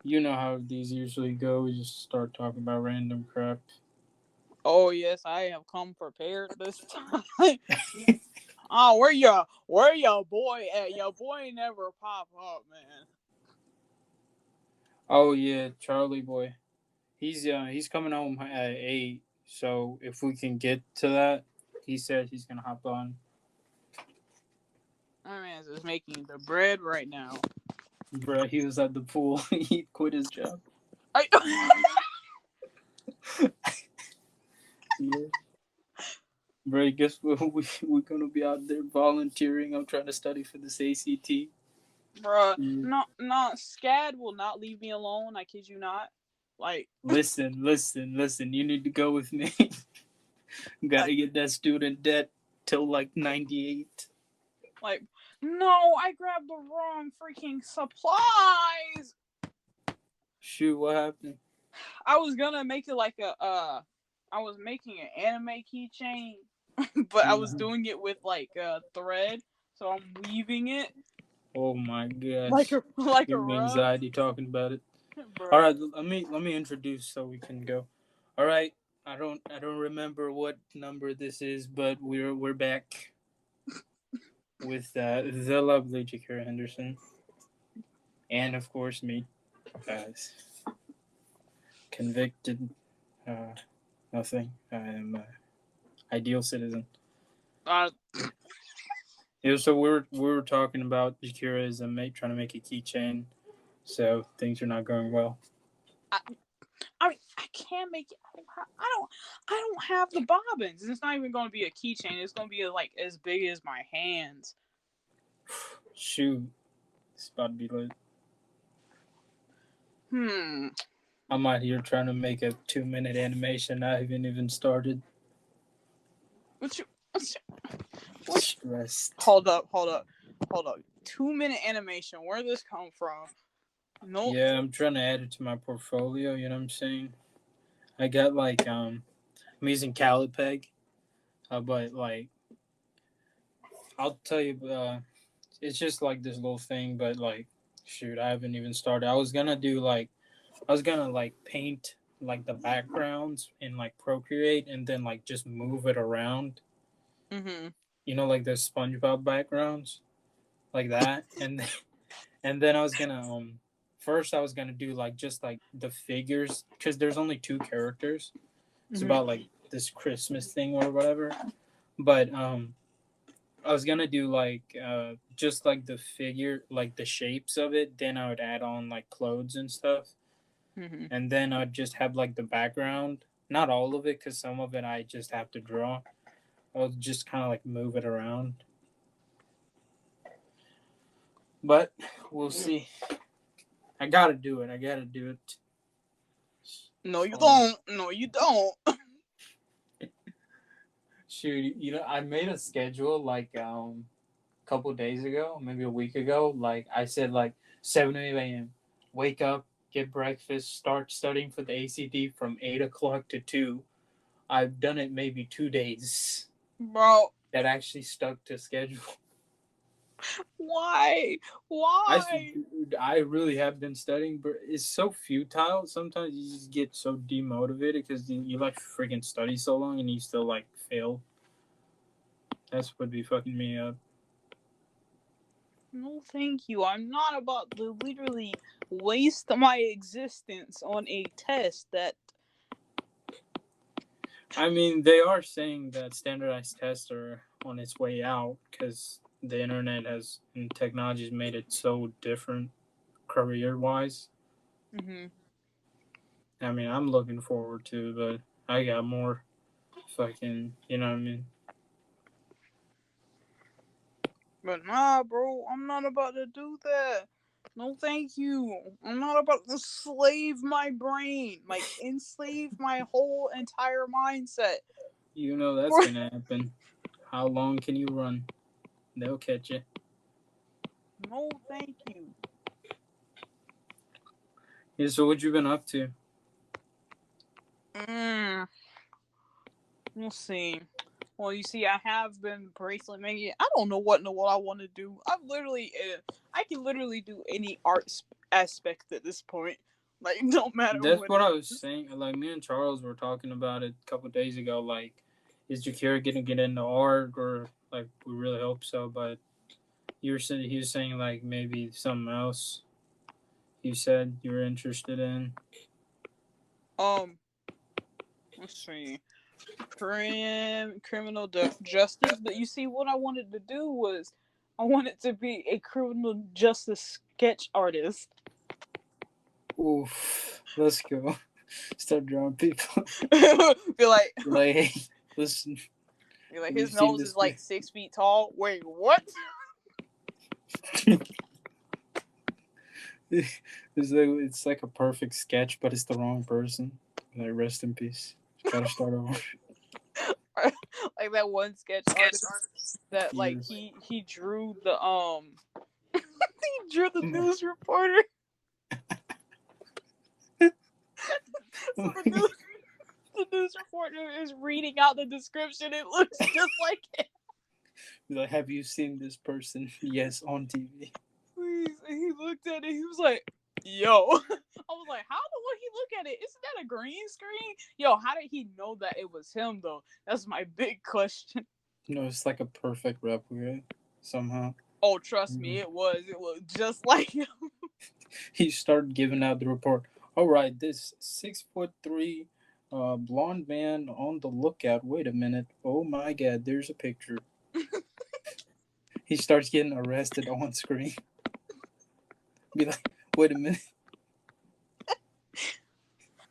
You know how these usually go. We just start talking about random crap. Oh yes, I have come prepared this time. Oh, where your boy at? Your boy never pop up, man. Oh yeah, Charlie boy. He's coming home at 8. So if we can get to that, he said he's gonna hop on. My man's is making the bread right now. Bruh, he was at the pool. He quit his job. I, Yeah. Bruh, guess what? We're gonna be out there volunteering. I'm trying to study for this ACT. bruh, Yeah. no, Scad will not leave me alone. I kid you not. Like, Listen. You need to go with me. like, Gotta get that student debt till like 98. like, no, I grabbed the wrong freaking supplies. Shoot, what happened? I was gonna make it like I was making an anime keychain, but I was Mhm. doing it with like a thread, so I'm weaving it Oh my like gosh. a like a Give me rug, anxiety talking about it. All bruh. right, let me introduce so we can go. All right, I don't remember what number this is, but we're back with the lovely Jakira Henderson, and of course me, guys. Convicted, uh, nothing. I am a ideal citizen. Uh, Yeah, so we were talking about Jakira is trying to make a keychain, so things are not going well. I, I mean, I can't make it. I don't have the bobbins. It's not even gonna be a keychain. It's gonna be like as big as my hands. Shoot, it's about to be lit. Hmm. I'm out here trying to make a 2 minute animation. I haven't even started. What you? What? Stressed. Hold up. Hold up. Hold up. 2 minute animation. Where did this come from? No. Yeah, I'm trying to add it to my portfolio. You know what I'm saying? I got like I'm using Calipeg, but like I'll tell you, it's just like this little thing. But like, shoot, I haven't even started. I was gonna like paint like the backgrounds in like Procreate and then like just move it around. Mhm. You know, like the SpongeBob backgrounds, like that, and then I was gonna first I was gonna do like just like the figures because there's only two characters. It's Mhm. about like this Christmas thing or whatever. But I was gonna do like just like the figure, like the shapes of it. Then I would add on like clothes and stuff, Mhm. and then I'd just have like the background. Not all of it, because some of it I just have to draw. I'll just kind of like move it around, but we'll see. I gotta do it. I gotta do it. No, you Um, don't. No, you don't. Shoot, I made a schedule like a couple days ago, maybe a week ago. Like I said, like 7 a.m. Wake up, get breakfast, start studying for the ACD from 8 o'clock to 2. I've done it maybe 2 days. Bro, That actually stuck to schedule. why? I Why? I really have been studying, but it's so futile. Sometimes you just get so demotivated because you like freaking study so long and you still like fail. That's what be fucking me up. No, thank you. I'm not about to literally waste my existence on a test that. I mean, they are saying that standardized tests are on its way out because the internet has and technology has made it so different career wise. Mhm. I mean, I'm looking forward to, but I got more fucking, you know what I mean? But nah, bro, I'm not about to do that. No, thank you. I'm not about to slave my brain, like enslave my whole entire mindset. You know that's For gonna happen. How long can you run? They'll catch you. no, thank you. Yeah, so what you been up to? Mm, we'll see. Well, you see, I have been bracelet making. I don't know what in the world I want to do. I can literally do any art. aspect at this point. Like, no matter That's what what it I was is. saying. Like me and Charles were talking about it a couple of days ago. Like, is Jakira gonna get into art, or like we really hope so? But you were saying he was saying like maybe something else. You said you were interested in. Um, let's see. Criminal justice. But you see, what I wanted to do was, I wanted to be a criminal justice sketch artist. Oof, let's go. Start drawing people. Be like, Like, hey, listen, be like, have you his seen nose this? is like 6 feet tall. Wait, what? It's like a perfect sketch, but it's the wrong person. Like, rest in peace. Gotta start over. Like that one sketch artist that like Yes. he drew the he drew the news reporter. So the news reporter is reading out the description. It looks just like it. Like, have you seen this person? Yes, on TV. Please. And he looked at it. He was like, "Yo." I was like, "How would he look at it? Isn't that a green screen?" Yo, how did he know that it was him though? That's my big question. No, it's like a perfect replica somehow. Oh, trust me, it was. It looked just like him. He started giving out the report. All right, this 6'3" blonde man on the lookout. Wait a minute. Oh my God, there's a picture. He starts getting arrested on screen. Be like, wait a minute.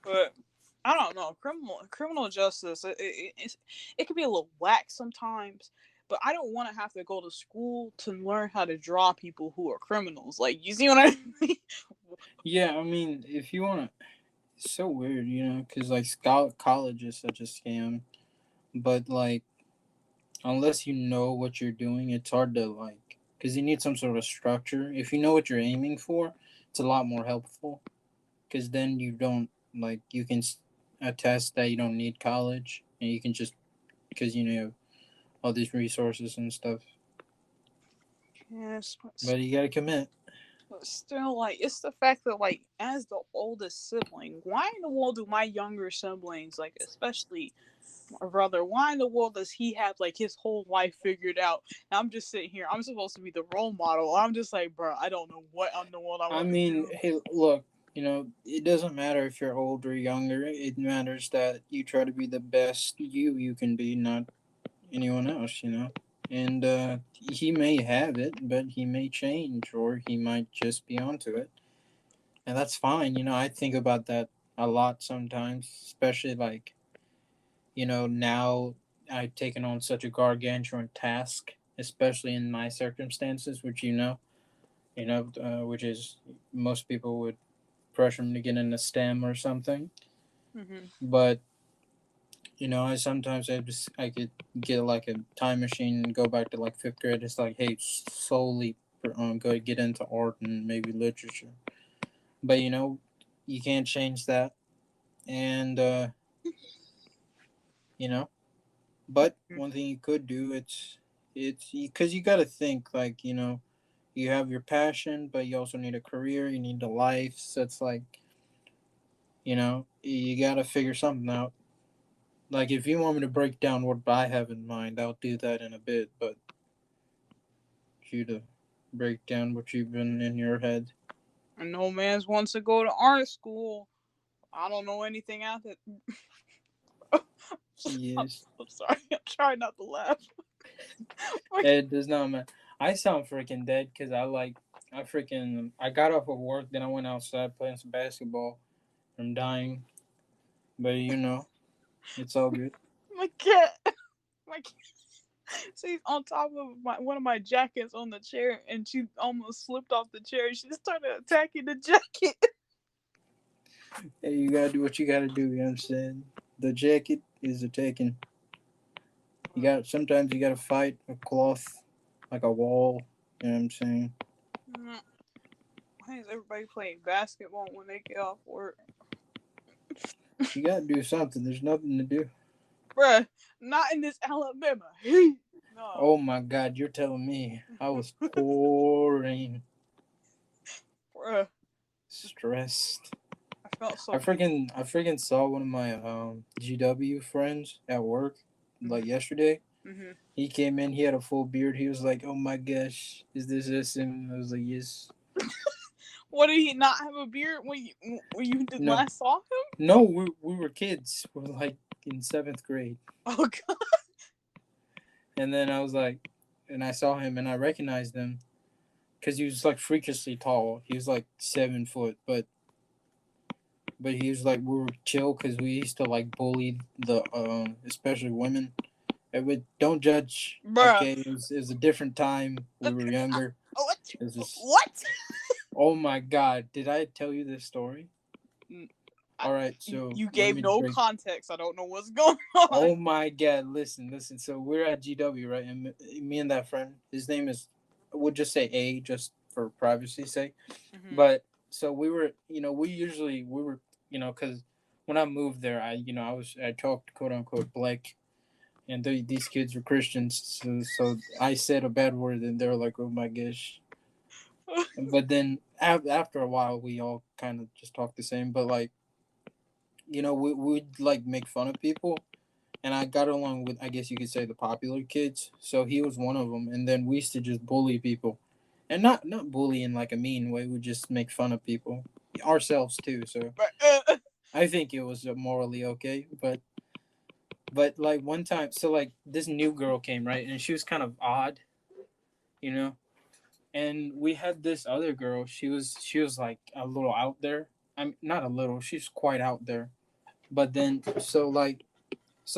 But I don't know. Criminal justice. It can be a little whack sometimes. But I don't want to have to go to school to learn how to draw people who are criminals. Like, you see what I mean? Yeah, I mean, if you want to, it's so weird, because like college is such a scam. But like, unless you know what you're doing, it's hard to like, because you need some sort of structure. If you know what you're aiming for, it's a lot more helpful. Because then you don't like you can attest that you don't need college, and you can just because you have all these resources and stuff. Yes, But you gotta commit. but still, like, it's the fact that, like, as the oldest sibling, why in the world do my younger siblings, like, especially my brother, why in the world does he have, like, his whole life figured out? And I'm just sitting here, I'm supposed to be the role model. I'm just like, bro, I don't know what in the world I I want to mean, do. hey, look, it doesn't matter if you're old or younger. It matters that you try to be the best you can be, not anyone else. And he may have it, but he may change, or he might just be onto it, and that's fine. I think about that a lot sometimes, especially like now I've taken on such a gargantuan task, especially in my circumstances, which which is most people would pressure them to get into STEM or something. Mm-hmm. But I sometimes I could get like a time machine and go back to like fifth grade. It's like, hey, slowly go get into art and maybe literature. But you can't change that, and you know. But one thing you could do, it's because you got to think like you have your passion, but you also need a career. You need a life. So it's like you got to figure something out. Like if you want me to break down what I have in mind, I'll do that in a bit. But you to break down what you've been in your head. And no man's wants to go to art school. I don't know anything after. Yes. I'm sorry. I'm trying not to laugh. It does not matter. I sound freaking dead because I got off of work, then I went outside playing some basketball. I'm dying, but it's all good. My cat. My cat. She's on top of one of my jackets on the chair, and she almost slipped off the chair. She started attacking the jacket. Hey, you gotta do what you gotta do. You know what I'm saying? The jacket is attacking. Sometimes you gotta fight a cloth like a wall. You know what I'm saying? Why is everybody playing basketball when they get off work? You gotta do something. There's nothing to do. Bruh, not in this Alabama. No. Oh my God, you're telling me I was pouring. Bruh. stressed. I felt so. I freaking saw one of my GW friends at work like Mm-hmm. yesterday. Mm-hmm. He came in, he had a full beard. He was like, "Oh my gosh, is this?" And I was like, "Yes." What, did he not have a beard when you did No, last saw him? no, we were kids. We were like in 7th grade, Oh god. and then I was like, and I saw him, and I recognized him because he was like freakishly tall. He was like 7 foot, but he was like we were chill because we used to like bully the especially women. But don't judge. Bruh. Okay, it was a different time. We were younger. What? This is. What? Oh my God! Did I tell you this story? I, All right, so you let gave me no break. context. I don't know what's going on. Oh my God! Listen. So we're at GW, right? And me and that friend, his name is, we'll just say A, just for privacy's sake. Mm-hmm. But so we were, we were, because when I moved there, I talked quote unquote black, and these kids were Christians, so I said a bad word, and they were like, "Oh my gosh!" But then after a while, we all kind of just talked the same. But like, we'd like make fun of people, and I got along with, I guess you could say, the popular kids. So he was one of them, and then we used to just bully people, and not bully in like a mean way. We just make fun of people ourselves too. So I think it was morally okay, but like one time, so like this new girl came, right, and she was kind of odd, you know, and we had this other girl. She was like a little out there. I'm not a little. She's quite out there. But then, so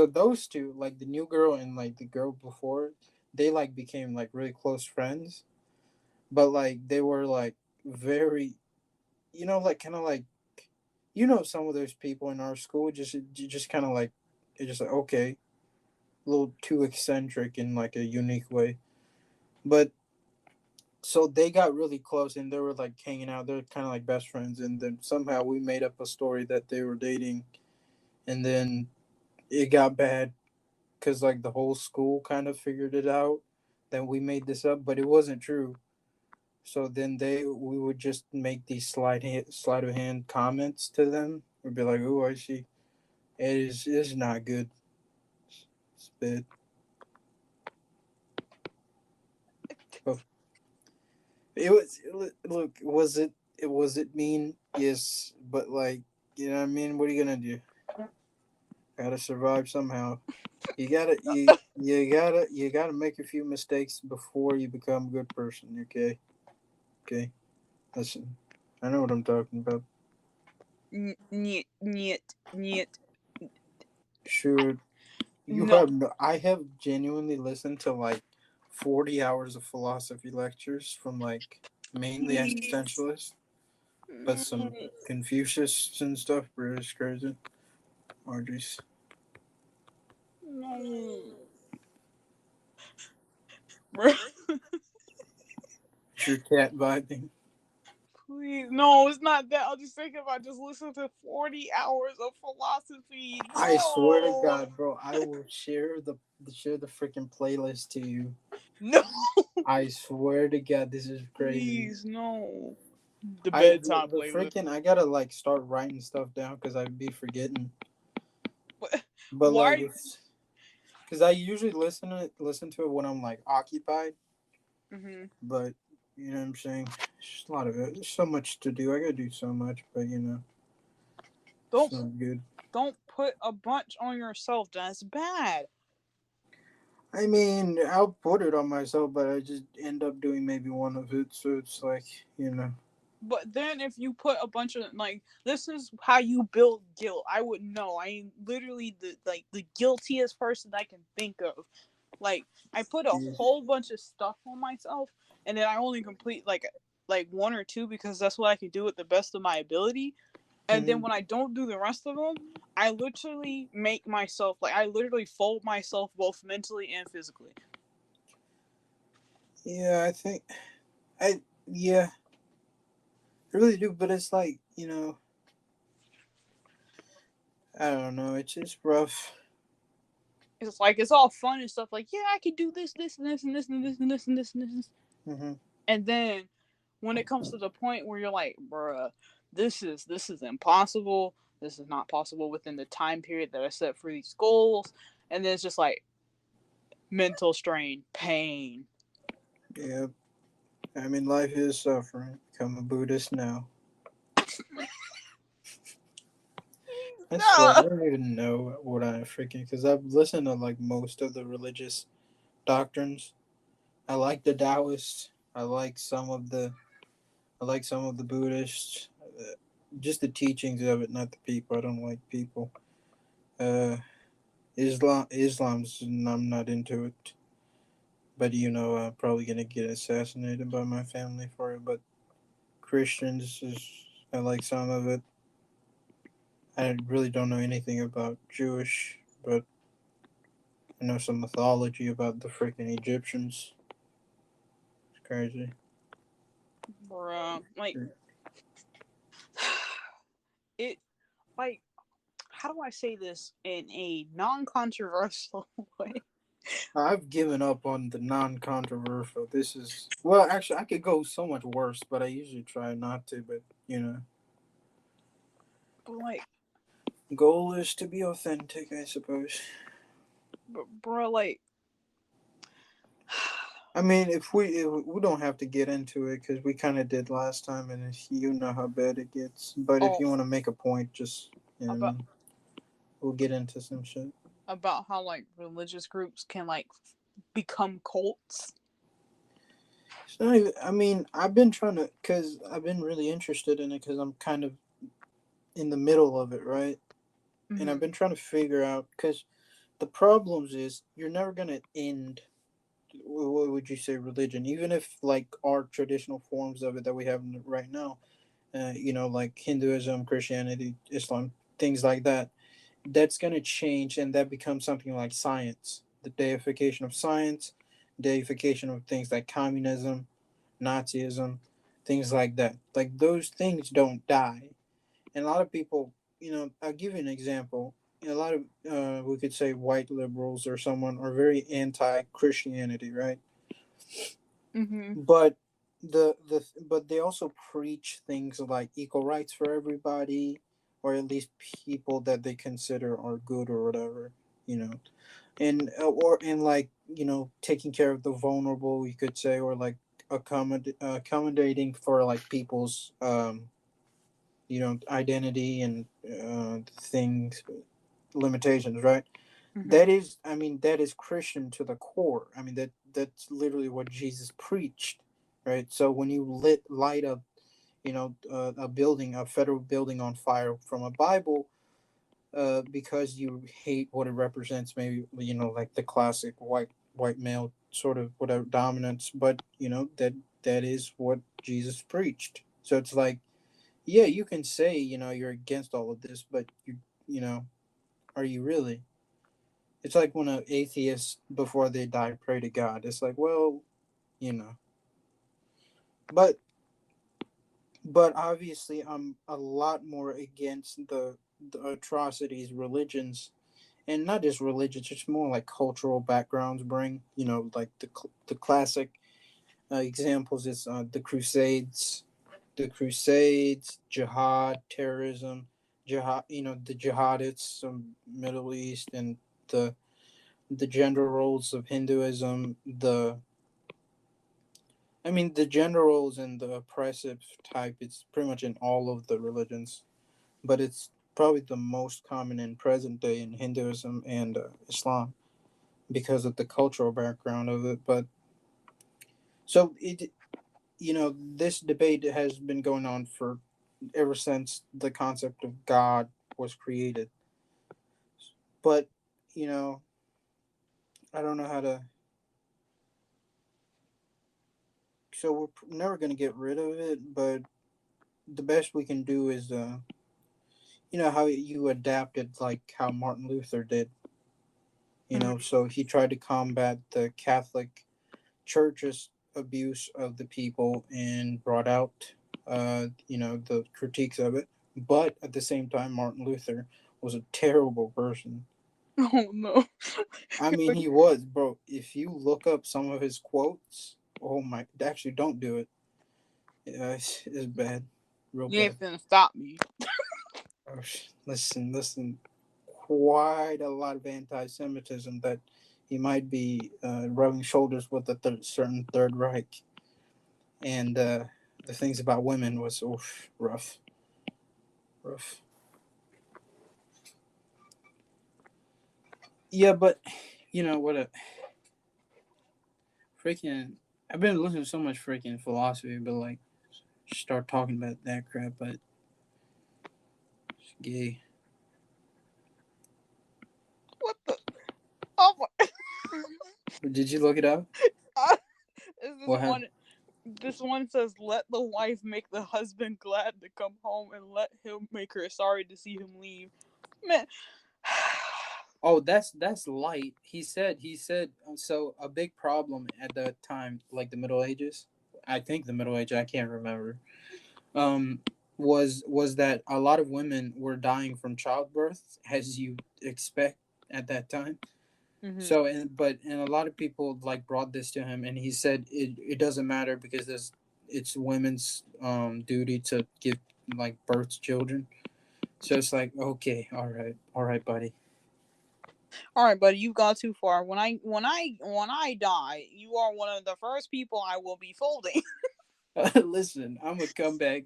those two, like the new girl and like the girl before, they like became like really close friends. But like they were like very, like kind of like, some of those people in our school just kind of like, it's just like okay, a little too eccentric in like a unique way. But so they got really close and they were like hanging out. They're kind of like best friends. And then somehow we made up a story that they were dating. And then it got bad because like the whole school kind of figured it out. Then we made this up, but it wasn't true. So then we would just make these sleight of hand comments to them. We'd be like, "Oh, I see. It's not good. It's bad." Oh, it was look. Was it mean? Yes, but like what I mean. What are you gonna do? Gotta survive somehow. You gotta make a few mistakes before you become a good person. Okay. Listen, I know what I'm talking about. Niet, niet, niet. Sure, you No. have no. I have genuinely listened to like 40 hours of philosophy lectures from like mainly existentialists, but some Confucius and stuff. Bro, it's crazy. Orgies. No. Bro, Is your cat vibing? please. No, it's not that. I was just thinking about just listening to 40 hours of philosophy. I swear to No. God, bro, I will share the freaking playlist to you. No. I swear to God, this is crazy. Please, no. The I bedtime the playlist. freaking I gotta like start writing stuff down because I'd be forgetting. But like Why? it's because I usually listen to it when I'm like occupied. Mm-hmm. But you know what I'm saying. It's just a lot of it. There's so much to do. I gotta do so much, but Don't it's not good. don't put a bunch on yourself. That's bad. I mean, I'll put it on myself, but I just end up doing maybe one of it. So it's like But then if you put a bunch of like this is how you build guilt, I would know. I am literally the guiltiest person I can think of. Like I put a yeah. whole bunch of stuff on myself and then I only complete like one or two because that's what I can do at the best of my ability. And then Mhm. when I don't do the rest of them, I literally make myself like I literally fold myself both mentally and physically. Yeah, I think yeah, I really do. But it's like I don't know. It's just rough. It's like it's all fun and stuff. Like yeah, I can do this, this, and this, and this, and this, and this, and this, and this. Hmm. And then when it comes to the point where you're like, bruh, this is impossible. This is not possible within the time period that I set for these goals. And then it's just like mental strain, pain. Yeah. I mean, life is suffering. Become a Buddhist now. I swear, I No. don't even know what I freaking, because I've listened to like most of the religious doctrines. I like the Taoists. I like some of the I like some of the Buddhists. Just the teachings of it, not the people. I don't like people. Uh, Islam's I'm not into it. But I'm probably gonna get assassinated by my family for it. But Christians is I like some of it. I really don't know anything about Jewish, but I know some mythology about the freaking Egyptians. It's crazy. Bruh. Like it like how do I say this in a non-controversial way? I've given up on the non-controversial. This is well, actually, I could go so much worse, but I usually try not to. But But like, goal is to be authentic, I suppose. but bro, like, I mean, if we don't have to get into it because we kind of did last time, and you know how bad it gets. But if oh, you want to make a point, just about we'll get into some shit. about how like religious groups can like become cults. It's not even, I mean, I've been trying to, because I've been really interested in it because I'm kind of in the middle of it, right? And I've Mm-hmm. been trying to figure out, because the problems is you're never going to end, what would you say, religion, even if like our traditional forms of it that we have right now, like Hinduism, Christianity, Islam, things like that, that's going to change and that becomes something like science, the deification of science, deification of things like communism, Nazism, things like that. Like those things don't die. And a lot of people, I'll give you an example. A lot of, we could say, white liberals or someone are very anti Christianity, right? Mm-hmm. But but they also preach things like equal rights for everybody, or at least people that they consider are good or whatever, you know, and like taking care of the vulnerable, you could say, or like accommodating for like people's identity and things limitations, right? Mm-hmm. That is, I mean, that is Christian to the core. I mean, that's literally what Jesus preached, right? So when you light up a building, a federal building on fire from a Bible, because you hate what it represents, maybe like the classic white male sort of whatever dominance, but that is what Jesus preached. So it's like, yeah, you can say you're against all of this, but you know are you really? It's like when an atheist before they die pray to God. It's like, well, you know, but obviously I'm a lot more against the atrocities religions, and not just religions, just more like cultural backgrounds bring. Like the classic examples is the Crusades, jihad, terrorism, jihad. The jihadists from Middle East, and the gender roles of Hinduism. The gender roles and the oppressive type. It's pretty much in all of the religions, but it's probably the most common in present day in Hinduism and Islam because of the cultural background of it. But so this debate has been going on for ever since the concept of God was created. But you know, I don't know how to. So we're never going to get rid of it, but the best we can do is, how you adapted, like how Martin Luther did. Mm-hmm. So he tried to combat the Catholic Church's abuse of the people and brought out, the critiques of it. But at the same time, Martin Luther was a terrible person. Oh no. I mean, he was, bro. If you look up some of his quotes, oh my, actually, don't do it. It's bad. real You ain't bad. finna stop me. Oh, listen. Quite a lot of anti-Semitism that he might be rubbing shoulders with the certain Third Reich, and the things about women was rough, rough. Yeah, but you know what? A freaking I've been listening to so much freaking philosophy, but like start talking about that crap, but it's gay. What the? Oh my! Did you look it up? Is this What happened? one? This one says, "Let the wife make the husband glad to come home, and let him make her sorry to see him leave." Man, Oh, that's light. He said so a big problem at that time, like the Middle Ages. I think the Middle Age. I can't remember. Um, was that a lot of women were dying from childbirth, as you expect at that time. mm-hmm. So and a lot of people like brought this to him, and he said it doesn't matter because it's women's duty to give like birth to children. So it's like okay, all right, buddy. All right, buddy, you've gone too far. When I die, you are one of the first people I will be folding. Listen, I'm gonna come back.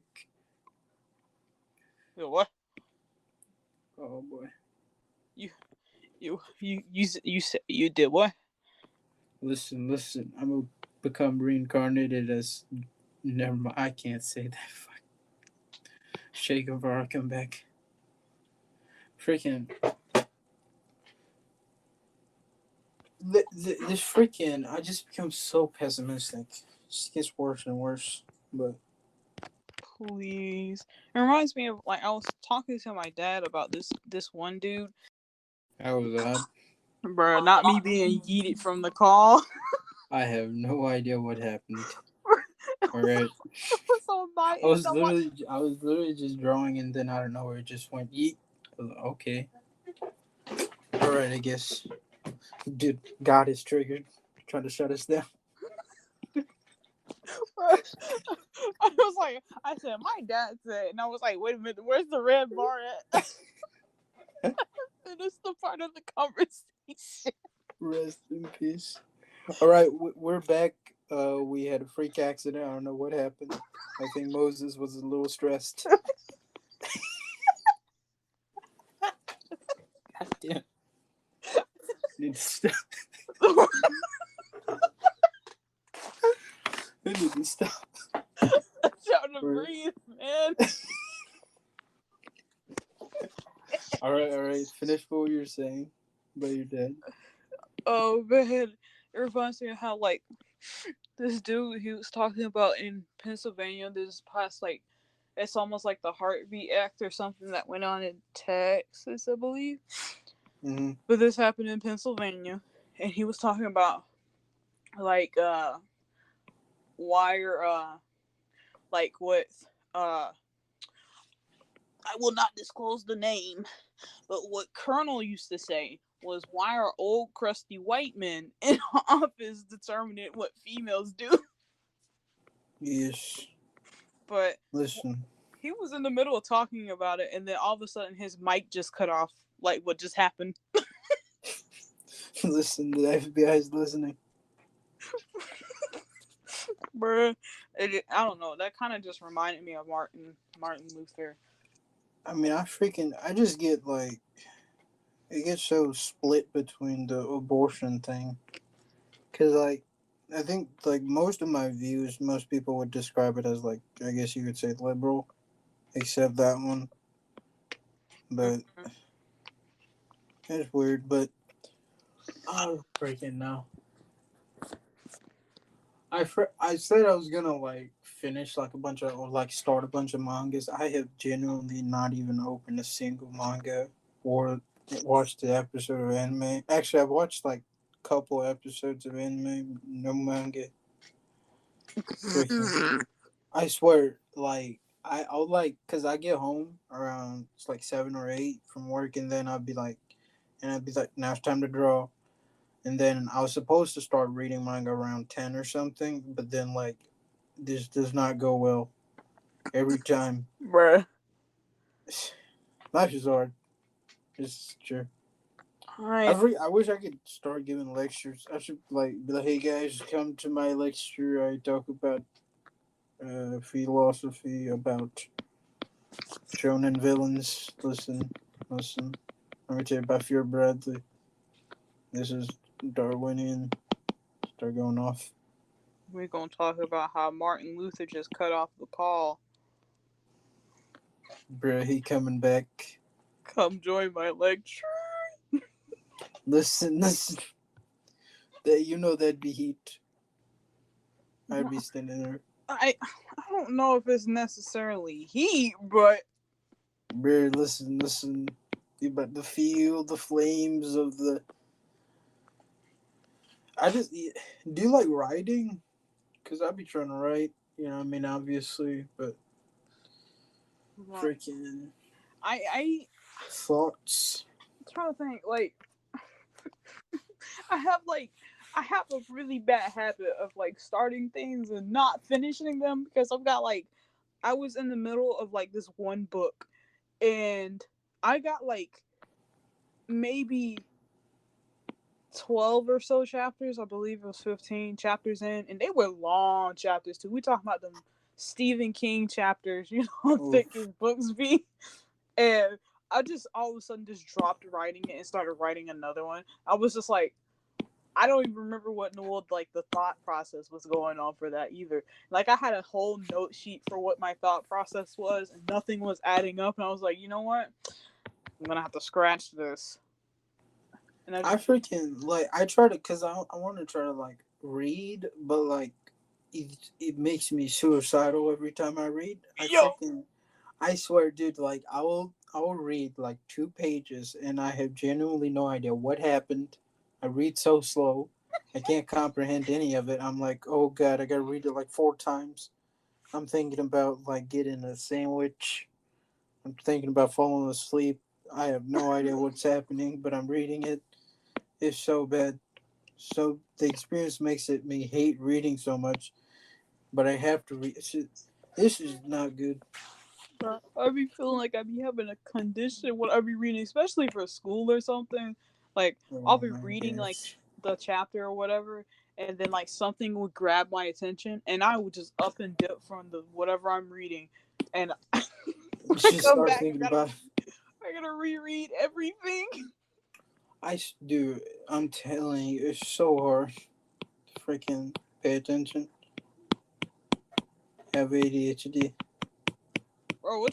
What? Oh boy. You you did what? Listen. I'm gonna become reincarnated as. Never mind. I can't say that. Fuck. Che Guevara, come back. Freaking. This freaking. I just become so pessimistic. It just gets worse and worse. But. Please. It reminds me of, like, I was talking to my dad about this one dude. How was that? Bruh, not me being yeeted from the call. I have no idea what happened. All right. So my end, I'm like, I was literally just drawing, and then I don't know where it just went. Yeet. Okay. All right. I guess. Dude, God is triggered, trying to shut us down. I was like, I said, my dad said, and I was like, wait a minute, where's the red bar at? And it's the part of the conversation. Rest in peace. All right, we're back. We had a freak accident. I don't know what happened. I think Moses was a little stressed. God damn. Need to stop. I need to stop. I'm trying to breathe, man. All right. Finish what you were saying about your dad. Oh man, it reminds me of how, like, this dude he was talking about in Pennsylvania this past, like, it's almost like the Heartbeat Act or something that went on in Texas, I believe. Mm-hmm. But this happened in Pennsylvania, and he was talking about, like, wire, like, with I will not disclose the name, but what Colonel used to say was, why are old crusty white men in office determining what females do? Yes. But Listen. he was in the middle of talking about it, and then all of a sudden his mic just cut off. Like, what just happened? Listen. The FBI is listening. Bruh. I don't know. That kind of just reminded me of Martin Luther. I just get like, it gets so split between the abortion thing. Because, like, I think, like, most of my views, most people would describe it as, like, I guess you could say liberal, except that one. But Mm-hmm. it's weird. But I freaking know. I said I was gonna like finish like a bunch of or like start a bunch of mangas. I have genuinely not even opened a single manga or watched the episode of anime. Actually, I've watched like a couple episodes of anime, no manga. Freaking, I swear, like I'll like, cause I get home around it's like 7 or 8 from work, and then I'd be like, now it's time to draw. And then I was supposed to start reading manga around 10 or something, but then like this does not go well. every time. Bruh. Life is hard. It's true. I I wish I could start giving lectures. I should like be like, hey guys, come to my lecture. I talk about philosophy, about shonen villains. Listen. Let me tell you about Fear Bradley. This is Darwinian. Start going off. we're gonna talk about how Martin Luther just cut off the call. Bruh, he coming back. Come join my lecture. Listen. That you know that'd be heat. I'd be standing there. I don't know if it's necessarily heat, but Bruh, listen. You about to feel the flames of the. Do you like writing? Cause I'd be trying to write. You know, what I mean, obviously, but freaking I thoughts. I'm trying to think. Like I have like I have a really bad habit of like starting things and not finishing them because I've got like I was in the middle of like this one book and I got like maybe 12 or so chapters. I believe it was 15 chapters in, and they were long chapters too. We talking about them Stephen King chapters, you know, Oof. thick as books be. And I just all of a sudden just dropped writing it and started writing another one. I was just like, I don't even remember what in the world like the thought process was going on for that either. Like I had a whole note sheet for what my thought process was, and nothing was adding up. And I was like, you know what? I'm gonna have to scratch this. And I freaking like I try to cause I want to try to like read, but like it makes me suicidal every time I read. I swear, dude. Like I will read like 2 pages, and I have genuinely no idea what happened. I read so slow, I can't comprehend any of it. I'm like, oh god, I gotta read it like 4 times. I'm thinking about like getting a sandwich. I'm thinking about falling asleep. I have no idea what's happening, but I'm reading it. It's so bad. So the experience makes it me hate reading so much, but I have to read. This is not good. I be feeling like I be having a condition when I be reading, especially for school or something. Like I'll Oh be my reading like gosh. the chapter or whatever, and then like something would grab my attention, and I would just up and dip from the whatever I'm reading, and I Just come start back thinking about. I gotta reread everything. Do. I'm telling you, it's so hard. Freaking pay attention. Have ADHD. Bro,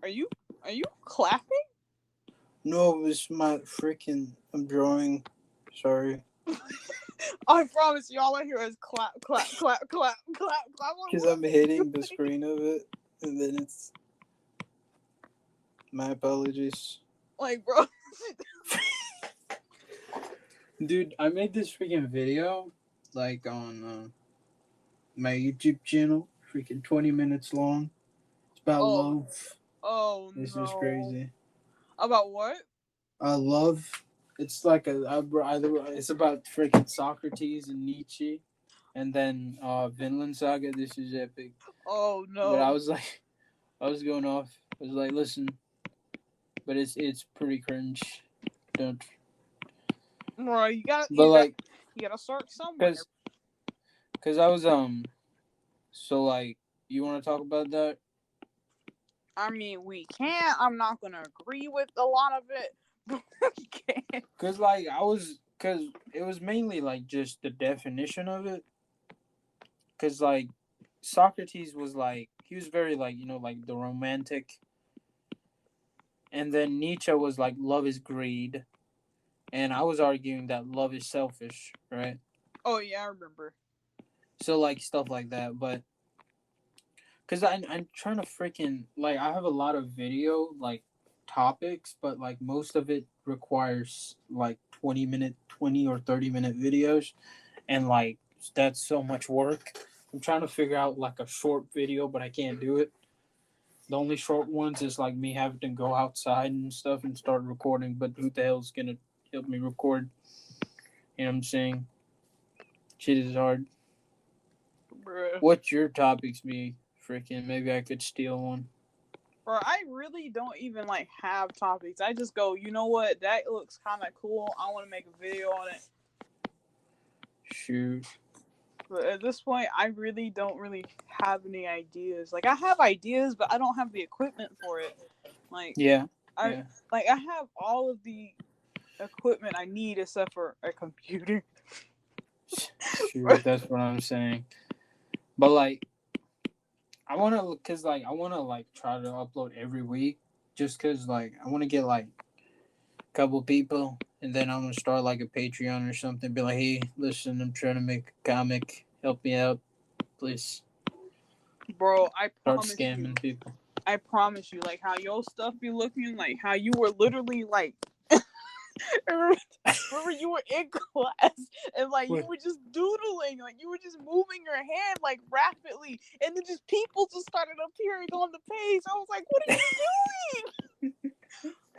are you clapping? No, it's my freaking. I'm drawing. Sorry. I promise you, all I hear is clap, clap, clap, clap, clap, clap. Because I'm hitting the screen of it, and then it's. My apologies. Like, bro. Dude, I made this freaking video, like, on my YouTube channel. Freaking 20 minutes long. It's about Oh, love. oh This is no. crazy. About what? Love. It's like it's about freaking Socrates and Nietzsche, and then Vinland Saga. This is epic. Oh But I no. was like, I was going off. I was like, listen, but it's pretty cringe. Don't. Bro, But like, you gotta start somewhere. cause I was so like, you want to talk about that? I mean, we can. I'm not gonna agree with a lot of it, but we can. Cause it was mainly like just the definition of it. Cause like Socrates was like he was very like like the romantic, and then Nietzsche was like love is greed, and I was arguing that love is selfish, right? Oh yeah, I remember. So like stuff like that, but cause I'm trying to freaking like I have a lot of video like topics, but like most of it requires like 20 or 30 minute videos, and like that's so much work. I'm trying to figure out like a short video, but I can't do it. The only short ones is like me having to go outside and stuff and start recording, but who the hell's gonna help me record? You know what I'm saying? Shit is hard. Bruh. What's your topics be freaking maybe I could steal one. Bro, I really don't even like have topics. I just go, you know what? That looks kind of cool. I want to make a video on it. Shoot. But at this point, I really don't really have any ideas. Like I have ideas, but I don't have the equipment for it. Like Yeah. I Yeah. like I have all of the equipment I need except for a computer. Shoot, that's what I'm saying. But like, I wanna, cause like I wanna like try to upload every week, just cause like I wanna get like a couple people, and then I'm gonna start like a Patreon or something. Be like, hey, listen, I'm trying to make a comic. Help me out, please. Bro, I Start promise you. scamming people. I promise you, like how your stuff be looking, like how you were literally like remember you were in class and like you were just doodling, like you were just moving your hand like rapidly, and then just people just started appearing on the page. I was like, what are you doing?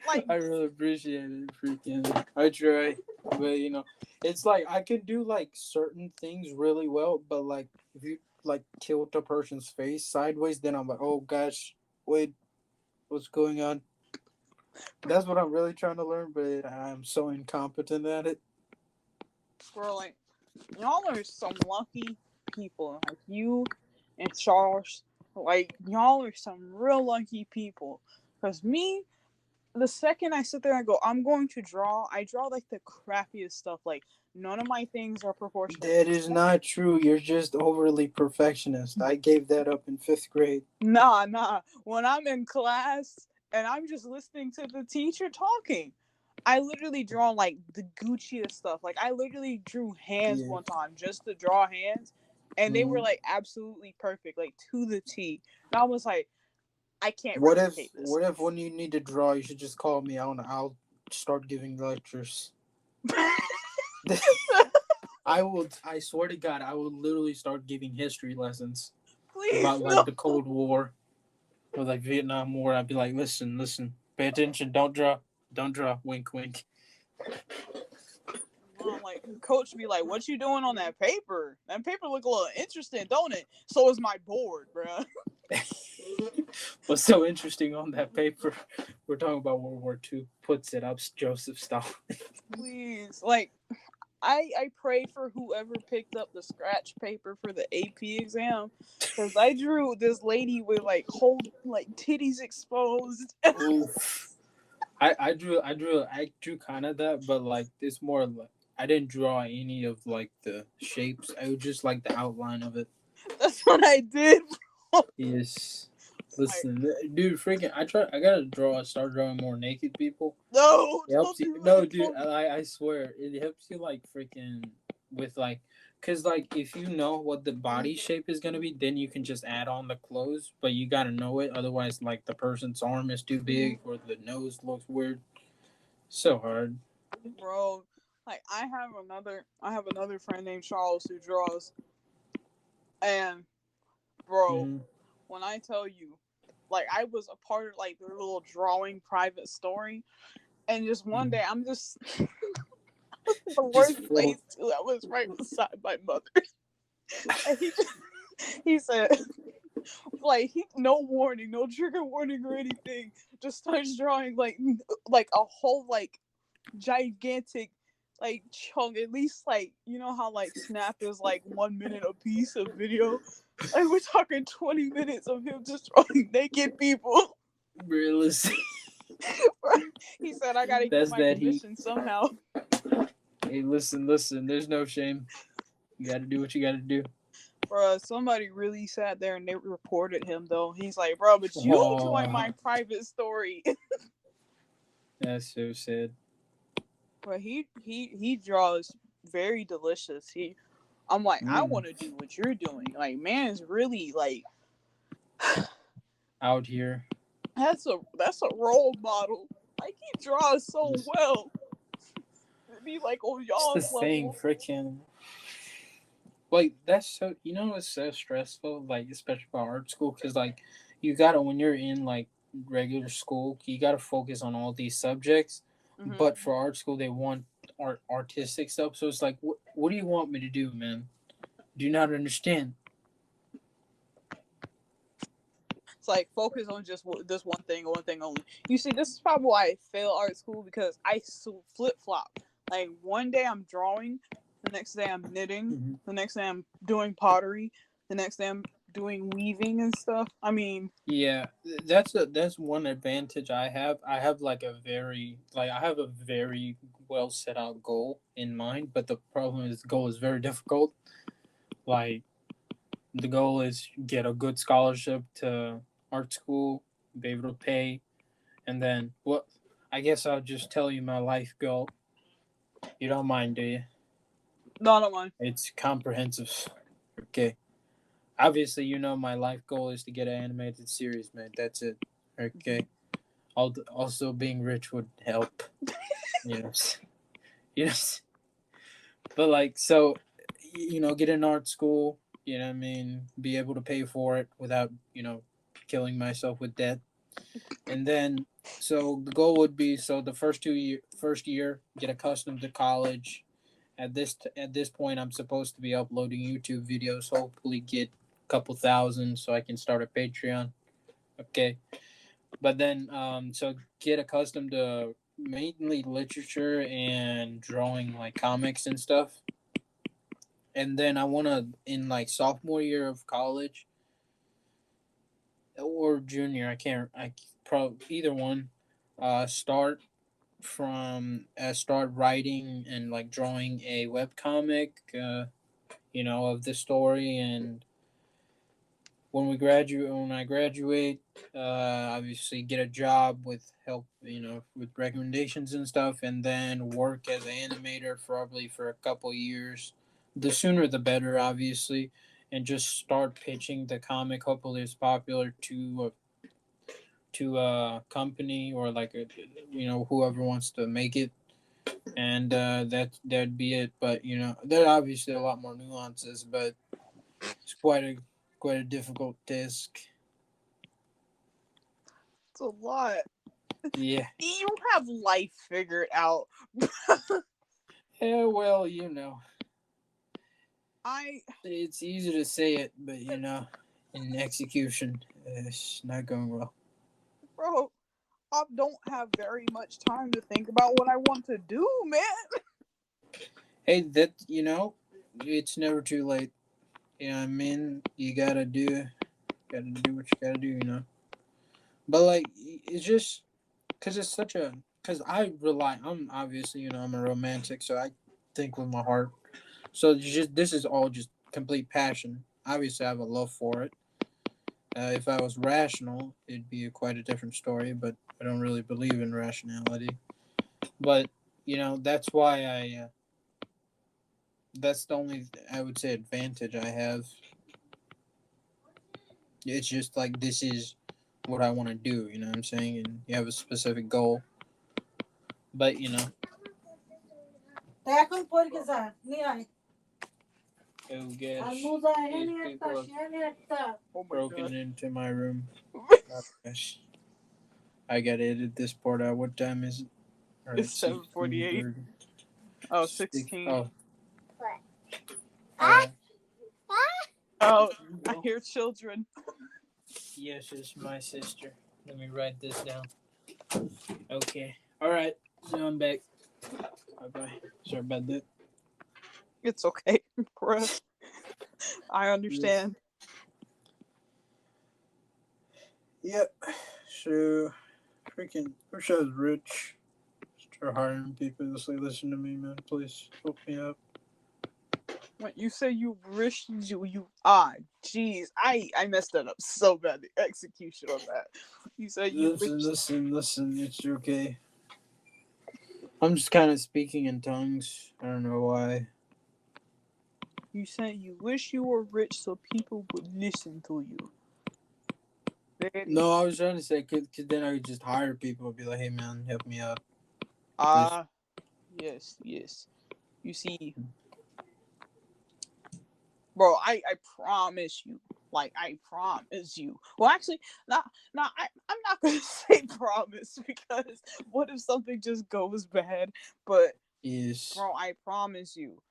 Like I really appreciate it, freaking. I try, but you know, it's like I can do like certain things really well, but like if you like tilt a person's face sideways, then I'm like, oh gosh, wait, what's going on? That's what I'm really trying to learn, but I'm so incompetent at it. bro, like y'all are some lucky people. Like you and Charles, like y'all are some real lucky people. Cause me, the second I sit there and go, I'm going to draw, I draw like the crappiest stuff. Like none of my things are proportionate. That is not true. You're just overly perfectionist. I gave that up in 5th grade. Nah. When I'm in class and I'm just listening to the teacher talking, I literally draw like the Gucciest stuff. Like I literally drew hands one time just to draw hands, and they were like absolutely perfect, like to the T. And I was like, I can't replicate this. What if when you need to draw, you should just call me out and I'll start giving lectures. I swear to God, I will literally start giving history lessons. Please, about like the Cold War or like Vietnam War. I'd be like, listen, pay attention, don't draw, wink, wink. Like coach be like, what you doing on that paper? That paper look a little interesting, don't it? So is my board, bro. What's so interesting on that paper? We're talking about World War II. Puts it up, Joseph Stalin. Please, like, I pray for whoever picked up the scratch paper for the AP exam, because I drew this lady with like whole like titties exposed. I drew kind of that, but like it's more like I didn't draw any of like the shapes. I was just like the outline of it. That's what I did, bro. Yes. Listen, dude, freaking! I gotta start drawing more naked people. No, it helps you. No, dude, I swear, it helps you like freaking with like, cause like if you know what the body shape is gonna be, then you can just add on the clothes. But you gotta know it, otherwise, like the person's arm is too big or the nose looks weird. So hard, bro. Like I have another friend named Charles who draws, and bro, when I tell you, like I was a part of like their little drawing private story, and just one day I'm just the worst place too. I was right beside my mother, and he said like he no warning, no trigger warning or anything, just starts drawing like a whole like gigantic like chunk, at least like you know how like Snap is like 1 minute a piece of video. Like we're talking 20 minutes of him just drawing naked people. Realistic. He said, "I gotta get my commission somehow." Hey, listen. There's no shame. You gotta do what you gotta do. Bro, somebody really sat there and they reported him though. He's like, "Bro, but you joined my private story." That's so sad. But he draws very delicious. I'm like, I want to do what you're doing. Like, man is really like out here. That's a role model. Like he draws so well. It'd be like on y'all's level. Thing, freaking. Like that's so it's so stressful. Like especially for art school, because like you gotta when you're in like regular school, you gotta focus on all these subjects. Mm-hmm. But for art school, they want artistic stuff. So it's like, what do you want me to do, man? Do you not understand? like focus on just this one thing or one thing only. You see, this is probably why I fail art school, because I flip flop. Like one day I'm drawing, the next day I'm knitting, the next day I'm doing pottery, the next day I'm doing weaving and stuff. I mean, Yeah, that's one advantage I have. I have a very well set out goal in mind, but the problem is the goal is very difficult. Like the goal is get a good scholarship to art school, be able to pay, and then what? I guess I'll just tell you my life goal. You don't mind, do you? not on mine. It's comprehensive. Okay. Obviously, you know my life goal is to get an animated series, man. That's it. Okay. Also, being rich would help. Yes. Yes. But like, so, get an art school. You know what I mean? Be able to pay for it without killing myself with debt. And then, so the goal would be, so the first year, get accustomed to college. At this point, I'm supposed to be uploading YouTube videos. Hopefully, get a couple thousand so I can start a Patreon. Okay, but then so get accustomed to mainly literature and drawing like comics and stuff. And then I want to, in like sophomore year of college or junior, I probably either one, start start writing and like drawing a web comic, of the story. And when I graduate, obviously get a job with help, with recommendations and stuff, and then work as an animator probably for a couple years. The sooner the better, obviously, and just start pitching the comic. Hopefully, it's popular to a company or like whoever wants to make it, and that'd be it. But there are obviously a lot more nuances, but it's quite a difficult task. It's a lot. Yeah. You have life figured out. Yeah, well, I, it's easy to say it, but in execution, it's not going well. bro, I don't have very much time to think about what I want to do, man. Hey, it's never too late. You know what I mean? You gotta do what you gotta do. But like, it's just because it's such a because I'm obviously I'm a romantic, so I think with my heart. So this is all just complete passion. Obviously, I have a love for it. If I was rational, it'd be quite a different story. But I don't really believe in rationality. But that's why that's the only I would say advantage I have. It's just like this is what I want to do. You know what I'm saying? And you have a specific goal. But oh gosh, these people have broken into my room. Oh gosh, I gotta edit this part out. What time is it? All right, It's 7:48. 16:30. Oh, 16. Oh, uh, Oh, I hear children. yes, it's my sister. Let me write this down. Okay. All right. So I'm back. Bye bye. Sorry about that. It's okay, bruh. I understand. Yep. So, freaking, wish I was rich. Start hiring people to say, listen to me, man. Please hook me up. When you say you wish jeez, I messed that up so bad. The execution on that. You say you wish. Listen. It's okay. I'm just kind of speaking in tongues. I don't know why. You say you wish you were rich so people would listen to you. No, I was trying to say, cause then I could just hire people and be like, hey, man, help me out. Yes. You see, bro, I promise you. Like, I promise you. Well, actually, I'm not gonna say promise, because what if something just goes bad? But Yes. bro, I promise you,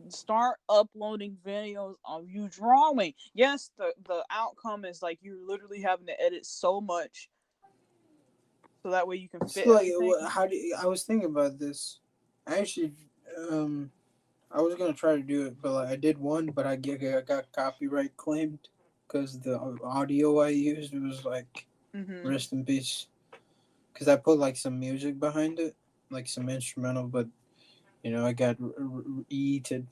start uploading videos of you drawing. Yes, the outcome is like you're literally having to edit so much so that way you can fit So like, everything. how do you, I was thinking about this. I actually, um, I was gonna try to do it, but like I did one, but I got copyright claimed because the audio I used was like Mm-hmm. rest in peace. Because I put like some music behind it, like some instrumental, but I got eated.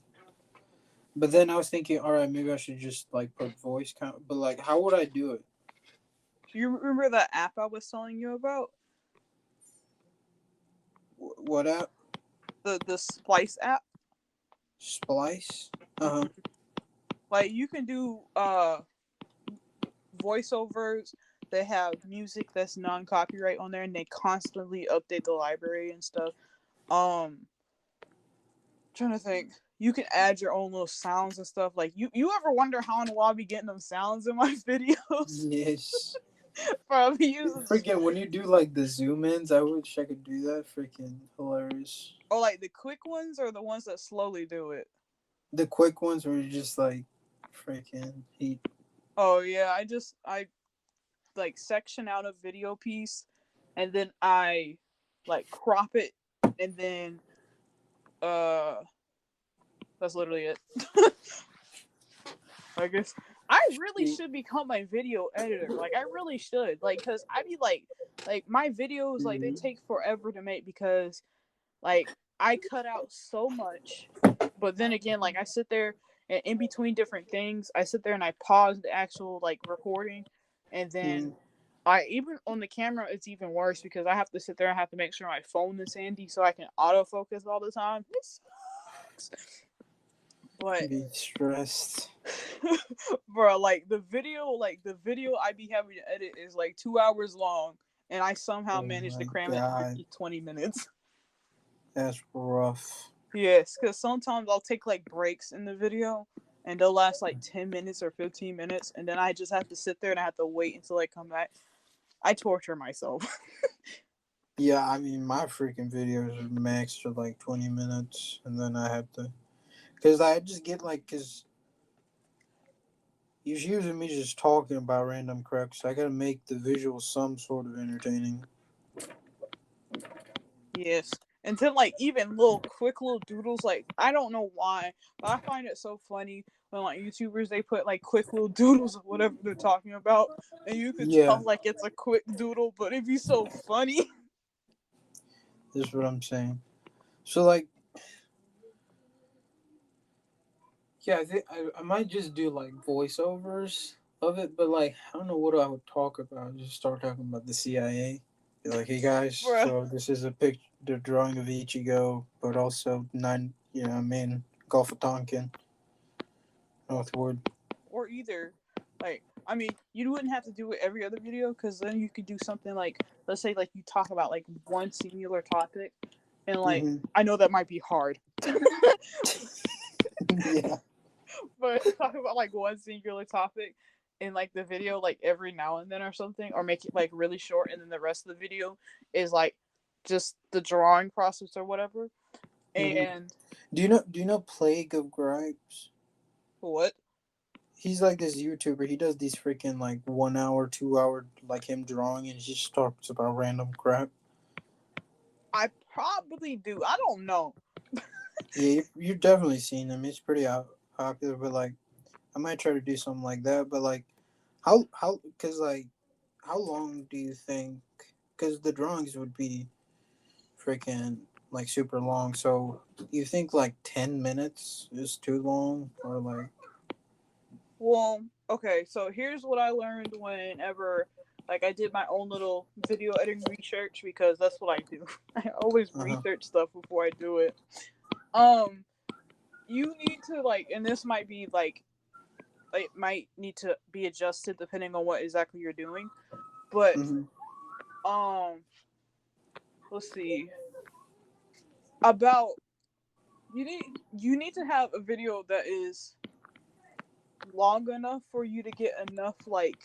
But then I was thinking, all right, maybe I should just like put voice count. But like, how would I do it? You remember that app I was telling you about? What app? The Splice app? Splice. Uh huh. Mm-hmm. Like you can do voiceovers. They have music that's non-copyright on there, and they constantly update the library and stuff. Trying to think. You can add your own little sounds and stuff. Like you ever wonder how in the world I be getting them sounds in my videos? Yes. Probably using Freaking when you do like the zoom ins, I wish I could do that. Freaking hilarious. or like the quick ones or the ones that slowly do it. The quick ones where you just like freaking heat. Oh yeah, I like section out a video piece and then I like crop it and then uh that's literally it. I guess I really should become a video editor. Like I really should. Like cuz I be like my videos like they take forever to make because like I cut out so much. But then again, like I sit there and in between different things, I sit there and I pause the actual like recording and then I even on the camera it's even worse because I have to sit there and have to make sure my phone is handy so I can autofocus all the time. It sucks. But Be stressed. bro, like the video I be having to edit is like 2 hours long and I somehow Oh managed to my cram it god, in 20 minutes. that's rough. Yes, because sometimes I'll take like breaks in the video and they'll last like 10 minutes or 15 minutes and then I just have to sit there and I have to wait until I come back. I torture myself. Yeah, I mean my freaking videos are max to like 20 minutes, and then I have to, cause I just get like, cause it's usually me just talking about random crap. So I gotta make the visual some sort of entertaining. Yes. And then like even little quick little doodles, like I don't know why, but I find it so funny when like YouTubers they put like quick little doodles of whatever they're talking about, and you could Yeah, tell like it's a quick doodle, but it'd be so funny. that's what I'm saying. So like, yeah, I think I might just do like voiceovers of it, but like I don't know what I would talk about. Just start talking about the CIA. Be like, hey guys, Bruh. so this is a picture, the drawing of Ichigo, but also nine, I mean, Gulf of Tonkin, Northward. Or either like I mean you wouldn't have to do it every other video because then you could do something like let's say like you talk about like one singular topic and like Mm-hmm. I know that might be hard Yeah. but talk about like one singular topic in like the video like every now and then or something or make it like really short and then the rest of the video is like just the drawing process or whatever Mm-hmm. and Do you know Plague of Gripes? what He's like this YouTuber. He does these freaking like 1 hour, 2 hour, like him drawing, and he just talks about random crap. I probably do I don't know Yeah, you've definitely seen him. He's pretty popular, but like I might try to do something like that. But like, cause like, how long do you think? Cause the drawings would be freaking like super long. So you think like 10 minutes is too long, or like? well okay so here's what I learned whenever like I did my own little video editing research because that's what I do I always Uh huh. research stuff before I do it um you need to like and this might be like it might need to be adjusted depending on what exactly you're doing. But Mm-hmm. um let's see. About you need to have a video that is long enough for you to get enough like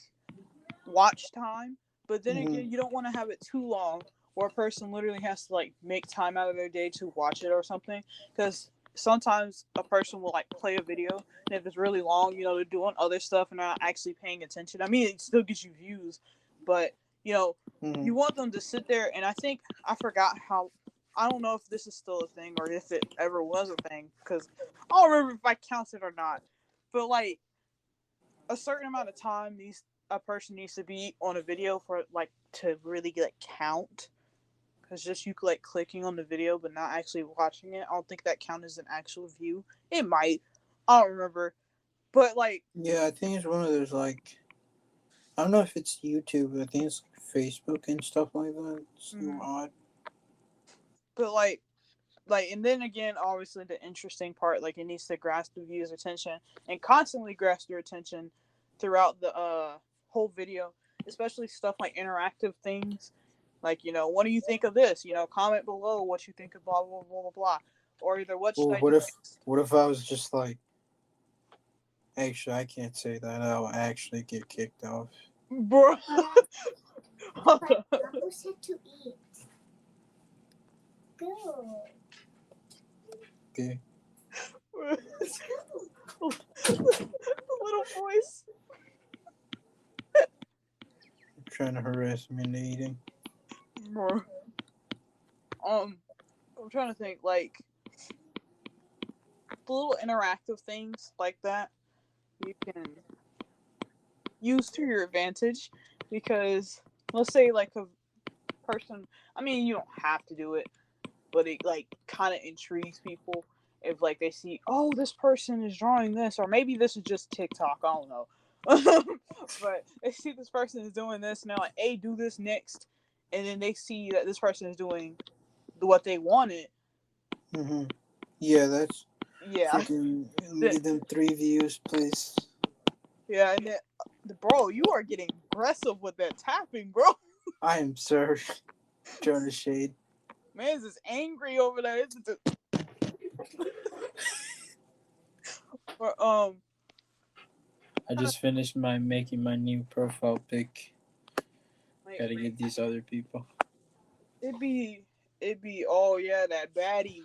watch time. But then Mm-hmm. again, you don't want to have it too long where a person literally has to like make time out of their day to watch it or something. Because sometimes a person will like play a video, and if it's really long, they're doing other stuff and they're not actually paying attention. I mean, it still gets you views, but you want them to sit there. And I think I forgot how. I don't know if this is still a thing or if it ever was a thing, because I don't remember if I counted or not. But like a certain amount of time a person needs to be on a video for like to really like count. Because just you like clicking on the video but not actually watching it, I don't think that counts as an actual view. It might. I don't remember. But like, Yeah, I think it's one of those like, I don't know if it's YouTube, but I think it's Facebook and stuff like that. It's odd. But like, and then again, obviously the interesting part, like it needs to grasp the viewer's attention and constantly grasp their attention throughout the whole video, especially stuff like interactive things. Like, what do you think of this? Comment below what you think of blah blah blah blah blah. Or either what should Well, I do next? what if I was just like, actually, I can't say that. I'll actually get kicked off. Bro. Who said to eat? Go. Okay. Little voice. Trying to harass me into eating. Bro. I'm trying to think, like, the little interactive things like that you can use to your advantage, because let's say like a person, I mean, you don't have to do it, but it like kind of intrigues people if like they see, oh, this person is drawing this, or maybe this is just TikTok, I don't know. But they see this person is doing this and they're like, hey, do this next, and then they see that this person is doing what they wanted. Yeah, that's freaking, give them 3 views, please. Yeah, and then, bro, you are getting aggressive with that tapping, bro. I am sorry. Trying to shade. Man's is angry over there. But, I just finished making my new profile pic. Gotta get these other people. It'd be, oh yeah, that baddie.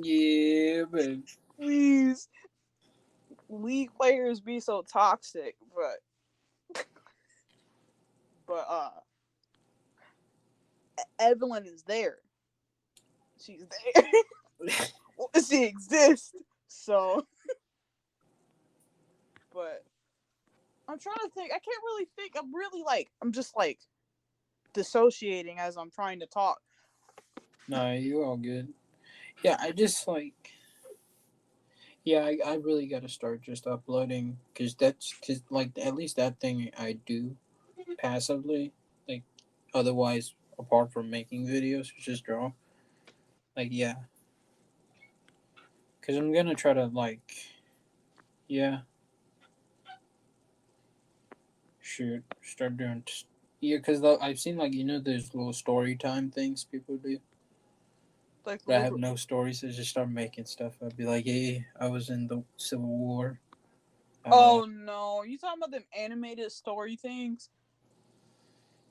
Yeah, but Please. League players be so toxic, but Evelyn is there. She's there. She exists. So, but I'm trying to think. I can't really think. I'm just like dissociating as I'm trying to talk. No, you're all good. Yeah, I just like. Yeah, I really gotta start just uploading, cause like at least that thing I do passively, like otherwise apart from making videos, just draw. Like yeah, cause I'm gonna try to like, yeah, start doing. Yeah, cause I've seen like there's little story time things people do. Like, But I have no stories, so just start making stuff. I'd be like, hey, I was in the Civil War. Oh no, you talking about them animated story things?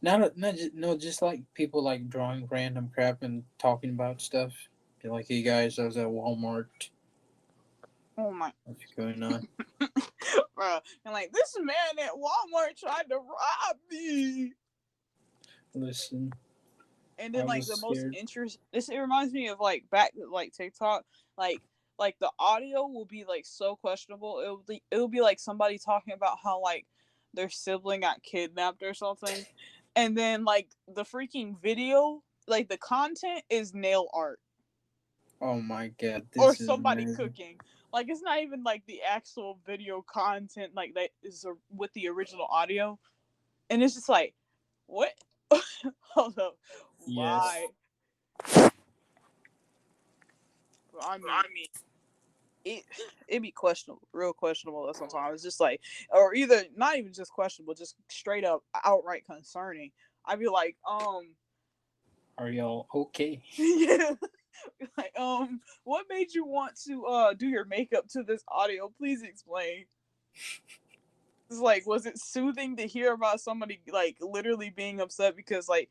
Just like people like drawing random crap and talking about stuff. Be like, hey guys, I was at Walmart. Oh my! What's going on? Bro, and like this man at Walmart tried to rob me. Listen. And then like the most interesting, it reminds me of like back like TikTok, like the audio will be like so questionable. It will be like somebody talking about how like their sibling got kidnapped or something, and then like the freaking video, like the content is nail art. Oh my god! Or somebody cooking. Like it's not even like the actual video content like that is with the original audio, and it's just like, what? Hold up. Why? Yes. I mean, it'd be questionable, real questionable sometimes. It's just like, or either not even just questionable, just straight up, outright concerning. I'd be like, are y'all okay? Yeah. Like, what made you want to do your makeup to this audio? Please explain. It's like, was it soothing to hear about somebody like literally being upset because like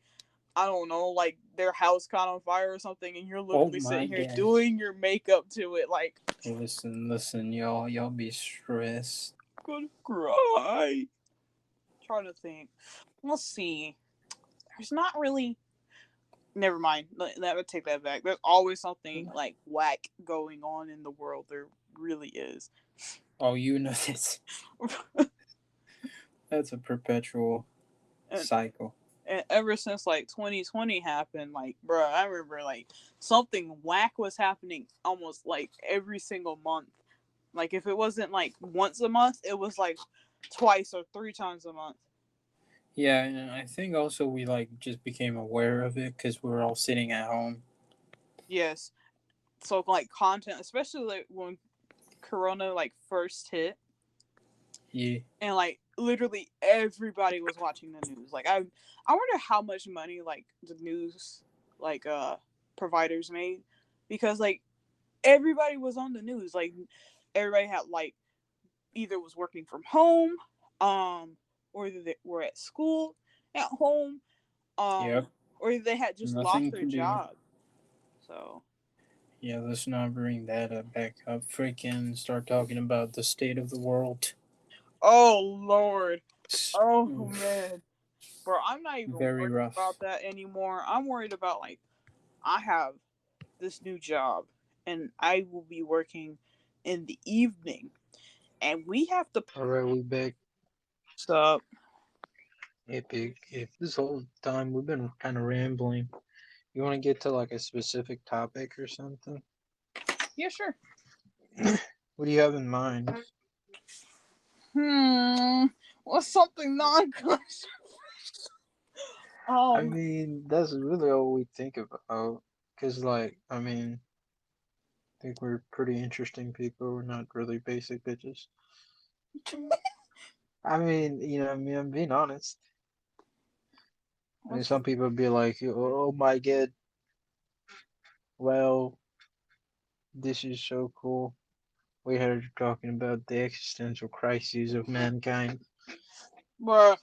I don't know, like their house caught on fire or something, and you're Oh literally my sitting here gosh. doing your makeup to it, like, Listen, y'all be stressed. I'm gonna cry. Trying to think. Let's see. There's not really. Never mind. Let me take that back. There's always something like whack going on in the world. There really is. Oh, you know this. That's a perpetual and, cycle. and ever since like 2020 happened, like, bro, I remember like something whack was happening almost like every single month. Like if it wasn't like once a month, it was like twice or three times a month. Yeah, and I think also we like just became aware of it because we were all sitting at home. Yes. So like content, especially like when Corona like first hit, Yeah. and like literally everybody was watching the news. Like I wonder how much money like the news like providers made, because like everybody was on the news. Like everybody had like either was working from home, um, or they were at school at home, Yep. or they had just lost Nothing their to do. job. So Yeah, let's not bring that back up. Freaking start talking about the state of the world. oh Lord. Oh Oof. man. Bro, I'm not even Very worried rough. about that anymore. I'm worried about like I have this new job and I will be working in the evening and we have to All right, we back. up. Epic. If this whole time we've been kind of rambling, you want to get to like a specific topic or something? Yeah, sure. What do you have in mind? Hmm. What's something non controversial? I Um mean, that's really all we think about. Cause like, I mean, I think we're pretty interesting people. We're not really basic bitches. I mean, I'm being honest. I mean, what's some people be like, "Oh my god, well, this is so cool." We heard you talking about the existential crises of mankind. bruh.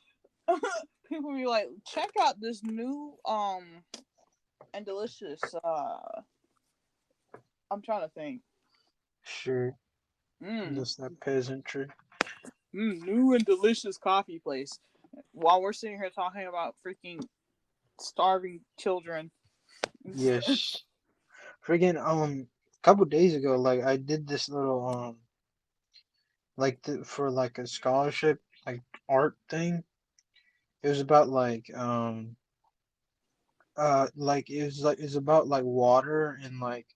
People be like, check out this new and delicious I'm trying to think. Sure, Mm, just that peasantry. new and delicious coffee place. While we're sitting here talking about freaking starving children. Yes. Friggin' a couple days ago, like I did this little like for like a scholarship like art thing. It was about like it's about like water and like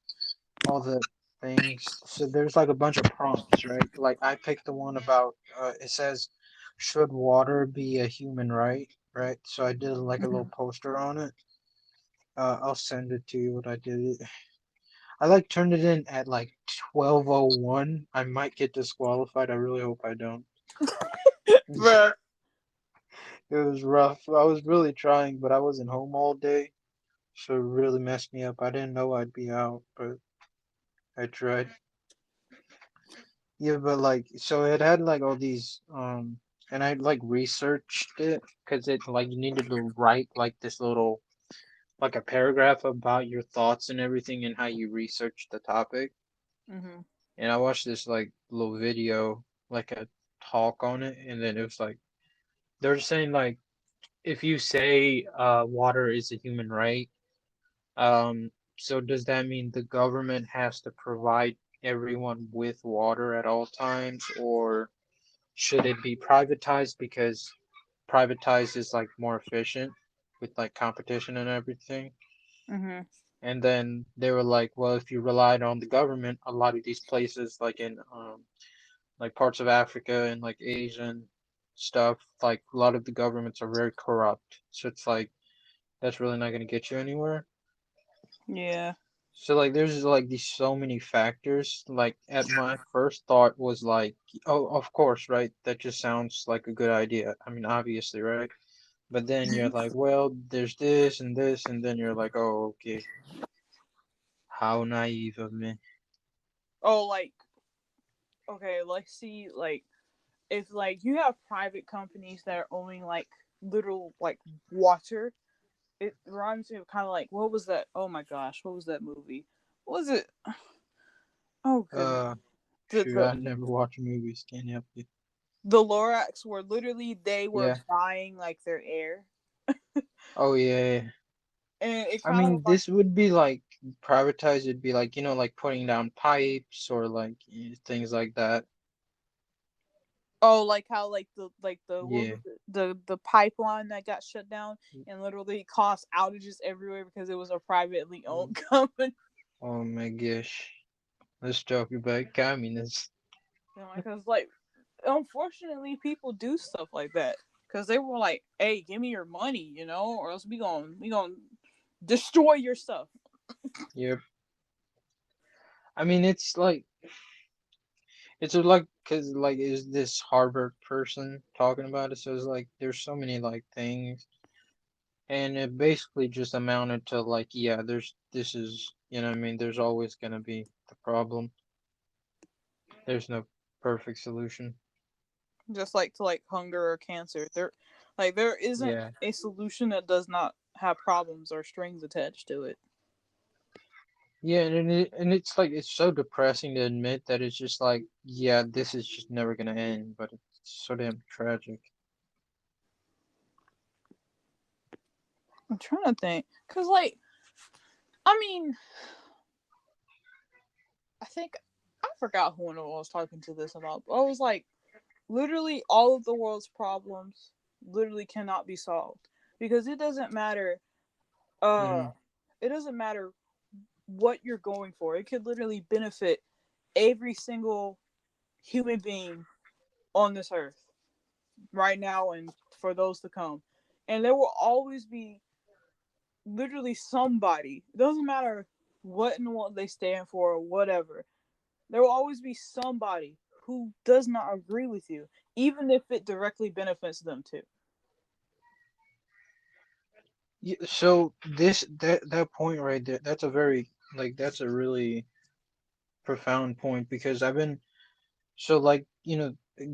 all the things. So there's like a bunch of prompts, right? Like I picked the one about it says, should water be a human right? Right. So I did like a little poster on it. I'll send it to you what I did. I like turned it in at like 12:01. I might get disqualified. I really hope I don't. Bruh. It was rough. I was really trying, but I wasn't home all day, so it really messed me up. I didn't know I'd be out, but I tried. Yeah, but like, so it had like all these, and I like researched it because it like you needed to write like this little, like a paragraph about your thoughts and everything and how you researched the topic. Mm-hmm. And I watched this like little video, like a talk on it, and then it was like they're saying like if you say water is a human right, so does that mean the government has to provide everyone with water at all times, or should it be privatized because privatized is like more efficient with like competition and everything? Mm-hmm. And then they were like, well, if you relied on the government, a lot of these places like in like parts of Africa and like Asian stuff, like a lot of the governments are very corrupt. So it's like that's really not going to get you anywhere. Yeah. So like there's like these so many factors. Like at my first thought was like, oh, of course, right? That just sounds like a good idea. I mean, obviously, right? But then you're like, well, there's this, and then you're like, oh, okay. How naive of me. Oh, like, okay, let's see, like, if, like, you have private companies that are owning, like, literal, like, water, it reminds me of kind of like, what was that? Oh my gosh, what was that movie? What was it? Oh goodness. Uh, The Shoot, the I never watch movies. Can't help you. the Lorax were literally they were Yeah. buying like their air, Oh yeah. and it I kind of mean, like, this would be like privatized. It'd be like like putting down pipes or like things like that. oh, like how like the what Yeah. was it? The pipeline that got shut down and literally caused outages everywhere because it was a privately owned company. Oh my gosh. Let's talk about communists. Because like unfortunately people do stuff like that because they were like, hey, give me your money, or else we gonna destroy your stuff. Yep. I mean, it's like because like is this Harvard person talking about it? So it's like there's so many like things, and it basically just amounted to like yeah, there's this is what I mean. There's always gonna be the problem. There's no perfect solution. Just like to like hunger or cancer, there isn't Yeah. a solution that does not have problems or strings attached to it. Yeah, and it's like it's so depressing to admit that it's just like yeah, this is just never gonna end, but it's so damn tragic. I'm trying to think because like I mean I think I forgot who I was talking to this about, but I was like, literally all of the world's problems literally cannot be solved because uh Mm-hmm. it doesn't matter what you're going for. It could literally benefit every single human being on this earth right now and for those to come. And there will always be literally somebody. It doesn't matter what and what they stand for or whatever. There will always be somebody who does not agree with you, even if it directly benefits them too. Yeah, so that point right there, that's a very like that's a really profound point because I've been so like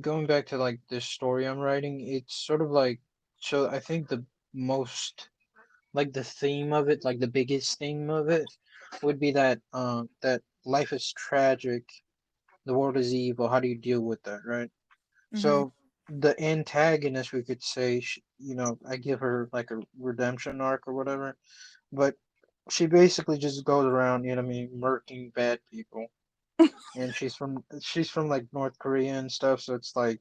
going back to like this story I'm writing, it's sort of like so I think the most like the theme of it, like the biggest theme of it, would be that life is tragic, the world is evil. How do you deal with that, right? Mm-hmm. So the antagonist, we could say, I give her like a redemption arc or whatever, but she basically just goes around, you know what I mean, murking bad people. And she's from like North Korea and stuff, so it's like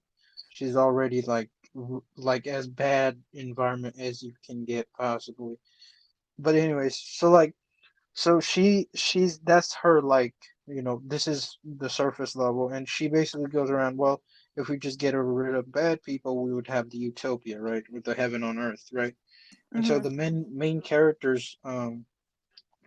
she's already like as bad environment as you can get possibly. But anyways, so she's that's her like this is the surface level, and she basically goes around. Well, if we just get rid of bad people, we would have the utopia, right, with the heaven on earth, right? And so Mm-hmm. the main characters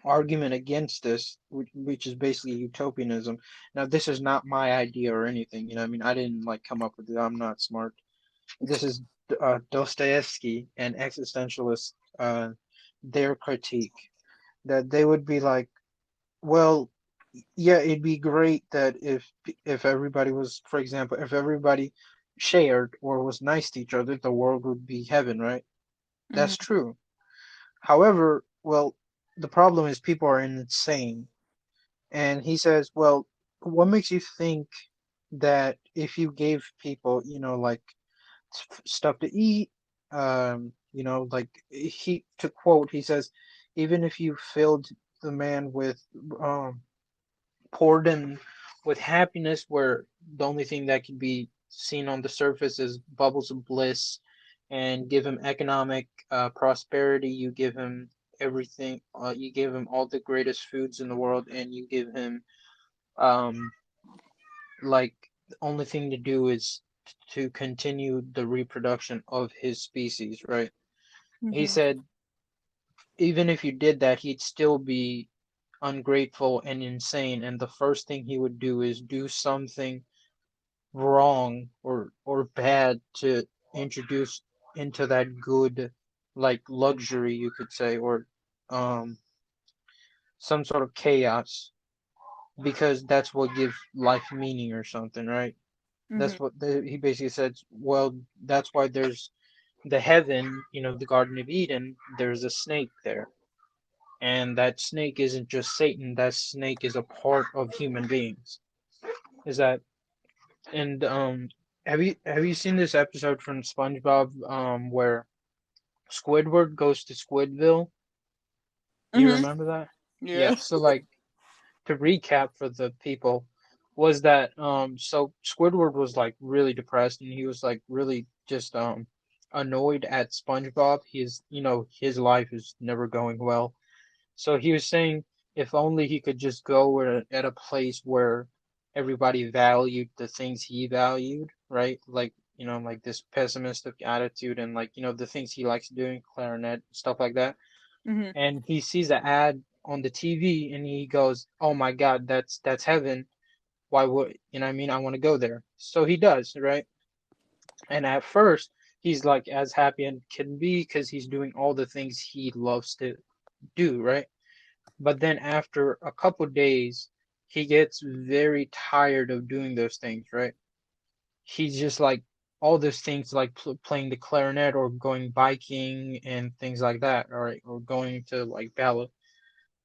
argument against this, which is basically utopianism. Now, this is not my idea or anything. I mean, I didn't like come up with it. I'm not smart. This is Dostoevsky and existentialists. Their critique that they would be like, well, yeah, it'd be great that if everybody was, for example, if everybody shared or was nice to each other, the world would be heaven, right? That's Mm-hmm. true. However, well, the problem is people are insane. And he says, well, what makes you think that if you gave people, like stuff to eat, like to quote, he says, even if you filled the man with, um, poured him with happiness, where the only thing that can be seen on the surface is bubbles of bliss, and give him economic prosperity, you give him everything, you give him all the greatest foods in the world, and you give him um, like the only thing to do is to continue the reproduction of his species, right? He Mm-hmm. said even if you did that, he'd still be ungrateful and insane, and the first thing he would do is do something wrong or bad to introduce into that good like luxury, you could say, or um some sort of chaos, because that's what gives life meaning or something, right? Mm-hmm. That's what he basically said. Well, that's why there's the heaven, the Garden of Eden, there's a snake there. And that snake isn't just Satan, that snake is a part of human beings. Is that and have you seen this episode from SpongeBob where Squidward goes to Squidville? Do you Mhm. remember that? Yeah, Yeah. so like to recap for the people was that so Squidward was like really depressed and he was like really just annoyed at SpongeBob. His life is never going well. So he was saying if only he could just go at a place where everybody valued the things he valued, right? Like, like this pessimistic attitude and like, the things he likes doing, clarinet, stuff like that. Mhm. And he sees an ad on the TV and he goes, "Oh my God, that's heaven. Why would, what I mean? I want to go there." So he does, right? And at first, he's like as happy and can be because he's doing all the things he loves to do, right? But then after a couple days, he gets very tired of doing those things, right? He's just like all those things like playing the clarinet or going biking and things like that, or going to like ballet,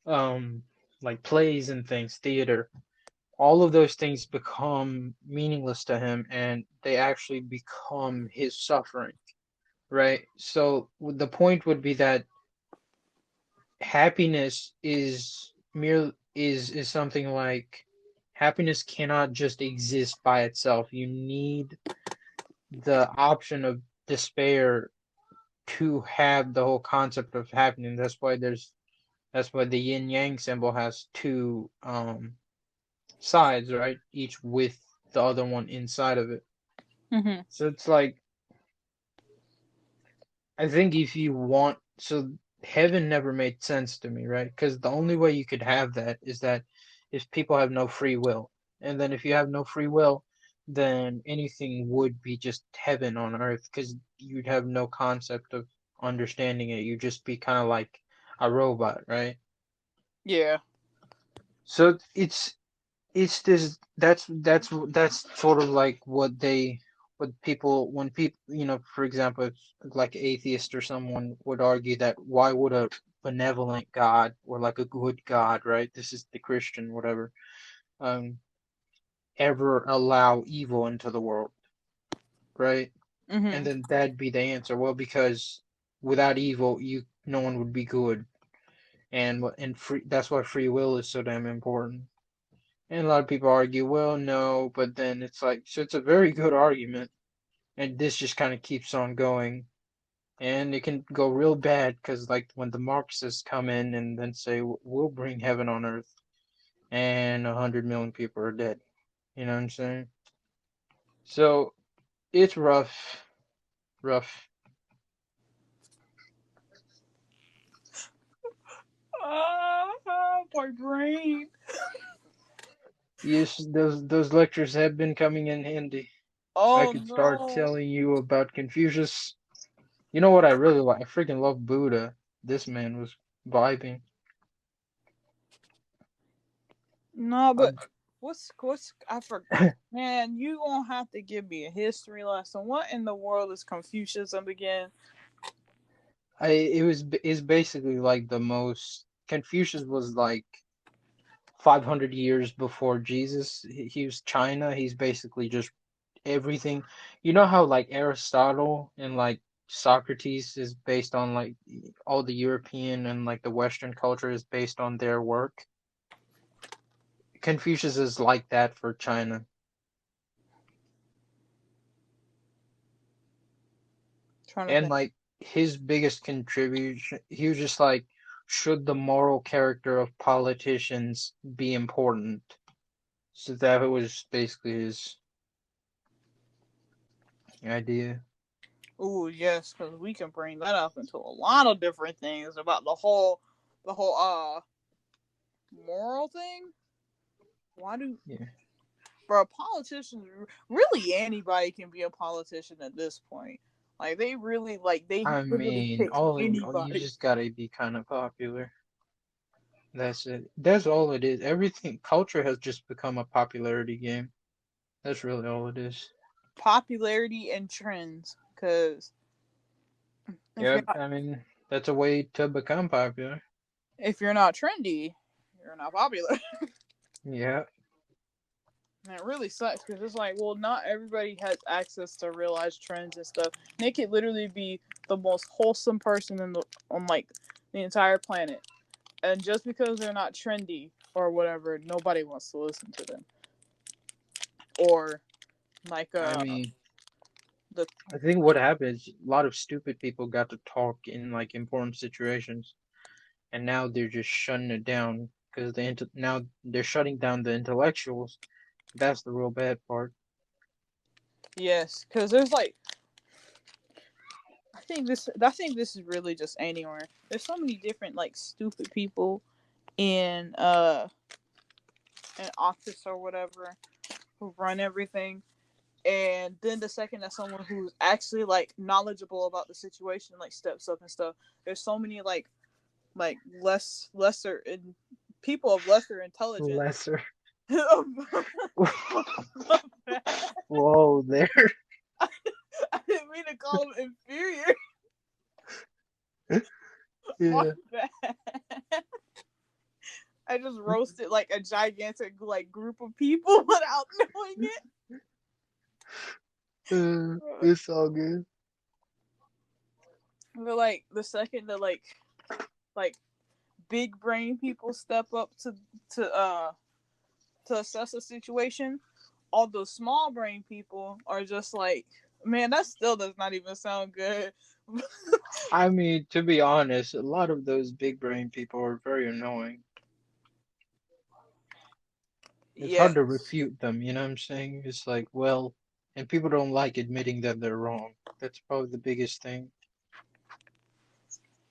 um, like plays and things, theater. All of those things become meaningless to him, and they actually become his suffering, right? So the point would be that happiness is something like happiness cannot just exist by itself. You need the option of despair to have the whole concept of happiness. That's why the yin yang symbol has two sides, right? Each with the other one inside of it. Mhm. So it's like I think if you want, so heaven never made sense to me, right? Because the only way you could have that is that if people have no free will. And then if you have no free will, then anything would be just heaven on earth because you'd have no concept of understanding it. You'd just be kind of like a robot, right? Yeah. So it's this that's sort of like what people when people for example if like atheist or someone would argue that why would a benevolent god or like a good god, right, this is the Christian whatever, um ever allow evil into the world, right? And Mhm. then that'd be the answer, well, because without evil you no one would be good, and free, that's why free will is so damn important. And a lot of people argue, well, no, but then it's like, so it's a very good argument, and this just kind of keeps on going, and it can go real bad because, like, when the Marxists come in and then say we'll bring heaven on earth, and 100 million people are dead, you know what I'm saying? So it's rough, rough. Ah, my brain. Yes, those lectures have been coming in handy. I Oh could start no. telling you about Confucius. You know what I really like? I freaking love Buddha. This man was vibing. No, Uh, but what's I forgot. Man, you gonna have to give me a history lesson. What in the world is Confucianism again? is basically like the most Confucius was like 500 years before Jesus. He was China. He's basically just everything. You know how like Aristotle and like Socrates is based on like all the European and like the Western culture is based on their work. Confucius is like that for China. Trying to And think. like his biggest contribution, he was just like, should the moral character of politicians be important? So that was basically his idea. Oh yes, because we can bring that up into a lot of different things about the whole moral thing. Why do Yeah. bro politicians really anybody can be a politician at this point? Like they really they I literally mean, pick all you anybody. just gotta be kind of popular. That's it. That's all it is. Everything culture has just become a popularity game. That's really all it is. Popularity and trends, because If you're Yep. not I mean, that's a way to become popular. if you're not trendy, you're not popular. Yeah. And it really sucks because it's like, well, not everybody has access to realize trends and stuff. They could literally be the most wholesome person on like the entire planet, and just because they're not trendy or whatever, nobody wants to listen to them. Or like I mean, the I think what happened is a lot of stupid people got to talk in like important situations, and now they're just shutting it down because now they're shutting down the intellectuals. That's the real bad part. yes, because there's like I think this is really just anywhere. There's so many different like stupid people in an office or whatever who run everything. And then the second that someone who's actually like knowledgeable about the situation like steps up and stuff, there's so many like lesser in people of lesser intelligence. Lesser. My bad. Whoa, there. I didn't mean to call them inferior. My Yeah. bad. I just roasted like a gigantic like group of people without knowing it. It's all good. But like the second that like big brain people step up to assess a situation, all those small brain people are just like, man, that still does not even sound good. I mean, to be honest, a lot of those big brain people are very annoying. It's hard to Yes. refute them, you know what I'm saying? It's like, well, and people don't like admitting that they're wrong. That's probably the biggest thing.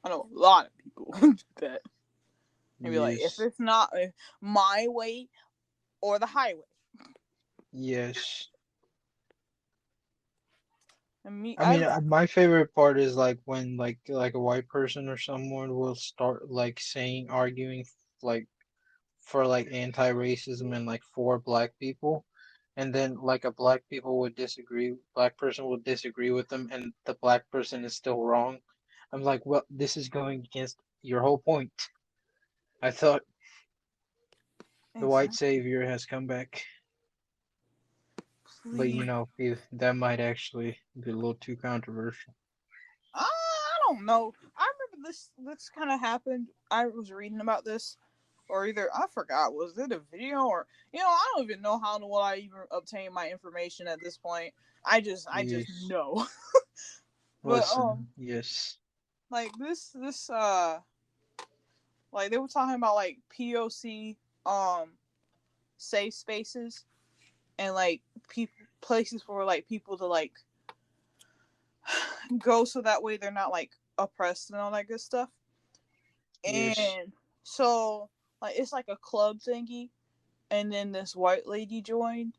I know a lot of people who do that. They'd be like, if Yes. it's not my way or the highway. Yes. And me, I mean, my favorite part is like when like a white person or someone will start like saying arguing like for like anti-racism and like for black people, and then like a black person would disagree with them, and the black person is still wrong. I'm like, well, this is going against your whole point. I thought the white exactly. savior has come back, but Please. if that might actually be a little too controversial. I don't know. I remember this kind of happened. I was reading about this, or either I forgot, was it a video, or I don't even know how will I even obtain my information at this point. I just Yes. know. But Listen, yes. like this like they were talking about like POC safe spaces and like people places for like people to like go so that way they're not like oppressed and all that good stuff. Yes. And so like it's like a club thingy, and then this white lady joined,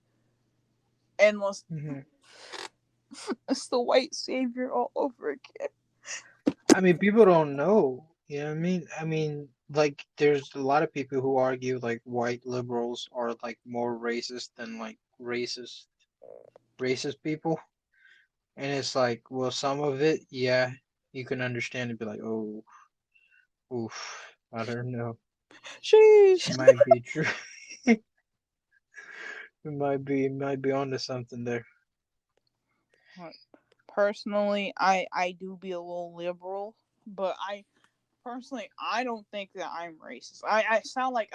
and was Hmm. it's the white savior all over again. I mean, people don't know. You know what I mean? I mean, like, there's a lot of people who argue like white liberals are like more racist than like racist people. And it's like, well, some of it, yeah, you can understand and be like, oh, oof, I don't know. Sheesh. It might be true. It might be onto something there. Personally, I do be a little liberal, but I don't think that I'm racist. I sound like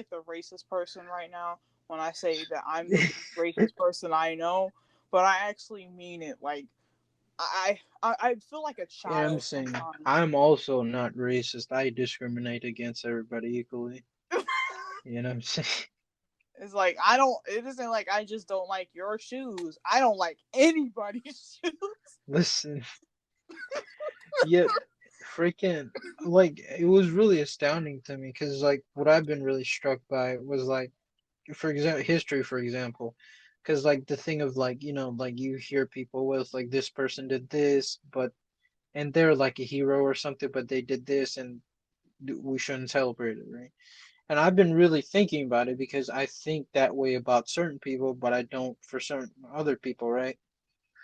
the racist person right now when I say that I'm the least racist person I know, but I actually mean it. Like I feel like a Yeah, I'm child saying sometimes. I'm also not racist. I discriminate against everybody equally. You know what I'm saying? It's like I don't. It isn't like I just don't like your shoes. I don't like anybody's shoes. Listen, yeah, freaking, like, it was really astounding to me because, like, what I've been really struck by was, like, for example, history, for example, because, like, the thing of, like, like, you hear people with, like, this person did this, and they're, like, a hero or something, but they did this, and we shouldn't celebrate it, right? And I've been really thinking about it because I think that way about certain people, but I don't for certain other people, right?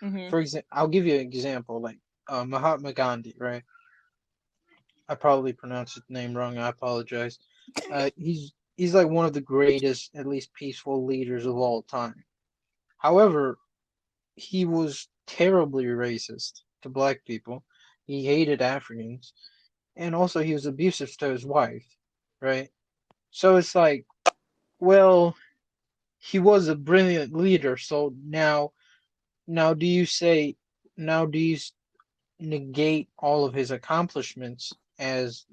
Hmm. For example, I'll give you an example. Like, Mahatma Gandhi, right? I probably pronounced his name wrong. I apologize. He's like one of the greatest, at least peaceful leaders of all time. However, he was terribly racist to black people. He hated Africans, and also he was abusive to his wife, right? So it's like, well, he was a brilliant leader. So now do you say, now do you negate all of his accomplishments as,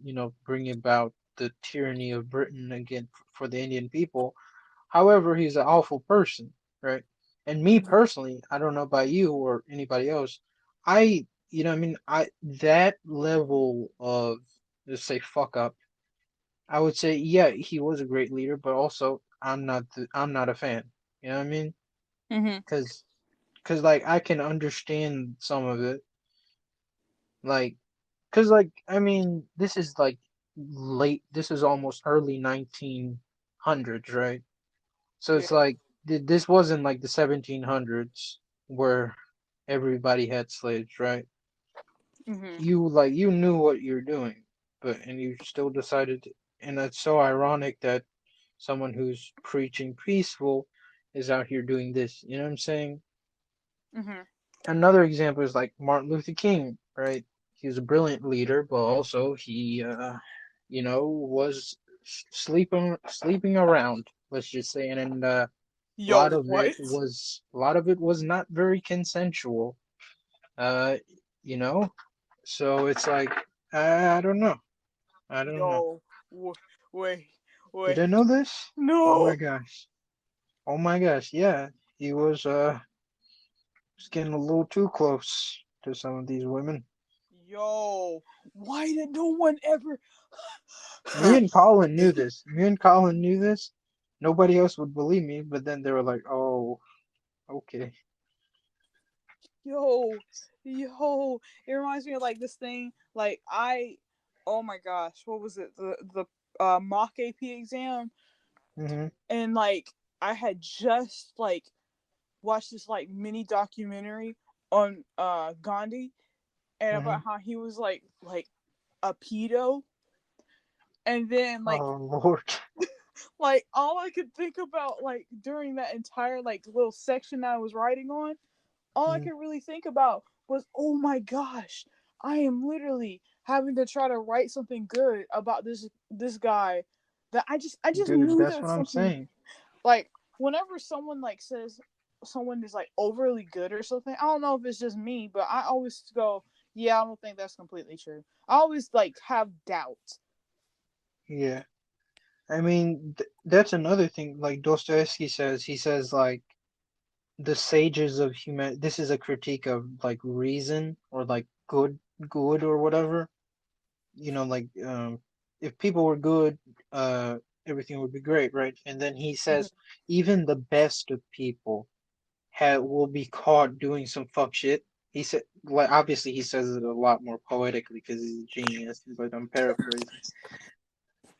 bringing about the tyranny of Britain again for the Indian people? However, he's an awful person, right? And me Mhm. personally, I don't know about you or anybody else, I, what I mean, that level of, let's say, fuck up, I would say, yeah, he was a great leader, but also I'm not a fan. You know what I mean? Mhm. Cause like I can understand some of it, like, cause like I mean, this is like this is almost early 1900s, right? So it's Yeah. like this wasn't like the 1700s where everybody had slaves, right? Mhm. You knew what you're doing, but and you still decided to, and that's so ironic that someone who's preaching peaceful is out here doing this. You know what I'm saying? Mhm. Another example is like Martin Luther King, right? He was a brilliant leader, but also he, was sleeping around. Let's just say, and a lot Yo, of what? it was not very consensual. Uh, you know, so it's like I don't know. I don't know. Yo, wait, You wait. didn't know this? Oh my No. gosh. Oh my gosh. Yeah, he was getting a little too close to some of these women. Yo, why did no one ever? Me and Colin knew this. Me and Colin knew this. Nobody else would believe me, but then they were like, "Oh, okay." Yo, yo, it reminds me of like this thing. Like oh my gosh, what was it? The mock AP exam, Mhm. and like I had just like watched this like mini documentary on Gandhi and about Mhm. how he was like a pedo, and then Oh Lord. like all I could think about like during that entire like little section that I was writing on, all I Mhm. could really think about was, oh my gosh, I am literally having to try to write something good about this guy that I just Dude, knew that's that what I'm something saying. like whenever someone like says someone is like overly good or something, I don't know if it's just me, but I always go, yeah, I don't think that's completely true. I always like have doubts. Yeah. I mean, that's another thing. Like Dostoevsky says, he says like the sages of human. This is a critique of like reason or like good or whatever. Like if people were good, uh, everything would be great, right? And then he Mhm. says even the best of people will be caught doing some fuck shit. He said, like obviously he says it a lot more poetically because he's a genius, but I'm paraphrasing.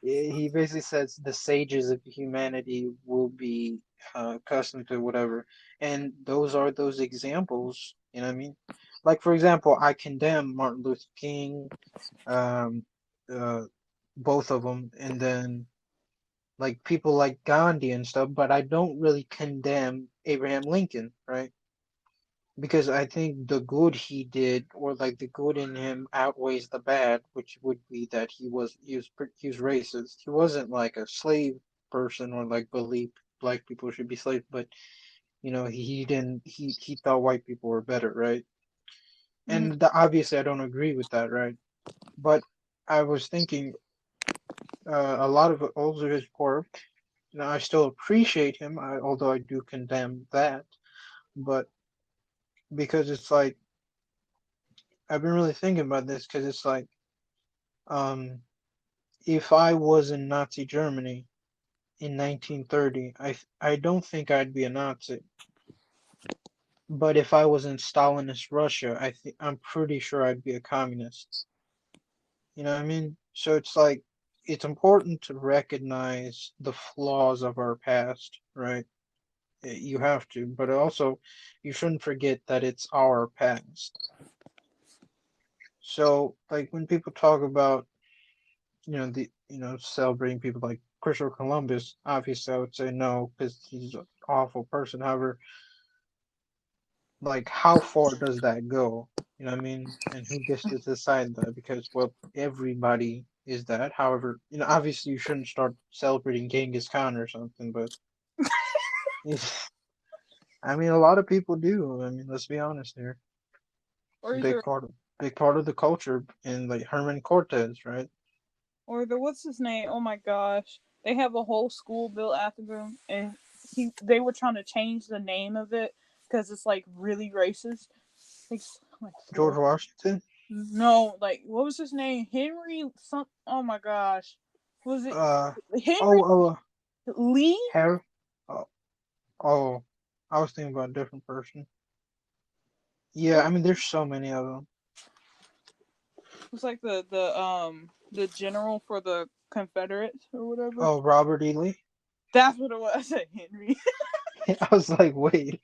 He basically says the sages of humanity will be accustomed to whatever, and those are those examples. You know what I mean? Like for example, I condemn Martin Luther King, um, uh, both of them, and then like people like Gandhi and stuff, but I don't really condemn Abraham Lincoln, right? Because I think the good he did, or like the good in him, outweighs the bad, which would be that he was racist. He wasn't like a slave person or like believed black people should be slaves, but he didn't he thought white people were better, right? Mhm. And obviously I don't agree with that, right? But I was thinking a lot of also his work. Now I still appreciate him, although I do condemn that, but because it's like I've been really thinking about this because it's like, um, if I was in Nazi Germany in 1930, I don't think I'd be a Nazi. But if I was in Stalinist Russia, I'm pretty sure I'd be a communist. You know what I mean? So it's like it's important to recognize the flaws of our past, right? You have to, but also you shouldn't forget that it's our past. So like when people talk about celebrating people like Christopher Columbus, obviously I would say no because he's an awful person. However, like how far does that go? You know what I mean? And who gets to decide that? Because well, everybody is that. However, obviously you shouldn't start celebrating Genghis Khan or something, but I mean, a lot of people do. I mean, let's be honest here. Or is Big there, part of the culture, and like Herman Cortez, right? or the what's his name? Oh my gosh, they have a whole school built after him, and they were trying to change the name of it because it's like really racist. Like George Washington. no, like what was his name? Henry some. Oh my gosh, was it Uh Henry oh Lee? Harry. Oh, oh, I was thinking about a different person. Yeah, I mean, there's so many of them. It was like the general for the Confederates or whatever. Oh, Robert E. Lee. That's what it was. I said Henry. I was like, wait,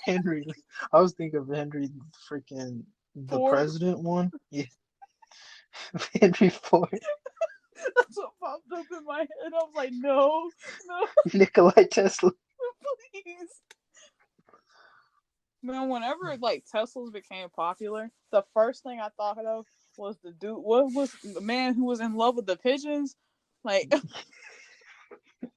Henry. I was thinking of Henry, freaking the Ford. president one. Yeah, Henry Ford, That's what popped up in my head. I was like, no, no, Nikolai Tesla. please. Man, whenever like Teslas became popular, the first thing I thought of was the dude. What was the man who was in love with the pigeons? Like,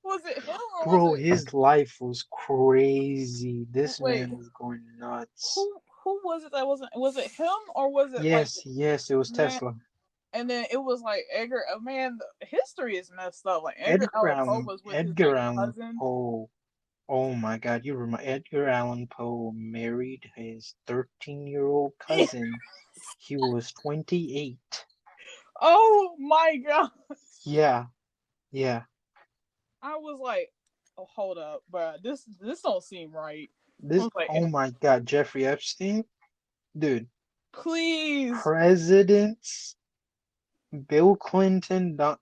was it him or was Bro, it? his life was crazy. This Wait, man was going nuts. who was it that wasn't? Was it him or was it like Yes, yes, it was man? Tesla. And then it was like Edgar. Man, the history is messed up. Like Edgar Edgar Allan Poe Allan, was with his Edgar like Allan cousin. Poe. Oh my God, you remember Edgar Allan Poe married his 13-year-old cousin. He was 28. Oh my god! Yeah, yeah. I was like, oh, hold up, bro. This don't seem right. I This, was like, oh my God, Jeffrey Epstein, dude. please. Presidents, Bill Clinton, I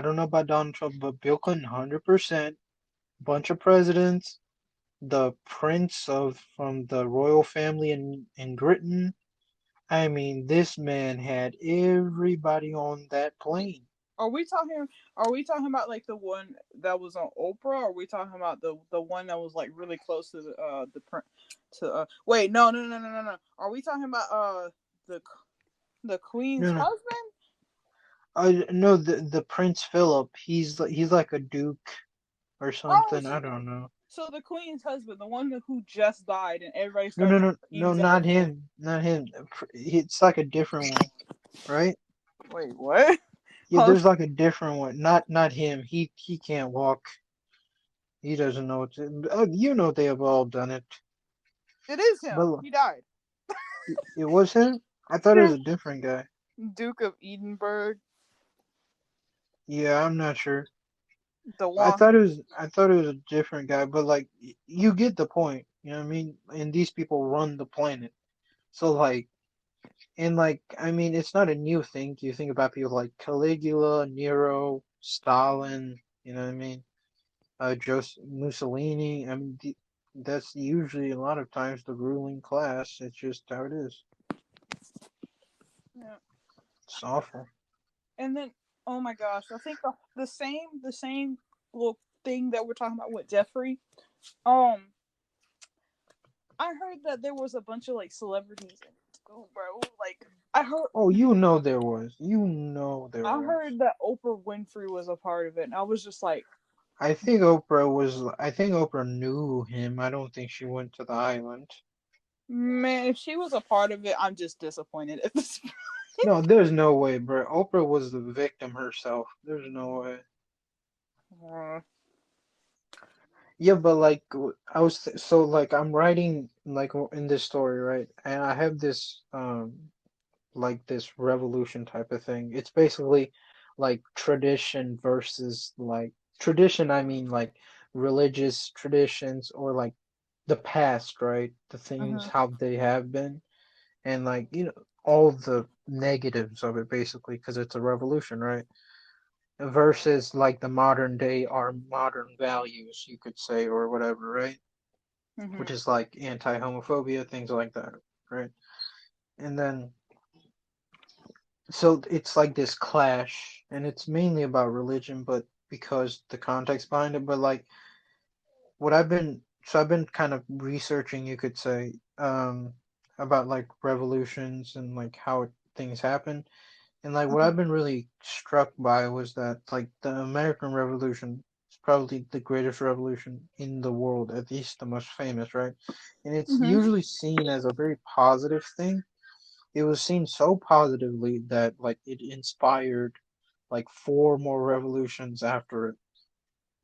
don't know about Donald Trump, but Bill Clinton, 100%. Bunch of presidents, the prince from the royal family in Britain. I mean, this man had everybody on that plane. Are we talking? Are we talking about like the one that was on Oprah? Or are we talking about the one that was like really close to the print? To wait, no. Are we talking about the the Queen's No, no. husband? No, the Prince Philip. He's like a duke or Oh, something. I don't know. so the Queen's husband, the one who just died, and everybody No, no, started no, he no, was at the not him, not him. It's like a different one, right? wait, what? Yeah, there's like a different one. Not him. He can't walk. He doesn't know what to. They have all done it. It is him. But He died. it was him. I thought it was a different guy. Duke of Edinburgh, Yeah, I'm not sure. the I one. thought it was I thought it was a different guy, but like you get the point. You know what I mean? And these people run the planet. So like and like I mean it's not a new thing. You think about people like Caligula, Nero, Stalin, you know what I mean? Joseph Mussolini. I mean that's usually a lot of times the ruling class. It's just how it is. Yeah. It's awful. And then, oh my gosh, I think the same little thing that we're talking about with Jeffrey. Um, I heard that there was a bunch of like celebrities in school, bro. Like I heard, Oh, you know there was. You know there I was. heard that Oprah Winfrey was a part of it, and I was just like, I think Oprah knew him. I don't think she went to the island. man, if she was a part of it, I'm just disappointed at this. No, there's no way, bro. Oprah was the victim herself. There's no way. Yeah, but like so like I'm writing like in this story, right? And I have this like this revolution type of thing. It's basically like tradition versus like tradition, I mean like religious traditions or like the past, right? The things Mhm. how they have been and like, all the negatives of it basically because it's a revolution, right? Versus like the modern day our modern values, you could say, or whatever, right? Which Mhm. is like anti-homophobia, things like that, right? And then so it's like this clash, and it's mainly about religion, but because the context behind it. But like what I've been kind of researching, you could say, about like revolutions and like how things happen. And like what I've been really struck by was that like the American Revolution is probably the greatest revolution in the world, at least the most famous, right? And it's Mm-hmm. usually seen as a very positive thing. It was seen so positively that like it inspired like four more revolutions after it.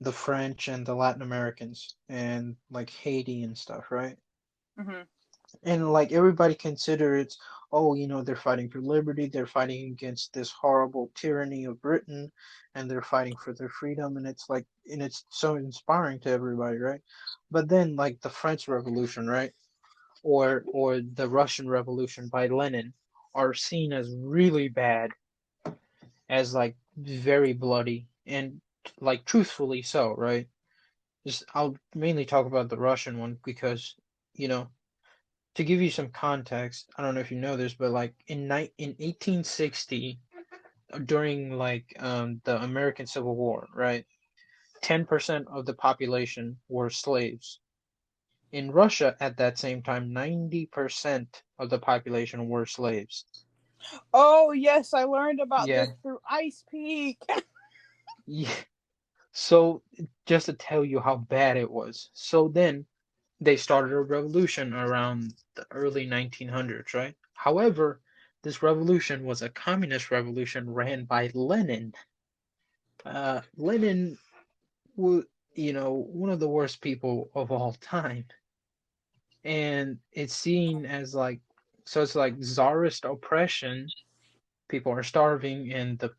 The French and the Latin Americans and like Haiti and stuff, right? Mm-hmm. And like everybody considers, oh, they're fighting for liberty, they're fighting against this horrible tyranny of Britain, and they're fighting for their freedom, and it's so inspiring to everybody, right? But then like the French Revolution, right, or the Russian Revolution by Lenin are seen as really bad, as like very bloody, and like truthfully so, right? Just I'll mainly talk about the Russian one because, you know, to give you some context, I don't know if you know this, but like in 1860, during like the American Civil War, right? 10% of the population were slaves. In Russia at that same time, 90% of the population were slaves. Oh yes, I learned about this Yeah. through Ice Peak. Yeah. So just to tell you how bad it was. So then they started a revolution around the early 1900s, right? However, this revolution was a communist revolution ran by Lenin. Lenin was, one of the worst people of all time. And it's seen as like, so it's like czarist oppression. People are starving, and the,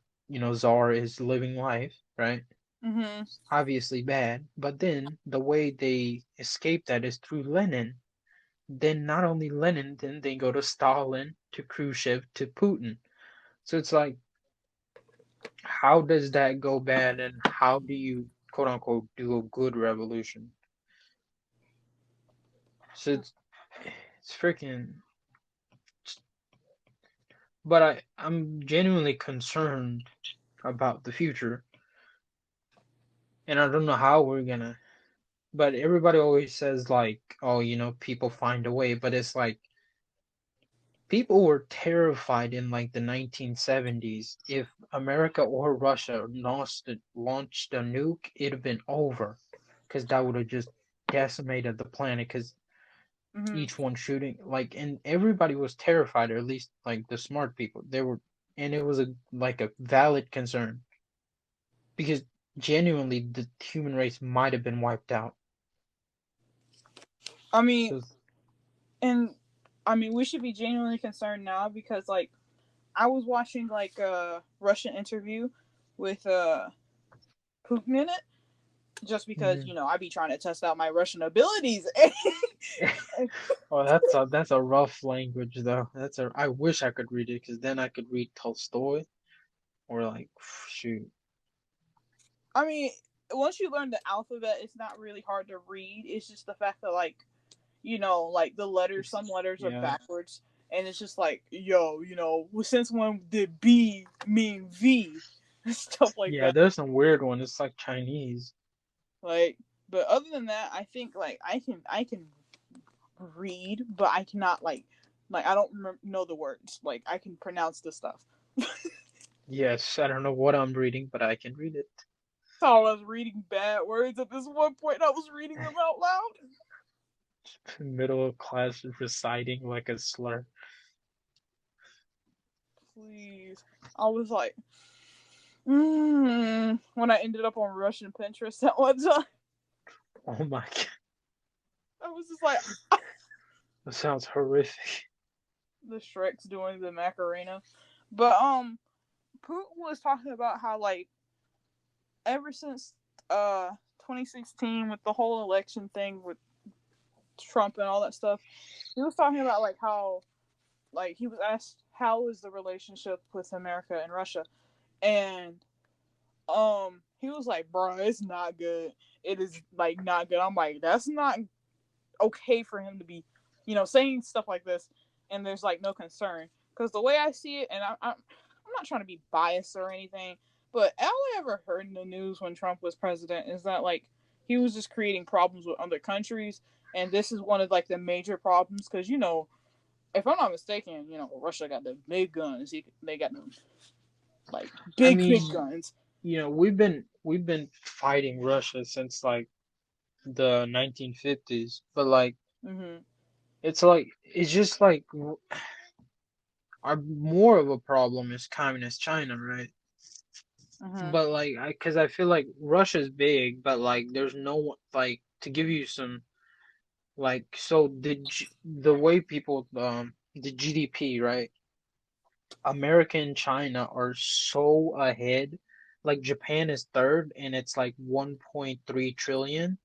czar is living life, right? Mm-hmm. Obviously bad. But then the way they escape that is through Lenin. Then not only Lenin, then they go to Stalin, to Khrushchev, to Putin. So it's like, how does that go bad, and how do you quote unquote do a good revolution? So it's freaking. But I'm genuinely concerned about the future, and I don't know how we're gonna. But everybody always says like, oh, people find a way, but it's like people were terrified in like the 1970s. If America or Russia launched a nuke, it'd have been over, because that would have just decimated the planet. Because Mm-hmm. each one shooting, like, and everybody was terrified, or at least like the smart people. They were, and it was a valid concern, because genuinely the human race might have been wiped out. I mean, So and I mean, we should be genuinely concerned now because, like, I was watching like a Russian interview with Putin in it, just because mhm. I be trying to test out my Russian abilities. Oh, that's a rough language though. I wish I could read it, because then I could read Tolstoy, or like, shoot. I mean, once you learn the alphabet, it's not really hard to read. It's just the fact that, like, like the letters, some letters are Yeah, backwards, and it's just like, yo, since when did B mean V? Stuff like yeah. that. There's some weird one. It's like Chinese. Like, but other than that, I think like I can read, but I cannot like I don't know the words. Like I can pronounce the stuff. Yes, I don't know what I'm reading, but I can read it. So I was reading bad words at this one point. I was reading them out loud. Middle class reciting like a slur. Please, I was like, when I ended up on Russian Pinterest at one time, Oh my god, I was just like, that sounds horrific. the Shrek's doing the Macarena. But Putin was talking about how like ever since 2016 with the whole election thing with Trump and all that stuff, he was talking about like how like he was asked how is the relationship with America and Russia, and he was like, bro, it's not good. It is like not good. I'm like, that's not okay for him to be, saying stuff like this, and there's like no concern because the way I see it, and not trying to be biased or anything, but all I ever heard in the news when Trump was president is that like he was just creating problems with other countries, and this is one of like the major problems because if I'm not mistaken, Russia got the big guns. They got them like I big mean, guns. we've been fighting Russia since like the 1950s, but like Mhm. it's just like our more of a problem is communist China, right? Mhm. But like, because I feel like Russia's big, but like, there's no one like to give you some like, so the way people the GDP, right? America and China are so ahead. Like Japan is third, and it's like 1.3 trillion.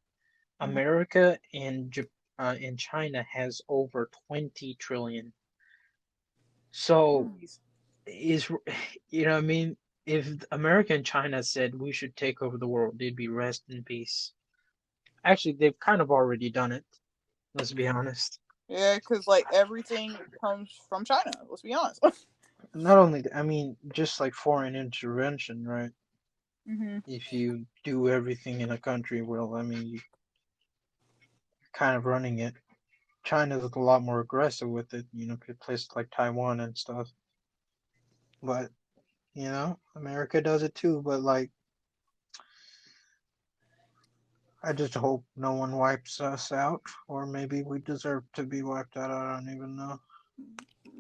Mhm. America and China has over 20 trillion. So Jeez. is you know what I mean? If America and China said we should take over the world, they'd be rest in peace. Actually, they've kind of already done it. Let's be honest. Yeah, because like everything comes from China. Let's be honest. Not only, I mean, just like foreign intervention, right? Mhm. If you do everything in a country, well, I mean, you're kind of running it. China's a lot more aggressive with it, places like Taiwan and stuff. But, America does it too. But, like, I just hope no one wipes us out, or maybe we deserve to be wiped out. I don't even know.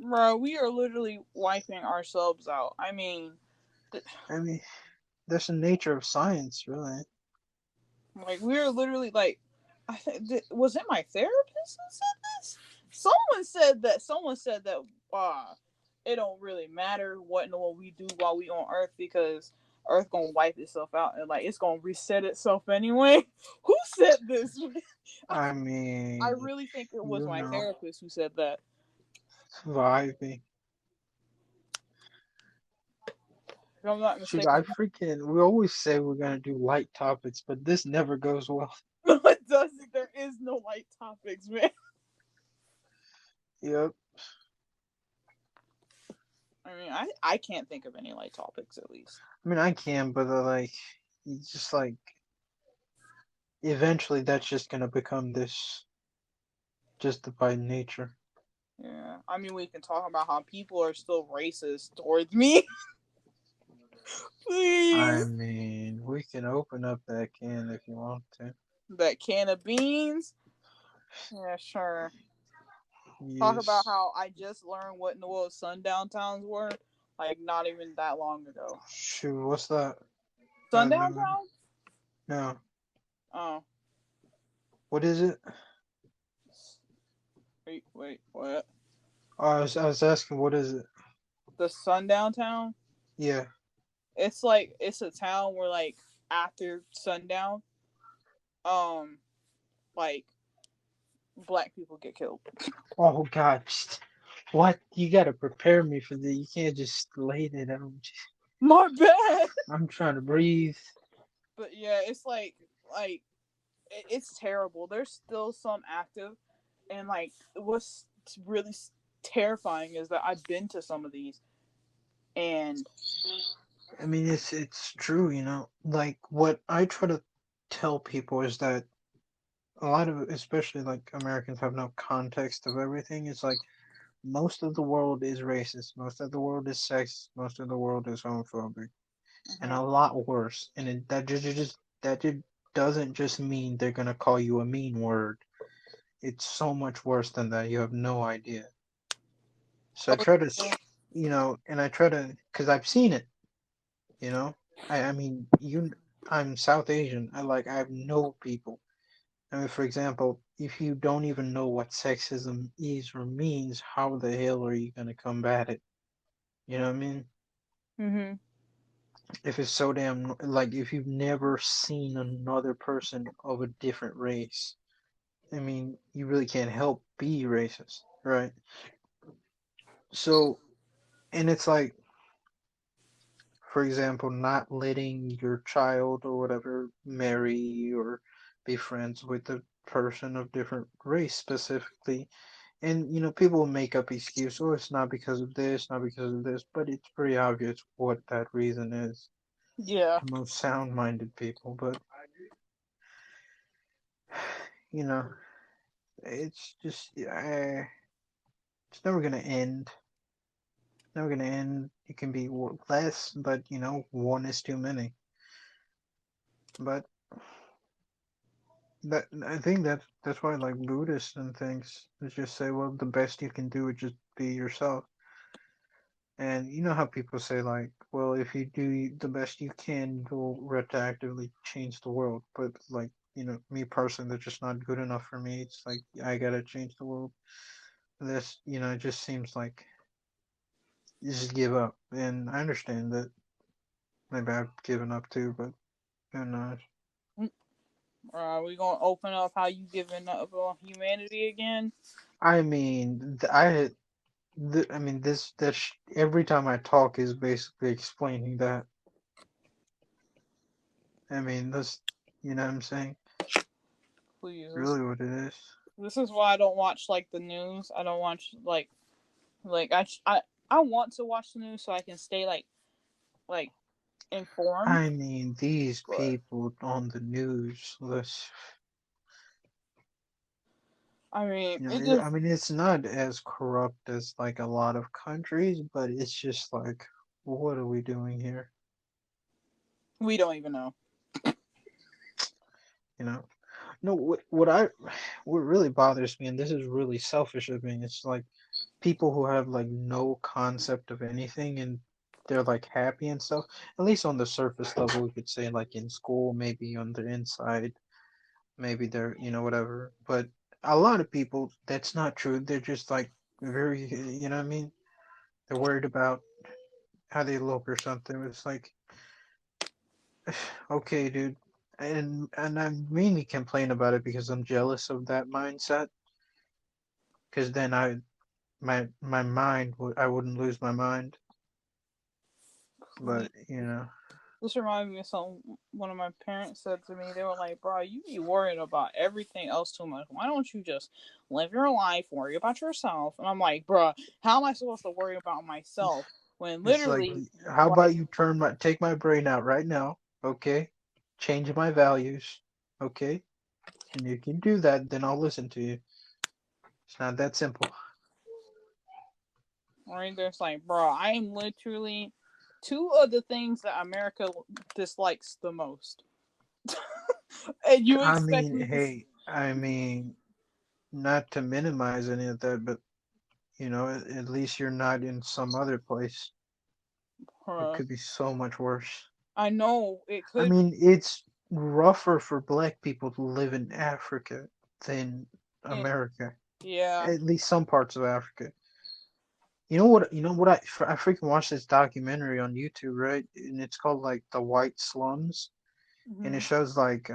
Bro, we are literally wiping ourselves out. I mean, I mean, that's the nature of science, really. like we're literally like, was it my therapist who said this? Someone said that uh, it don't really matter what we do while we on Earth because Earth gonna wipe itself out and like it's gonna reset itself anyway. Who said this? I I mean, really think it was you my know, therapist who said that. surviving. If I'm not Shoot, mistaken. we always say we're gonna do light topics, but this never goes well. No, it doesn't. There is no light topics, man. Yep. I mean, I can't think of any light topics at least. I mean, I can, but like, it's just like, eventually that's just gonna become this, just by nature. Yeah, I mean, we can talk about how people are still racist towards me. I Please, mean, we can open up that can if you want to. that can of beans. Yeah, sure. Talk about Yes. how I just learned what in the world sundown towns were, like not even that long ago. Shoot, what's that? I Sundown never. town? No. Oh, What is it? wait, what? Oh, I was asking, what is it? The sundown town? Yeah. It's a town where like after sundown, um, like black people get killed. Oh God. What? You gotta prepare me for this. You can't just lay it out. My bad. I'm trying to breathe. But yeah, it's like it's terrible. There's still some active, and like what's really terrifying is that I've been to some of these, and I mean, it's true, Like what I try to tell people is that a lot of, especially like Americans, have no context of everything. It's like most of the world is racist, most of the world is sexist, most of the world is homophobic, and mhm. a lot worse. And that just doesn't just mean they're gonna call you a mean word. It's so much worse than that. You have no idea. So I Oh, try to, yeah. and I try to, because I've seen it. You know, I mean, I'm South Asian. I know people. I mean, for example, if you don't even know what sexism is or means, how the hell are you gonna combat it? You know what I mean? Mhm. If it's so damn, like, if you've never seen another person of a different race, I mean, you really can't help be racist, right? So, and it's like, for example, not letting your child or whatever marry or be friends with a person of different race specifically And people will make up excuse, oh, it's not because of this, not because of this, but it's pretty obvious what that reason is Yeah. to most sound-minded people. But you know, it's just it's never gonna end. Never gonna end. It can be less, but one is too many. But that I think that's why like Buddhists and things is just say, well, the best you can do is just be yourself. And you know how people say like, well, if you do the best you can, you'll retroactively change the world. But like, me personally, that's just not good enough for me. It's like I gotta change the world. This, it just seems like you just give up. And I understand that maybe I've given up too, but who knows? We gonna open up how you giving up on humanity again? I mean, I mean, this every time I talk is basically explaining that. I mean, that's what I'm saying. Please, Really, what it is. this is why I don't watch like the news. I don't watch like I want to watch the news so I can stay like informed. I mean, these But people on the news, I mean, it just I mean, it's not as corrupt as like a lot of countries, but it's just like, what are we doing here? we don't even know. You know? No, what really bothers me, and this is really selfish of me, it's like people who have like no concept of anything and they're like happy and stuff. At least on the surface level, we could say like in school, maybe on the inside, maybe they're whatever. But a lot of people, that's not true. They're just like very, what I mean. They're worried about how they look or something. It's like, okay, dude. And I mainly complain about it because I'm jealous of that mindset. Because then my mind would I wouldn't lose my mind. But This reminded me of something one of my parents said to me. They were like, "Bro, you be worried about everything else too much. Why don't you just live your life, worry about yourself?" And I'm like, "Bro, how am I supposed to worry about myself when it's like, literally, how like, about you take my brain out right now, okay? Change my values, okay? And you can do that, then I'll listen to you. It's not that simple. right there's like, bro, I am literally two of the things that America dislikes the most, and you I expect mean, me to, hey, I mean, not to minimize any of that, but at least you're not in some other place. It uh, could be so much worse. I know it I could, mean, it's rougher for black people to live in Africa than it, America. yeah, At least some parts of Africa. You know what? I freaking watched this documentary on YouTube, right? And it's called like the White Slums, and it mm-hmm, shows like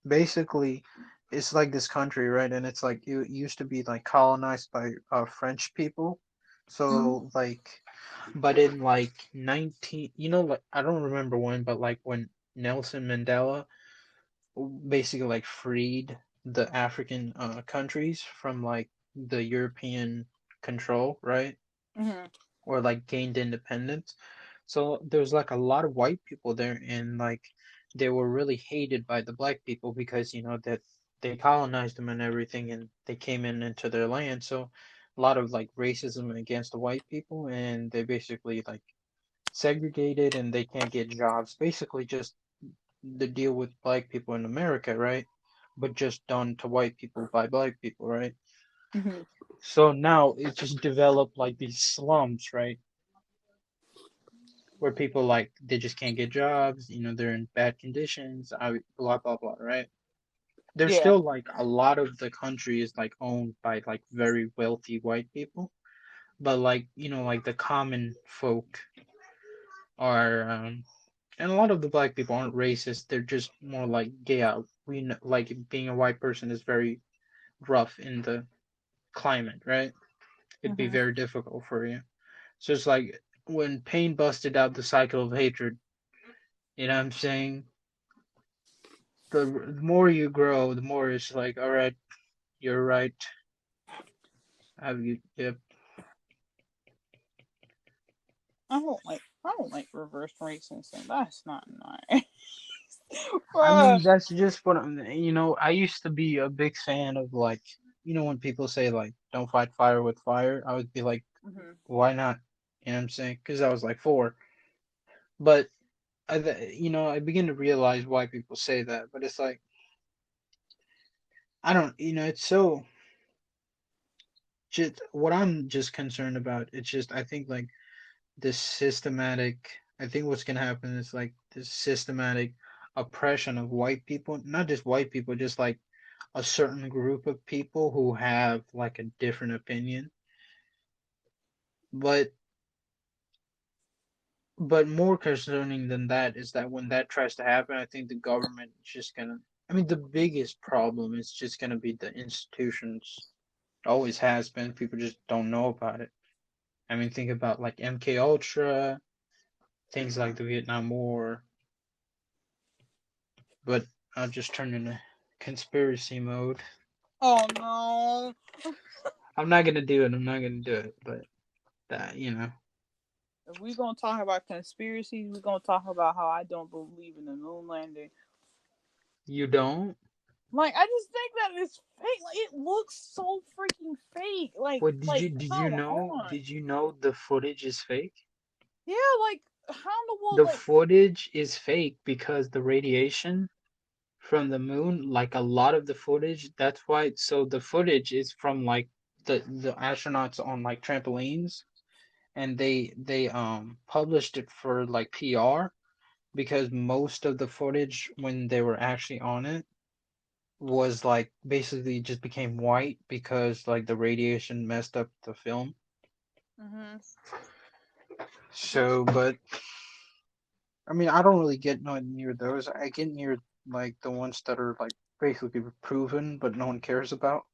basically it's like this country, right? And it's like it used to be like colonized by French people. mm-hmm, So like, but in like 19, like I don't remember when, but like when Nelson Mandela basically like freed the African countries from like the European control, right? mm-hmm. Or like gained independence. So there's like a lot of white people there, and like they were really hated by the black people because that they colonized them and everything, and they came into their land. So a lot of like racism against the white people, and they basically like segregated, and they can't get jobs. Basically, just the deal with black people in America, right? But just done to white people by black people, right? Mm-hmm. So now it just developed like these slums, right? Where people like they just can't get jobs, they're in bad conditions, blah blah blah, right? There's Yeah, still like a lot of the country is like owned by like very wealthy white people, but like like the common folk are, and a lot of the black people aren't racist. They're just more like, yeah, we know, like being a white person is very rough in the climate, right? It'd be mm-hmm. very difficult for you. So it's like when Pain busted out the cycle of hatred, you know what I'm saying? The more you grow, the more it's like, all right, you're right. Yep. I don't like reverse racism. That's not nice. I Bruh. mean, that's just what I used to be a big fan of like, when people say like, don't fight fire with fire, I would be like, Hmm. why not? You know what I'm saying? Because I was like 4. But I begin to realize why people say that. But it's like, I don't, it's so just what I'm just concerned about. It's just, I think like this systematic, I think what's going to happen is like this systematic oppression of white people, not just white people, just like a certain group of people who have like a different opinion. But more concerning than that is that when that tries to happen, I think the government is just gonna. I mean, the biggest problem is just gonna be the institutions. It always has been. People just don't know about it. I mean, think about like MK Ultra, things like the Vietnam War. But I'll just turn into conspiracy mode. Oh no. I'm not gonna do it. I'm not gonna do it. But that. If we gonna talk about conspiracies, we gonna talk about how I don't believe in the moon landing. You don't? Like I just think that it's fake. Like it looks so freaking fake. What did you Come know? on. Did you know the footage is fake? Yeah, like how in the world The like footage is fake because the radiation from the moon, like a lot of the footage, that's why. So the footage is from like the astronauts on like trampolines, and they published it for like PR because most of the footage when they were actually on it was like basically just became white because like the radiation messed up the film. hmm So, but I mean, I don't really get no near those. I get near like the ones that are like basically proven, but no one cares about.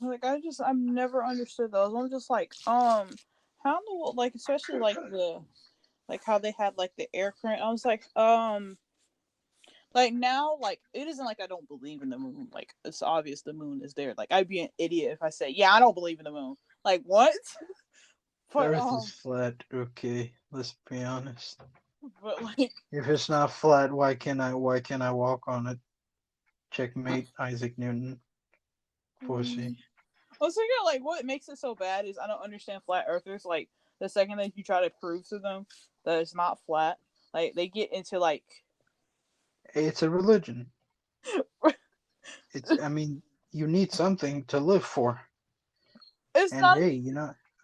like I've never understood those. I'm just like, how in the world like especially like the like how they had like the air current. I was like now like it isn't like I don't believe in the moon. Like it's obvious the moon is there. Like I'd be an idiot if I say, yeah, I don't believe in the moon. Like what? The But Earth is flat. Okay, let's be honest. but like If it's not flat, why can't I walk on it? Checkmate, Isaac Newton. mm, Pussy. I was thinking like what makes it so bad is I don't understand flat earthers. Like the second that you try to prove to them that it's not flat, like they get into like It's a religion. I mean, you need something to live for. it's And not hey,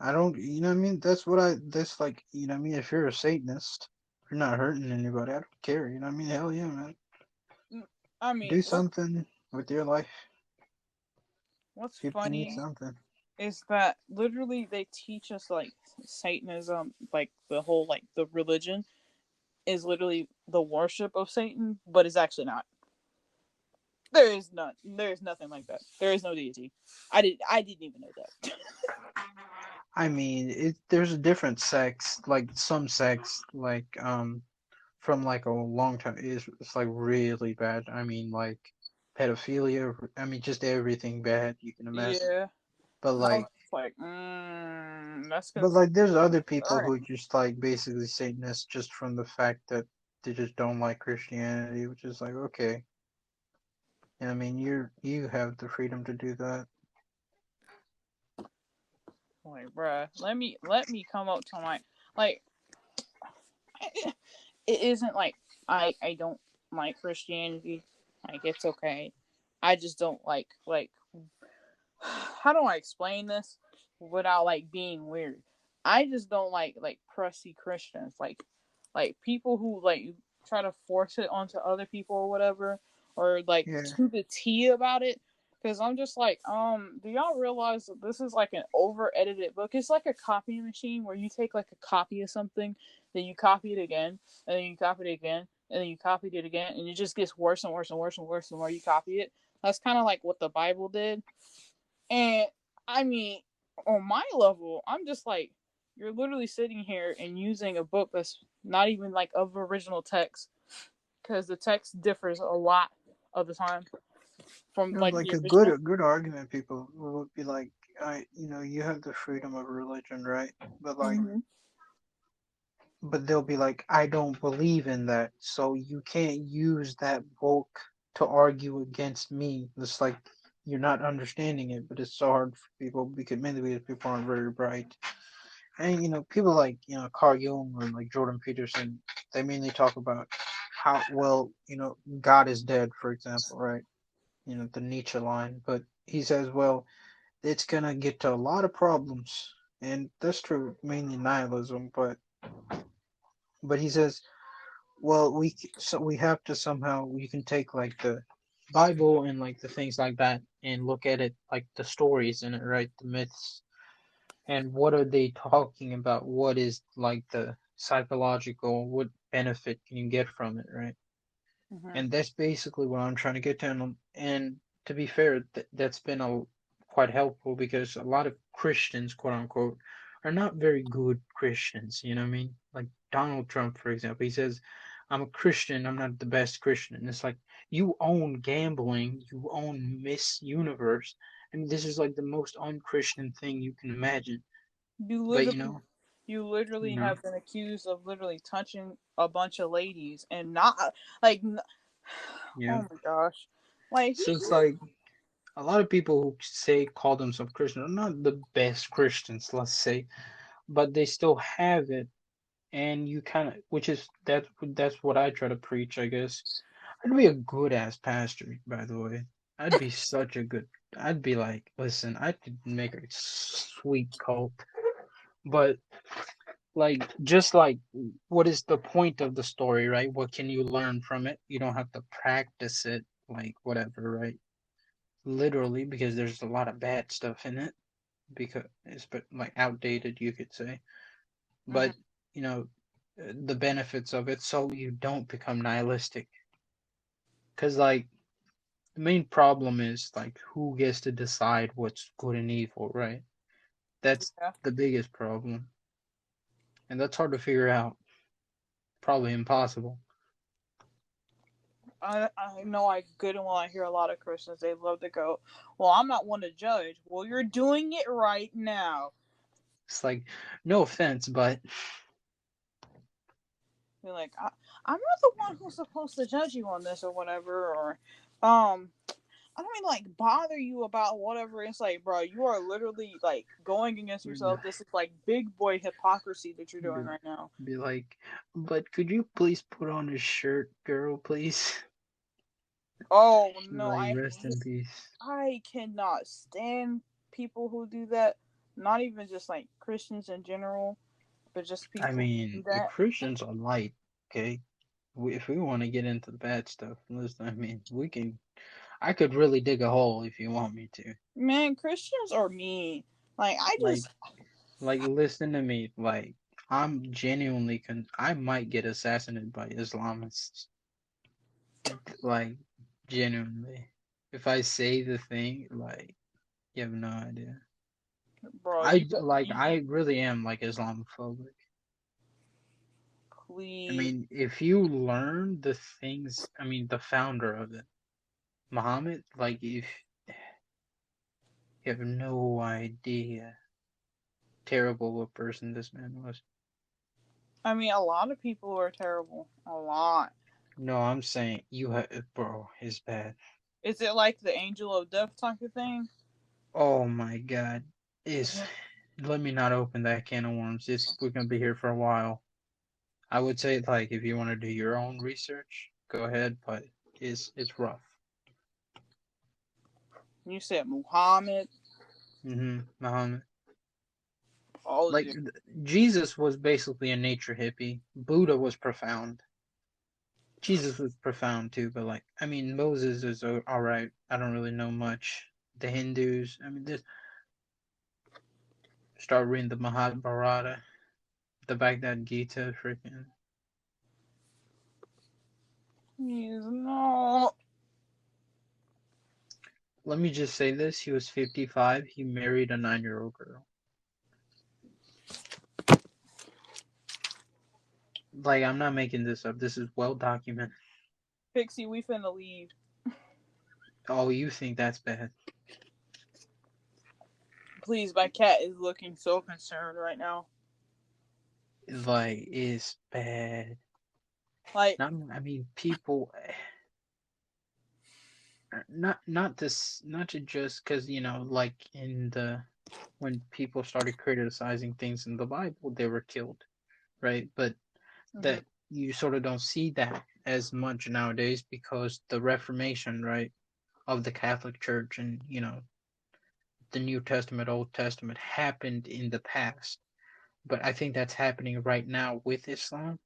I don't, what I mean? That's like, what I mean? If you're a Satanist, you're not hurting anybody. I don't care, what I mean? Hell yeah, man. I mean, Do something with your life. what's People need funny something. is that literally they teach us like Satanism, like the whole like the religion is literally the worship of Satan, but it's actually not. There is nothing like that. There is no deity. I didn't even know that. I mean, there's a different sects, like some sects, like, from like a long time, it's like really bad. I mean, like pedophilia, I mean, just everything bad you can imagine. Yeah. But And I like, was like, that's But because like, there's other people alright. who just like basically Satanists just from the fact that they just don't like Christianity, which is like okay. I mean, you have the freedom to do that. Like, bruh, let me come up to my like it isn't like I don't like Christianity. Like it's okay. I just don't like how do I explain this without like being weird? I just don't like pressy Christians, like people who like try to force it onto other people or whatever, or like Yeah, to the T about it. Because I'm just like, do y'all realize that this is like an over edited book? It's like a copy machine where you take like a copy of something, then you copy it again, and then you copy it again, and then you copied it again, and it just gets worse and worse and worse and worse the more you copy it. That's kind of like what the Bible did. And I mean, on my level, I'm just like, you're literally sitting here and using a book that's not even like of original text because the text differs a lot of the time. from You know, like like the original. a good argument, people would be like, you have the freedom of religion, right? But like, Hmm. but they'll be like, I don't believe in that, so you can't use that book to argue against me. It's like you're not understanding it, but it's so hard for people because mainly because people aren't very bright. And people like Carl Jung or like Jordan Peterson, they mainly talk about how well God is dead, for example, right? The Nietzsche line, but he says, well, it's gonna get to a lot of problems, and that's true, mainly nihilism, but he says, well, so we have to somehow we can take like the Bible and like the things like that and look at it like the stories in it, right? The myths and what are they talking about? What is like the psychological? What benefit can you get from it, right? Hmm. And that's basically what I'm trying to get to. And to be fair, that's been quite helpful because a lot of Christians, quote unquote, are not very good Christians. You know what I mean? Like Donald Trump, for example, he says, "I'm a Christian. I'm not the best Christian." And it's like you own gambling, you own Miss Universe. I mean, this is like the most unchristian thing you can imagine. You But literally, you literally you know, have been accused of literally touching a bunch of ladies and not like. yeah. Oh my gosh, like So it's like a lot of people who call themselves Christian are not the best Christians, let's say, but they still have it, and you kind of, which is that's what I try to preach, I guess. I'd be a good ass pastor, by the way. I'd be such a good. I'd be like, listen, I could make a sweet cult, but like, just like, what is the point of the story, right? What can you learn from it? You don't have to practice it, like whatever, right? Literally, because there's a lot of bad stuff in it because it's but like outdated, you could say. mhm, But you know, the benefits of it, so you don't become nihilistic. Because like the main problem is like who gets to decide what's good and evil, right? That's yeah. the biggest problem, and that's hard to figure out. Probably impossible. I know I good and well I hear a lot of Christians they love to go, well, I'm not one to judge. Well, you're doing it right now. It's like, no offense, but You're like, I'm not the one who's supposed to judge you on this or whatever, or um, I don't mean like bother you about whatever. It's like, bro, you are literally like going against be, yourself. This is like big boy hypocrisy that you're doing be, right now. be like, but could you please put on a shirt, girl, please? Oh no, Like, rest in peace. I cannot stand people who do that. Not even just like Christians in general, but just I people who mean, do the that. Christians are light, okay? If we want to get into the bad stuff, listen, I mean, we can. I could really dig a hole if you want me to. Man, Christians are mean. Like I Like, just, listen to me. Like, I'm genuinely I might get assassinated by Islamists. Like, genuinely. If I say the thing, like, you have no idea. bro, you I really am like Islamophobic. I please. mean, if you learn the things, I mean, the founder of it, Muhammad, like, if you have no idea terrible of a person this man was. I mean, a lot of people are terrible. A lot. No, I'm saying you have, bro, it's bad. Is it like the angel of death type of thing? Oh my God, is let me not open that can of worms. We're gonna be here for a while. I would say like if you want to do your own research, go ahead, but it's rough. You said Muhammad. Muhammad. Oh, Like dear. Jesus was basically a nature hippie. Buddha was profound. Jesus was profound too, but like I mean Moses is all right. I don't really know much. The Hindus, I mean, this start reading the Mahabharata, the Baghdad Gita, freaking. He's no. Let me just say this: he was 55. He married a 9-year-old girl. Like I'm not making this up. This is well documented. Pixie, we finna leave. Oh, you think that's bad? Please, my cat is looking so concerned right now. Like, it's bad. Like, Not, I mean, people, not this, not to just because like in the when people started criticizing things in the Bible, they were killed, right? But mhm, that you sort of don't see that as much nowadays because the Reformation, right, of the Catholic Church and the New Testament, Old Testament happened in the past. But I think that's happening right now with Islam.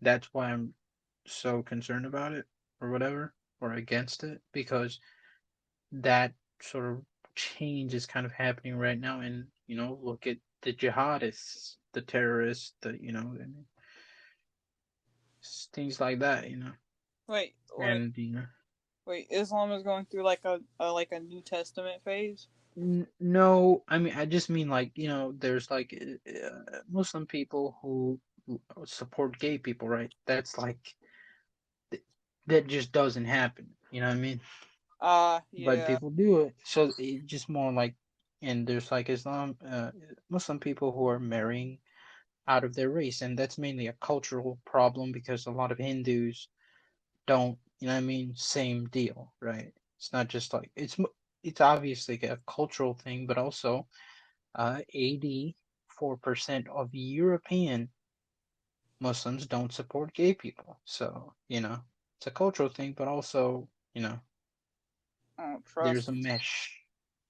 That's why I'm so concerned about it or whatever, or against it, because that sort of change is kind of happening right now. And, look at the jihadists, the terrorists, things like that, wait, wait, and, wait. Islam is going through like a New Testament phase. No, I mean, I just mean like, there's like Muslim people who support gay people, right? That's like, that just doesn't happen. You know what I mean? But Yeah. people do it. So it just more like, and there's like Muslim people who are marrying out of their race, and that's mainly a cultural problem because a lot of Hindus don't, you know what I mean? Same deal, right? It's not just like it's obviously a cultural thing, but also 84% of European Muslims don't support gay people. So, it's a cultural thing, but also, Oh, there's trust. a mesh,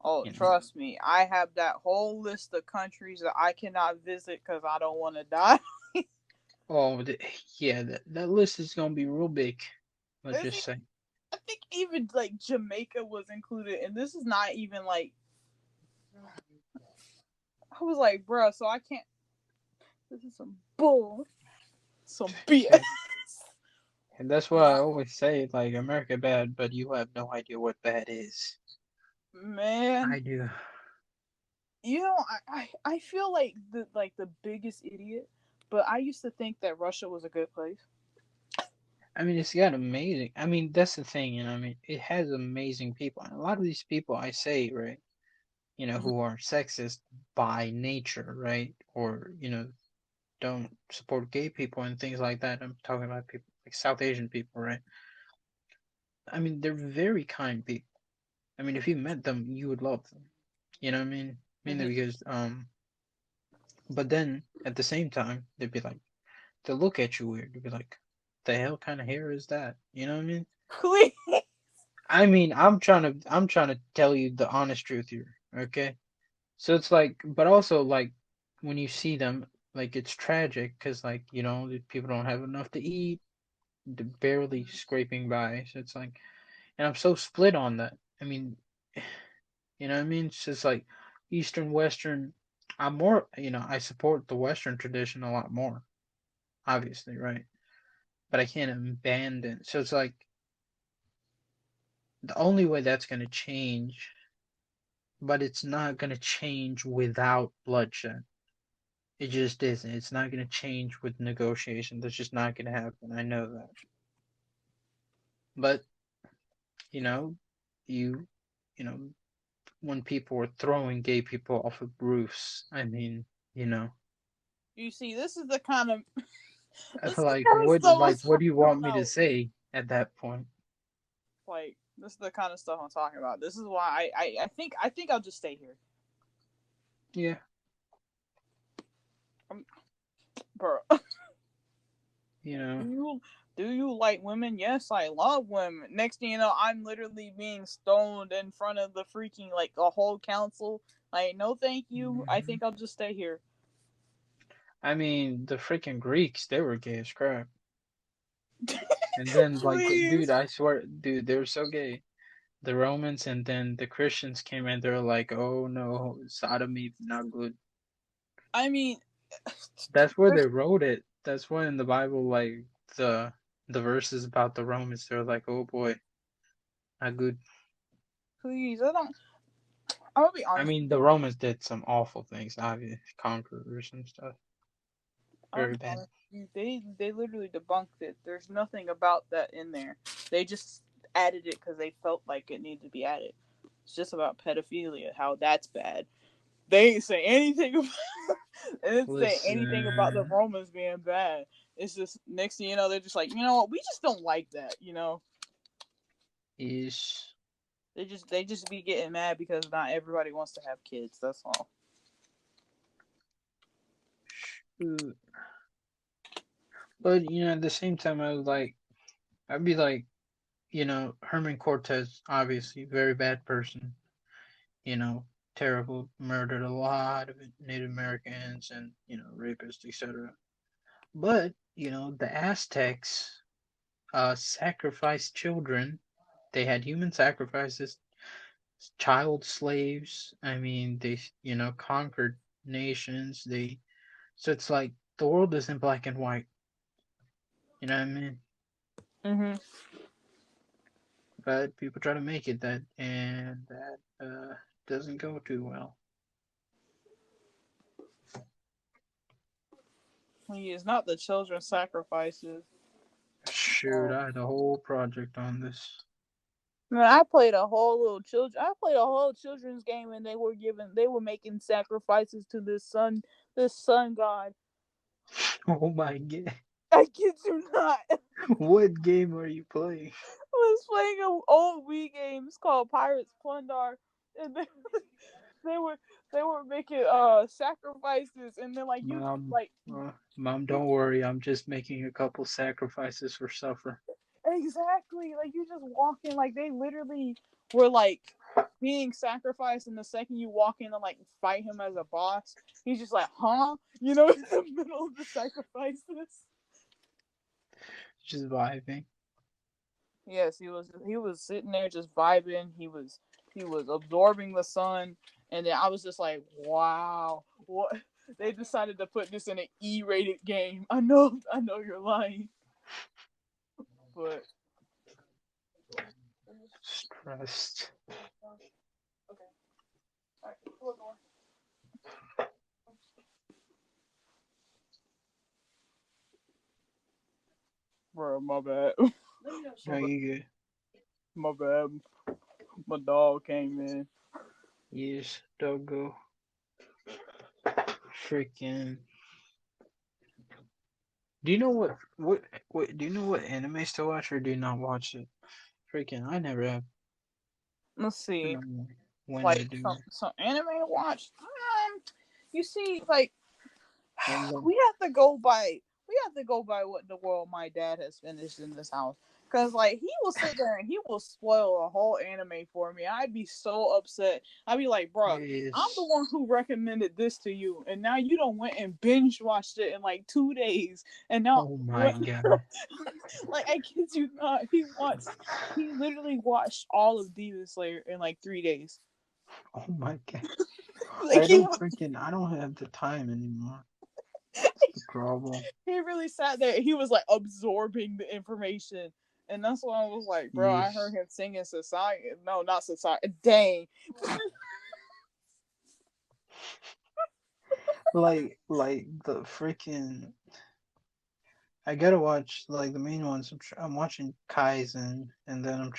Oh, you know. trust me. I have that whole list of countries that I cannot visit because I don't want to die. Oh, yeah, that list is gonna be real big. Let's I just think, say. I think even like Jamaica was included, and this is not even like. I was like, bruh, so I can't. This is some bull, some BS. And and that's why I always say, like, America bad, but you have no idea what bad is. Man, I do. I feel like the biggest idiot, but I used to think that Russia was a good place. I mean, it's got amazing. I mean, that's the thing, I mean, it has amazing people. And a lot of these people I say, right, Mhm, who are sexist by nature, right, or don't support gay people and things like that. I'm talking about people like South Asian people, right? I mean, they're very kind people. I mean, if you met them, you would love them. You know what I mean? Mainly mhm. because but then at the same time, they'd be like, they look at you weird. They'd be like, the hell kind of hair is that? You know what I mean? Please. I mean, I'm trying to tell you the honest truth here, okay? So it's like, but also like when you see them, like it's tragic because like the people don't have enough to eat, they're barely scraping by. So it's like, and I'm so split on that. I mean, you know what I mean? It's just like Eastern, Western. I'm more, I support the Western tradition a lot more, obviously, right? But I can't abandon. So it's like the only way that's going to change, but it's not going to change without bloodshed. It just isn't. It's not going to change with negotiation. That's just not going to happen. I know that. But, you know, you, you know, when people were throwing gay people off of roofs, I mean, you know, You see, this is the kind of this is the like kind of stuff I'm what do you talking want me to about. say at that point? Like this is the kind of stuff I'm talking about. This is why I think I'll just stay here, Yeah, bro. you know, Do you do you like women? Yes, I love women. Next thing you know, I'm literally being stoned in front of the freaking like a whole council. Like, no, thank you. I hmm think I'll just stay here. I mean, the freaking Greeks, they were gay as crap. And then, like, dude, Please. I swear, dude, they were so gay. The Romans and then the Christians came and they're like, oh no, sodomy, not good. I mean, That's where they wrote it. That's why in the Bible, like the the verses about the Romans, they're like, oh boy, not good. please. I don't. I'm gonna be I honest. mean, the Romans did some awful things, obviously, conquerors and stuff, I'll very be bad. honest. They literally debunked it. There's nothing about that in there. They just added it because they felt like it needed to be added. It's just about pedophilia, how that's bad. They ain't say anything about they didn't say anything about the Listen, Romans being bad. It's just next thing you know, they're just like, you know what, we just don't like that, you know. is They just be getting mad because not everybody wants to have kids. That's all. shoot. But at the same time, I'd be like, Herman Cortez, obviously, very bad person. You know, terrible, murdered a lot of Native Americans and rapist, etc. But the Aztecs sacrificed children. They had human sacrifices, child slaves. I mean, they conquered nations. So it's like the world isn't black and white. You know what I mean? Mhm. But people try to make it that, and that doesn't go too well. It's not the children sacrifices. Shoot, I had a whole project on this. Man, I played a whole little children. I played a whole children's game, and they were making sacrifices to this sun god. Oh my god. I kid you not. I What game are you playing? was playing an old Wii game. It's called Pirates Plundar, and they were they were making sacrifices, and then like you Mom, like Mom, don't worry. I'm just making a couple sacrifices for supper. exactly like you just walk in like they literally were like being sacrificed, and the second you walk in and like fight him as a boss, he's just like, huh? You know, in the middle of the sacrifices. Just vibing. Yes, he was sitting there just vibing. He was absorbing the sun, and then I was just like, wow, what? They decided to put this in an E-rated game. I know you're lying, but Stressed. okay, all right, close the door. Bro, my bad. No, you good. My bad. My dog came in. Yes, doggo. Freaking. Do you know what? Do you know what animes to watch, or do you not watch it? Freaking, I never have. Let's I see, don't know when to like do some anime to watch. You see, like it. we have to go by what the world my dad has finished in this house. Cause like he will sit there and he will spoil a whole anime for me. I'd be so upset. I'd be like, bruh, I'm the Yes. one who recommended this to you, and now you don't went and binge watched it in like 2 days, and now Oh my what? god. Like I kid you not, he literally watched all of Demon Slayer in like 3 days. Oh my god. Like I don't have the time anymore. That's the problem. he really sat there. He was like absorbing the information, and that's why I was like, bro, I heard Yes. him singing society. No, not society. Dang. Like the freaking. I gotta watch like the main ones. I'm watching Kaizen, and then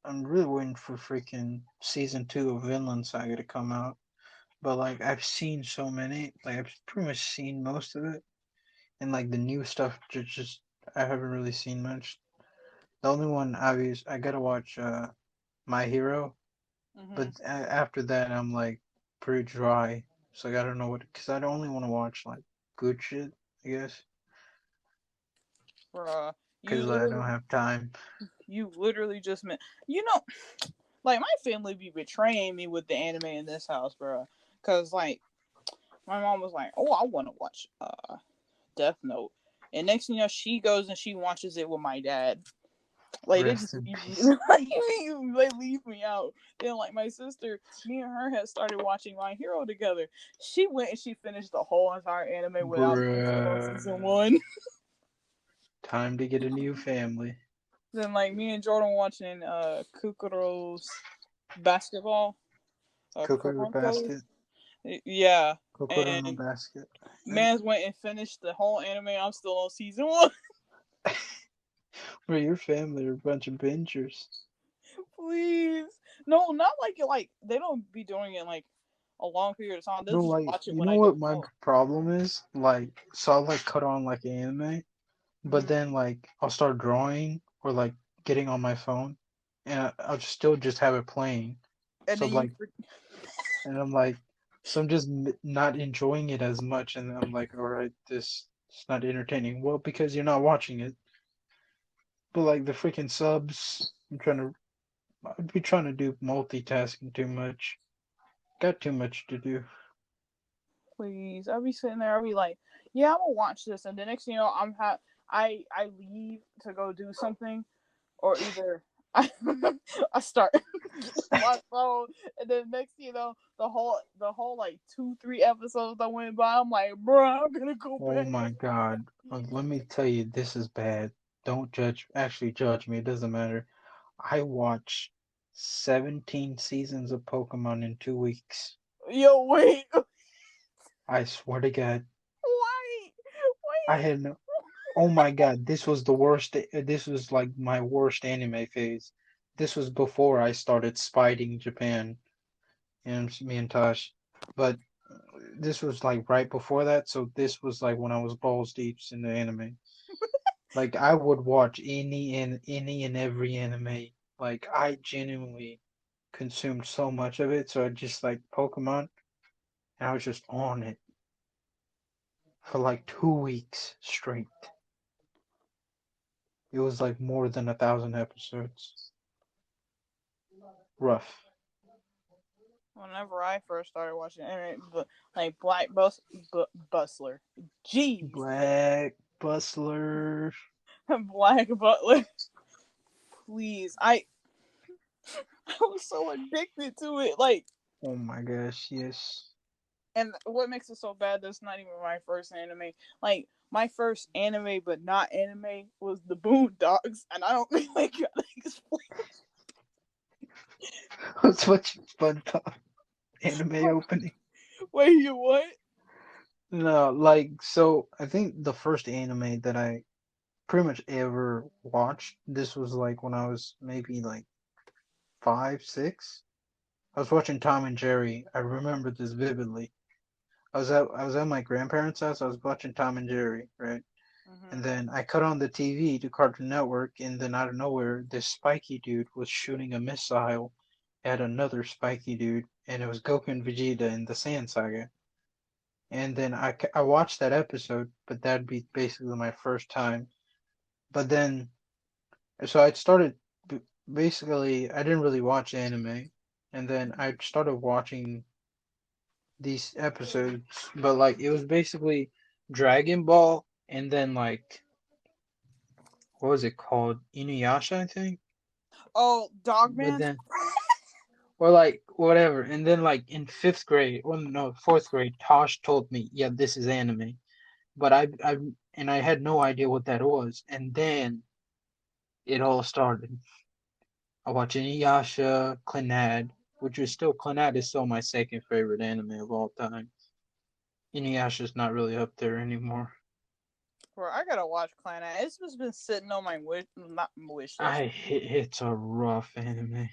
I'm really waiting for freaking season 2 of Vinland Saga to come out. But like I've seen so many, like I've pretty much seen most of it, and like the new stuff just I haven't really seen much. The only one obvious I gotta watch My Hero, but Mm-hmm. after that I'm like pretty dry. So like, I don't know what because I don't only want to watch like good shit, I guess, Bruh, because I don't have time. you literally just meant, you know, like my family be betraying me with the anime in this house, bro. Cause like my mom was like, "Oh, I want to watch Death Note," and next thing you know, she goes and she watches it with my dad. Like they Rest just in leave me, peace. like they leave me out. Then like my sister, me and her had started watching My Hero together. She went and she finished the whole entire anime without finishing on season Bruh. one. Time to get a new family. Then like me and Jordan watching Kukuro's basketball, Kokoro Kuroko. basket. Yeah, Kokoro no and basket. Right? man's went and finished the whole anime. I'm still on season one. Bro, your family are a bunch of bingers. Please. No, not like they don't be doing it like a long period of time. They'll Bro, just like, watch it you when know I what don't my know. problem is? Like, so I'll like cut on like anime, but Mhm. then like I'll start drawing or like getting on my phone, and I'll still just have it playing. And So then you like, and I'm like, so I'm just not enjoying it as much, and I'm like, all right, this it's not entertaining. Well, because you're not watching it. But like the freaking subs, I'd be trying to do multitasking too much. Got too much to do. please. I'll be sitting there. I'll be like, yeah, I'm gonna watch this, and the next thing you know, I leave to go do something, or either I start getting my phone, and then next thing you know, the whole like 2-3 episodes that went by, I'm like, bro, I'm gonna go Oh back. my god. Let me tell you, this is bad. Don't judge, actually judge me, it doesn't matter. I watched 17 seasons of Pokemon in 2 weeks. Yo, wait, I swear to God. why? I Wait. had no. Oh my god, this was the worst. This was like my worst anime phase. This was before I started spiting Japan and me and Tosh. But this was like right before that, so this was like when I was balls deep in the anime. Like I would watch any and every anime. Like I genuinely consumed so much of it, so I just like Pokemon, and I was just on it for like 2 weeks straight. It was like more than 1,000 episodes. Rough. Whenever I first started watching anime, like Bustler, jeez, Black Bustler. Black Butler, please, I was so addicted to it, like. Oh my gosh, yes. And what makes it so bad? That's not even my first anime. Like my first anime, but not anime, was the Boondocks, and I don't really gotta explain. What's what your SpongeBob anime opening? Wait, you what? No, like so I think the first anime that I pretty much ever watched, this was like when I was maybe like 5, 6. I was watching Tom and Jerry. I remember this vividly. I was at my grandparents' house. I was watching Tom and Jerry, right? Mm-hmm. And then I cut on the TV to Cartoon Network, and then out of nowhere, this spiky dude was shooting a missile at another spiky dude, and it was Goku and Vegeta in the Saiyan Saga. And then I watched that episode, but that'd be basically my first time. But then, so I started, basically, I didn't really watch anime, and then I started watching these episodes, but like it was basically Dragon Ball, and then like, what was it called? Inuyasha, I think. Oh, But Dogman. then, or like whatever, and then like in 5th grade, or no, 4th grade, Tosh told me, "Yeah, this is anime," but I had no idea what that was, and then it all started. I watched Inuyasha, Clannad, which is still Clannad is still my second favorite anime of all time. Inuyasha's not really up there anymore. Bro, I gotta watch Clan. It's just been sitting on my not wish list. It's a rough anime.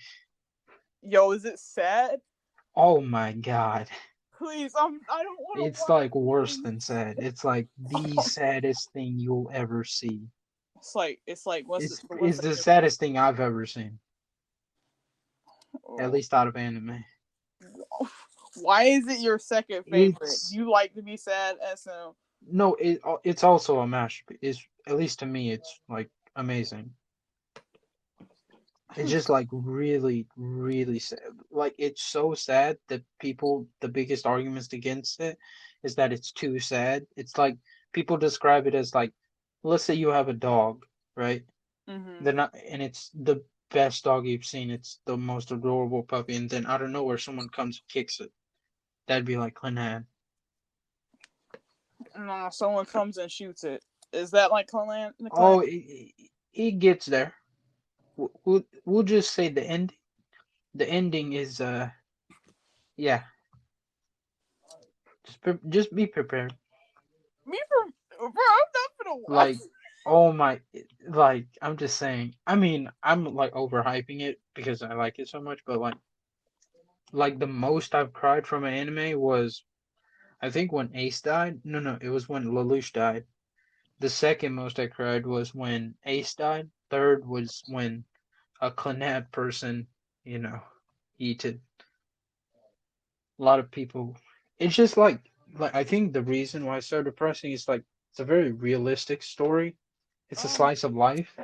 Yo, is it sad? Oh my god. Please, I don't want to It's watch like worse it. than sad. It's like the saddest thing you'll ever see. It's like what's It's the the difference? saddest thing I've ever seen, at Oh. least out of anime. Why is it your second favorite? It's You like to be sad, SM. no, it's also a masterpiece. It's, at least to me, it's like amazing. It's just like really, really sad. Like it's so sad that people, the biggest arguments against it is that it's too sad. It's like people describe it as like, let's say you have a dog, right? Mm-hmm. They're not, and it's the best dog you've seen. It's the most adorable puppy, and then out of nowhere, someone comes and kicks it. That'd be like Clan. No, someone comes and shoots it. Is that like Clan? The Clan? Oh, it gets there. We'll just say the end. The ending is yeah. Just be prepared. Me from bro, I'm not gonna watch. Like Oh my, like I'm just saying. I mean, I'm like overhyping it because I like it so much, but like the most I've cried from an anime was I think when Ace died. No, no, it was when Lelouch died. The second most I cried was when Ace died. Third was when a Clannad person, you know, eated. A lot of people. It's just like I think the reason why it's so depressing is like it's a very realistic story. It's a Um, slice of life.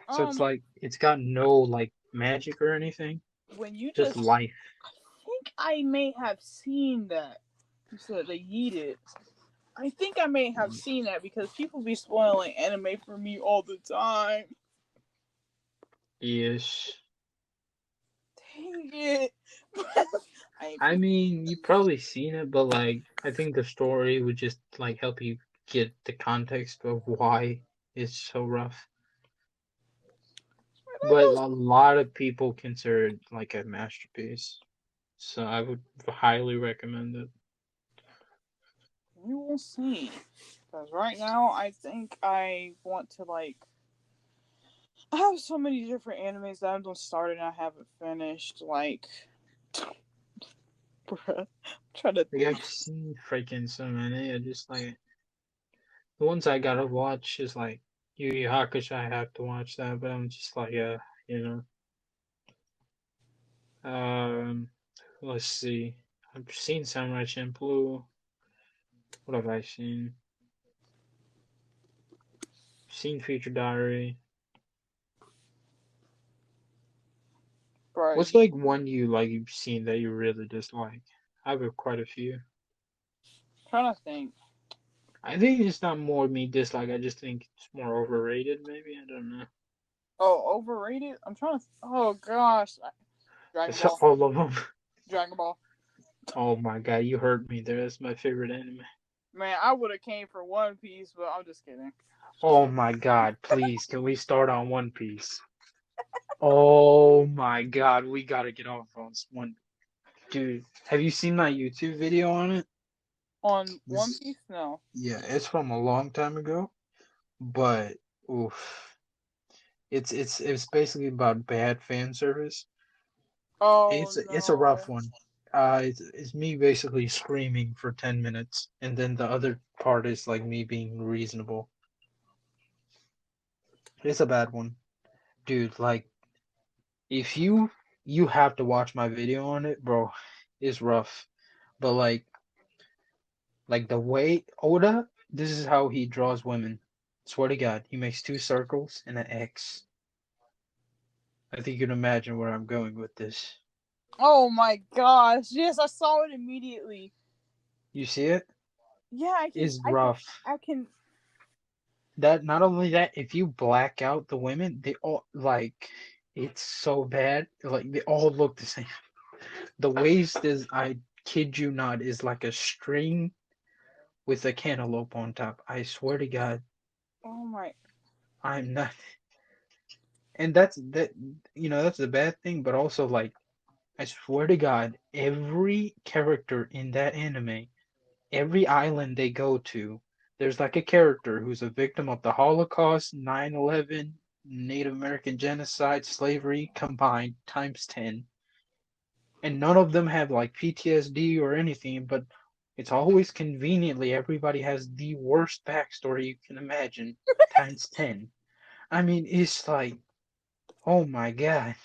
So it's um, like it's got no like magic or anything, when you just just, life. I think I may have seen that. You said they yeeted. I think I may have seen that because people be spoiling anime for me all the time. Yes. Dang it. I ain't I finna. mean, you probably seen it, but like I think the story would just like help you get the context of why it's so rough. But a lot of people consider it like a masterpiece. So I would highly recommend it. We will see. Because right now, I think I want to, like. I have so many different animes that I'm started and I haven't finished. Like. Bruh. I'm trying to Like think. I've seen freaking so many. I just like the ones I gotta watch is like Yu Yu Hakusho. I have to watch that, but I'm just like you know. Let's see. I've seen Samurai Champloo. What have I seen? Seen Future Diary. Bruh, What's like one you like you've seen that you really dislike? I've got quite a few. trying to think. I think it's not more me dislike. I just think it's more overrated. Maybe I don't know. Oh, overrated? I'm trying to. Oh, gosh. Dragon It's Ball. all of them. Dragon Ball. Oh my god, you hurt me there. That's my favorite anime. Man, I would have came for One Piece, but I'm just kidding. Oh my god, please, can we start on One Piece? Oh my god, we gotta get off on one. Dude, have you seen my YouTube video on it? On One This, Piece? No. yeah, it's from a long time ago, but oof. It's basically about bad fan service. Oh, It's a rough no. one. It's me basically screaming for 10 minutes, and then the other part is like me being reasonable. It's a bad one, dude. Like if you have to watch my video on it, bro. It's rough, but like the way Oda, this is how he draws women. Swear to God, he makes two circles and an X. I think you can imagine where I'm going with this. Oh my gosh. Yes, I saw it immediately. You see it? Yeah, It's rough. I can. That not only that, if you black out the women, they all like it's so bad. Like they all look the same. The waist is, I kid you not, is like a string with a cantaloupe on top. I swear to God, Oh my. I'm not. And that's that. That's the bad thing. But also, like, I swear to God, every character in that anime, every island they go to, there's like a character who's a victim of the Holocaust, 9/11, Native American genocide, slavery combined times 10. And none of them have like PTSD or anything, but it's always conveniently everybody has the worst backstory you can imagine times 10. I mean, it's like, oh my God.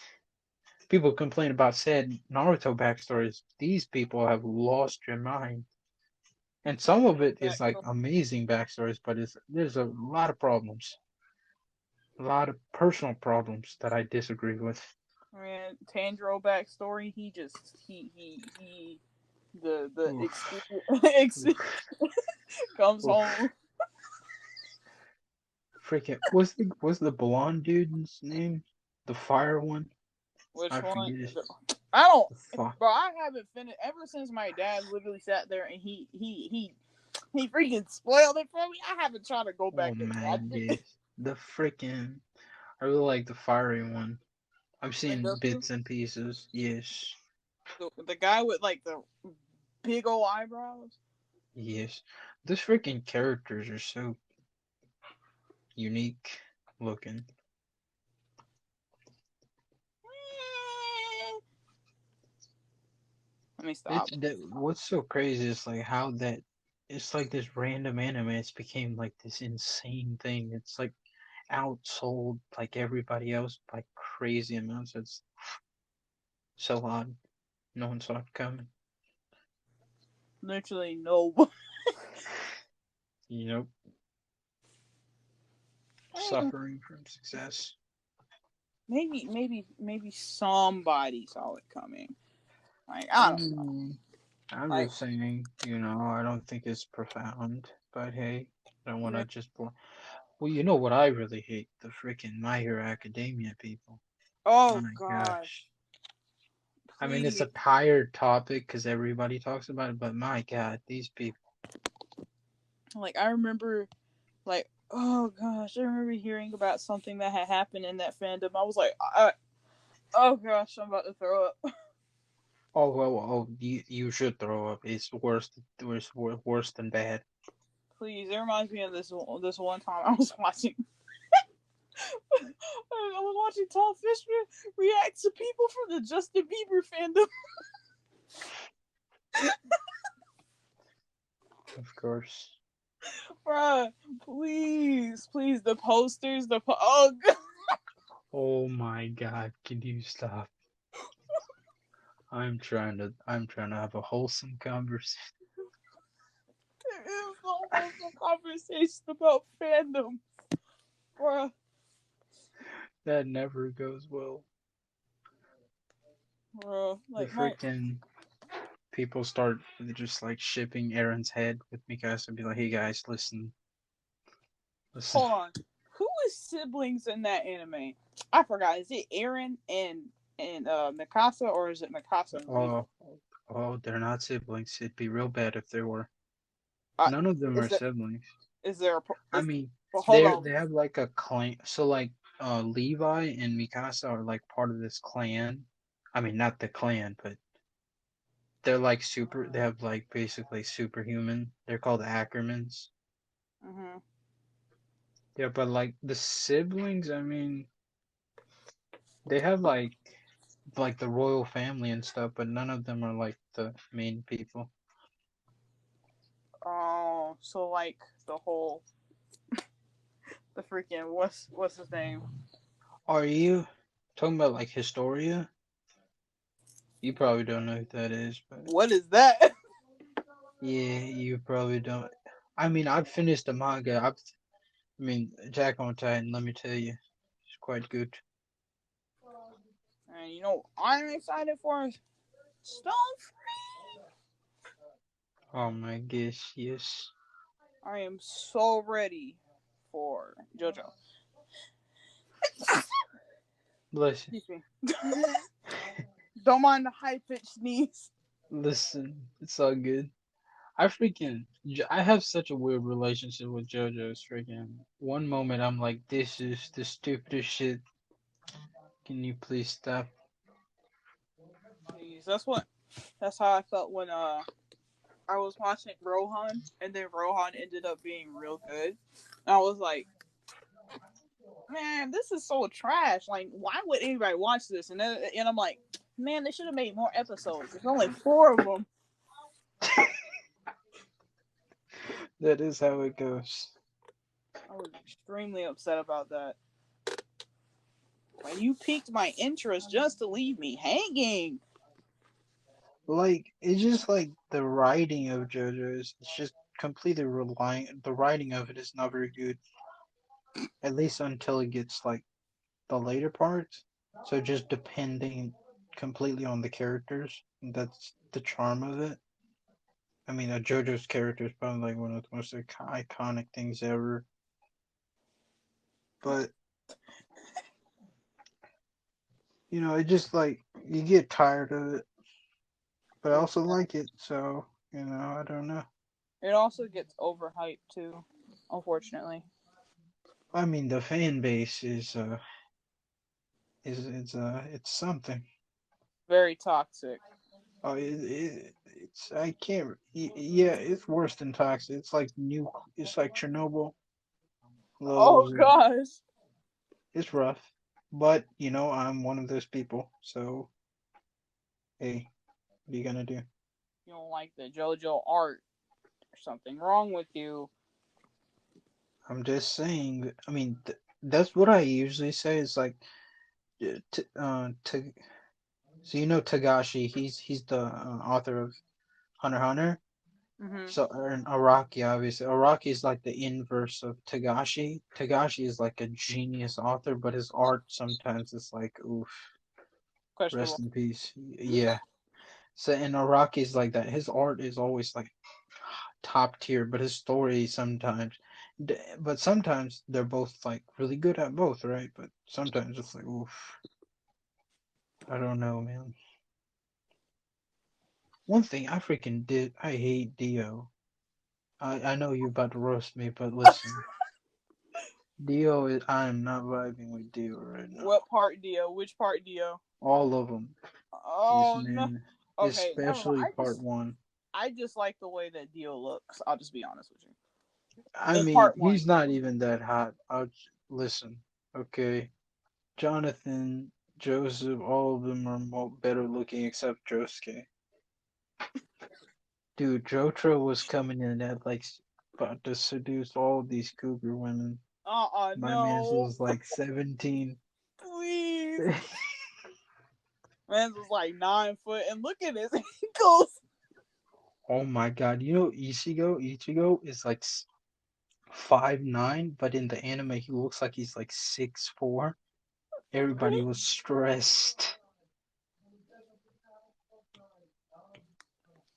People complain about sad Naruto backstories. These people have lost their mind. And some of it is like Backstory. amazing backstories, but there's a lot of problems, a lot of personal problems that I disagree with. Man, Tanjiro backstory. He just he the Oof, oof, comes home. oof. Freaking, what's the blonde dude's name? The fire one? Which I one? forget his. I don't, The fi- bro. I haven't finished ever since my dad literally sat there and he freaking spoiled it for me. I haven't tried to go Oh back and watch man, it. yes. The freaking. I really like the fiery one. I've And seen bits and pieces. Yes, the guy with like the big old eyebrows. yes. Those freaking characters are so unique looking. Let me stop. It's that what's so crazy is like how that it's like this random anime. It's became like this insane thing. It's like outsold like everybody else by crazy amounts. It's so odd. No one saw it coming. Literally no. You know, suffering from success. maybe somebody saw it coming. Like I I don't know. mean, I'm Like just saying, I don't think it's profound, but hey, I don't want to just. Well, you know what I really hate? The freaking My Hero Academia people. oh My gosh, gosh. I mean, it's please. a tired topic because everybody talks about it, but my God, these people. Like I remember, like oh gosh, I remember hearing about something that had happened in that fandom. I was like, oh gosh, I'm about to throw up. Oh well, you should throw up. It's worse than bad. Please, it reminds me of this one time I was watching. I was watching Tall Fishman react to people from the Justin Bieber fandom. Of course. Bruh, please, the posters, oh god. Oh my God, can you stop? I'm trying to have a wholesome conversation. It is almost a conversation about fandom. Bruh. That never goes well. Bruh. The Like my freaking people start just like shipping Aaron's head with Mikasa and be like, hey guys, listen. hold on. Who is siblings in that anime? I forgot. Is it Eren and Mikasa, or is it Mikasa and Levi? Oh, oh, they're not siblings. It'd be real bad if they were. Uh, None of them is are there siblings. is there a I is mean, well, hold on. they have like a clan. So like, Levi and Mikasa are like part of this clan. I mean, not the clan, but they're like super. They have like basically superhuman. They're called Ackermans. Mm-hmm. Yeah, but like the siblings, I mean, they have like the royal family and stuff, but none of them are like the main people. Oh, so like the whole the freaking what's his name? Are you talking about like Historia? You probably don't know who that is, but What is that? yeah, you probably don't. I mean, I've finished the manga. I mean, Attack on Titan. Let me tell you, it's quite good. And you know, I'm excited for Stone. Oh my gosh, yes. I am so ready for JoJo. Listen, Excuse me. Don't mind the high pitched sneeze. listen, it's all good. I have such a weird relationship with JoJo's freaking. One moment I'm like, this is the stupidest shit. Can you please stop? Please, that's how I felt when I was watching Rohan, and then Rohan ended up being real good. And I was like, man, this is so trash. Like, why would anybody watch this? And I'm like, man, they should have made more episodes. There's only 4 of them. That is how it goes. I was extremely upset about that. Like, you piqued my interest just to leave me hanging. Like, it's just like the writing of JoJo is it's just completely relying. The writing of it is not very good, at least until it gets like the later parts. So just depending completely on the characters. That's the charm of it. I mean, JoJo's character is probably like one of the most iconic things ever. But it just like you get tired of it. But I also like it, so I don't know. It also gets overhyped too, unfortunately. I mean, the fan base is it's something. Very toxic. Oh, it's I can't. Yeah, it's worse than toxic. It's like Chernobyl. Oh Those, gosh. it's rough, but I'm one of those people. So hey, what are you gonna do? You don't like the JoJo art. There's something wrong with you. I'm just saying. I mean, that's what I usually say. Is like, to so Tagashi. He's the author of Hunter x Hunter. Mm-hmm. So and Araki, obviously. Araki is like the inverse of Tagashi. Tagashi is like a genius author, but his art sometimes is like, oof, rest Questionable. in peace. Yeah. So and Araki is like that. His art is always like top tier, but his story sometimes, but sometimes they're both like really good at both, right? But sometimes it's like, oof, I don't know, man. One thing I freaking did, I hate Dio. I know you're about to roast me, but listen. Dio is. I'm not vibing with Dio right now. What part, Dio? Which part, Dio? All of them. These Oh no. men, Okay, never mind. especially part one. I just like the way that Dio looks. I'll just be honest with you. I In mean, part one. he's not even that hot. Listen, okay. Jonathan, Joseph, all of them are better looking except Josuke. Dude, Jotaro was coming in at like about to seduce all these cougar women. My man No. was like 17. Please. Man's was like 9 foot, and look at his ankles. Oh my god, Ichigo? Ichigo is like 5'9", but in the anime he looks like he's like 6'4". Everybody was stressed.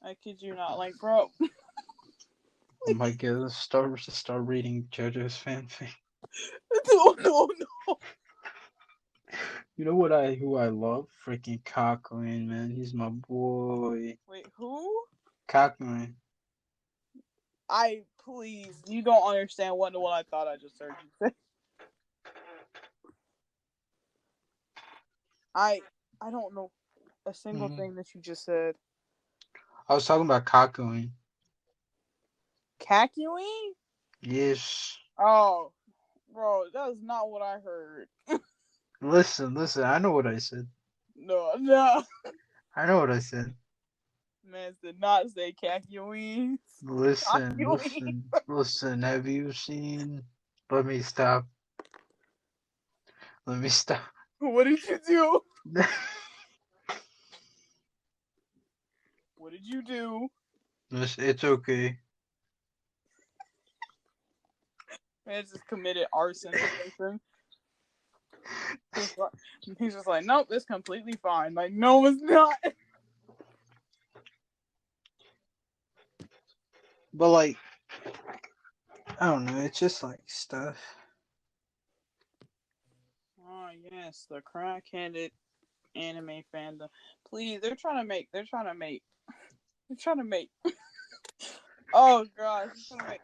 I kid you not, like, bro. Oh my god, start reading JoJo's fanfic. No, no, no. You know who I love? Freaking Kakuin, man. He's my boy. Wait, who? Kakuin. Please, you don't understand what I thought I just heard you say. I don't know a single Mhm. thing that you just said. I was talking about Kakuin. Kakui? Yes. Oh, bro, that is not what I heard. Listen. I know what I said. No, no. I know what I said. Man did not say Kakui. Listen, Kakui. listen, listen. Have you seen? Let me stop. Let me stop. What did you do? What did you do? It's okay. Man just committed arson to person. He's just like, nope, it's completely fine. Like, no, it's not. But like, I don't know. It's just like stuff. Oh yes, the crack-handed anime fandom. Please, they're trying to make. Oh gosh, they're trying to make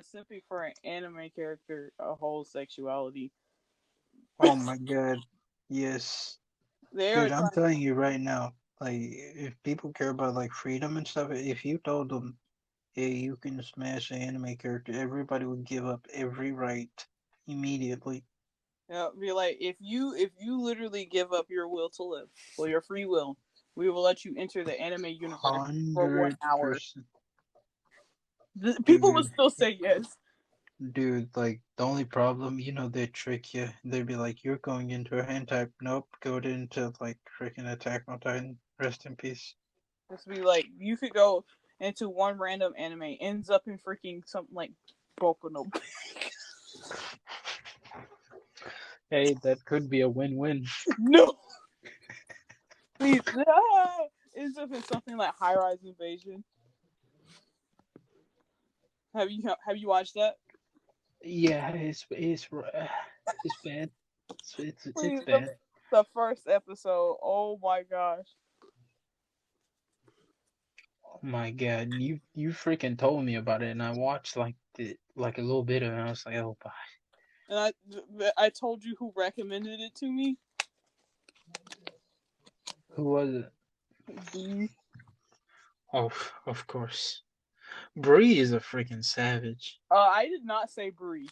simply for an anime character a whole sexuality. Oh my god. Yes, They are dude. I'm trying. telling you right now. Like, if people care about like freedom and stuff, if you told them, "Hey, you can smash an anime character," everybody would give up every right immediately. Be like, if you literally give up your will to live, or your free will, we will let you enter the anime universe for 1 hour. 100%, People would dude. still say yes. Dude, like the only problem, they trick you. They'd be like, "You're going into a hentai." Nope, go into like freaking Attack on Titan. Rest in peace. Just be like, you could go into one random anime, ends up in freaking something like Boku no. Hey, that could be a win-win. No, please. Ends up in something like High Rise Invasion. Have you watched that? Yeah, it's bad. It's Please, the bad. the first episode. Oh my gosh. Oh my god, you freaking told me about it, and I watched like a little bit of it, and I was like, oh, bye. And I told you who recommended it to me. Who was it? B. Oh, of course. Bree is a freaking savage. I did not say Bree.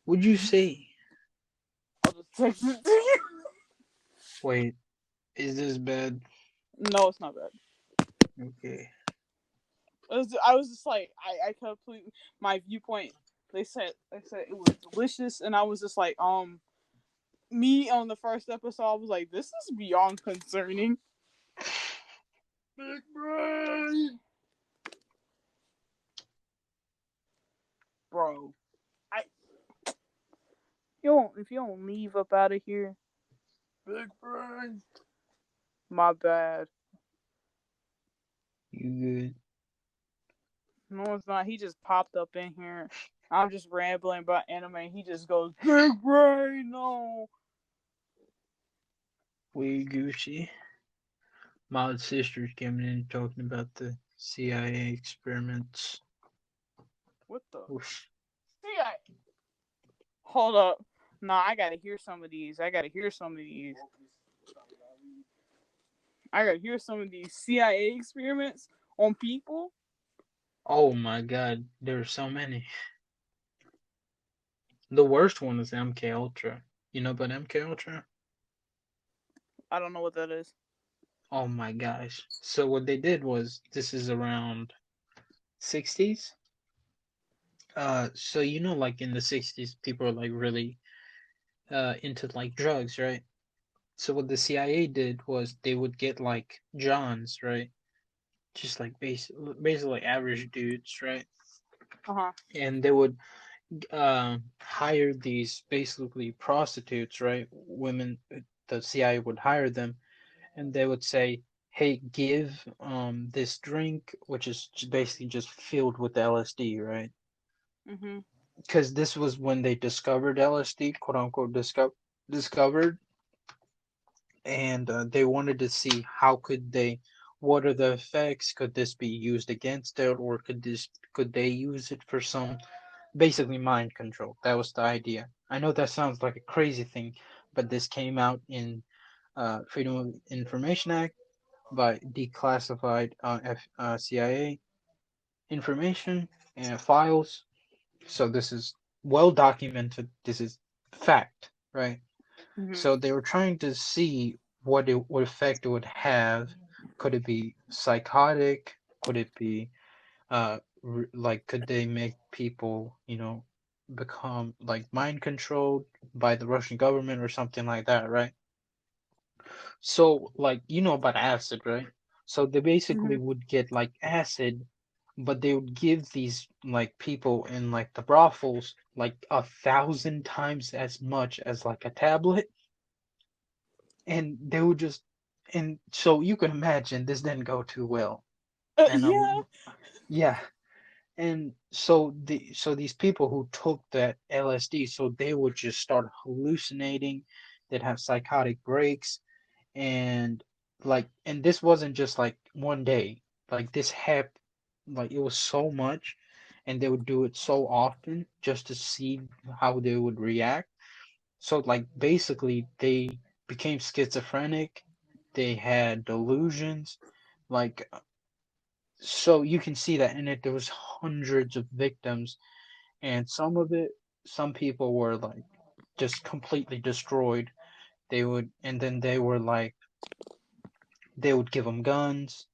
What'd you say? I'll just text it to you. Wait, is this bad? No, it's not bad. Okay. I was just like, I completely my viewpoint. They said it was delicious, and I was just like, me on the first episode, I was like, this is beyond concerning. Big brain. Bro. If you don't leave up out of here, Big brain. my bad. You good? No, it's not. He just popped up in here. I'm just rambling about anime. He just goes, Big brain, no. We Gucci. My sister's coming in talking about the CIA experiments. What the? Oof. See, hold up. Nah, I gotta hear some of these. I gotta hear some of these CIA experiments on people. Oh my god, there are so many. The worst one is MK Ultra. You know about MK Ultra? I don't know what that is. Oh my gosh. So what they did was this is around 60s. So you know like in the 60s people are like really into like drugs, right? So what the CIA did was they would get like Johns, right? Just like basically average dudes, right? Uh-huh. And they would hire these basically prostitutes, right? Women, the CIA would hire them, and they would say, "Hey, give this drink, which is basically just filled with LSD, right?" Mhm. Because this was when they discovered LSD, quote unquote, discovered, and they wanted to see how could they, what are the effects? Could this be used against it, or could they use it for some basically mind control? That was the idea. I know that sounds like a crazy thing, but this came out in Freedom of Information Act by declassified CIA information and files. So this is well documented. This is fact, right? Mhm. So they were trying to see what effect it would have. Could it be psychotic? Could it be like could they make people become like mind controlled by the Russian government or something like that, right? So like you know about acid, right? So they basically Mhm. would get like acid, but they would give these like people in like the brothels like 1,000 times as much as like a tablet, and they would just, and so you can imagine this didn't go too well. And Yeah. yeah, and so these people who took that LSD, so they would just start hallucinating, they'd have psychotic breaks, and and this wasn't just like one day, like this happened, like it was so much, and they would do it so often just to see how they would react. So like basically they became schizophrenic, they had delusions, like so you can see that in it there was hundreds of victims, and some people were like just completely destroyed. They would, and then they were like, they would give them guns,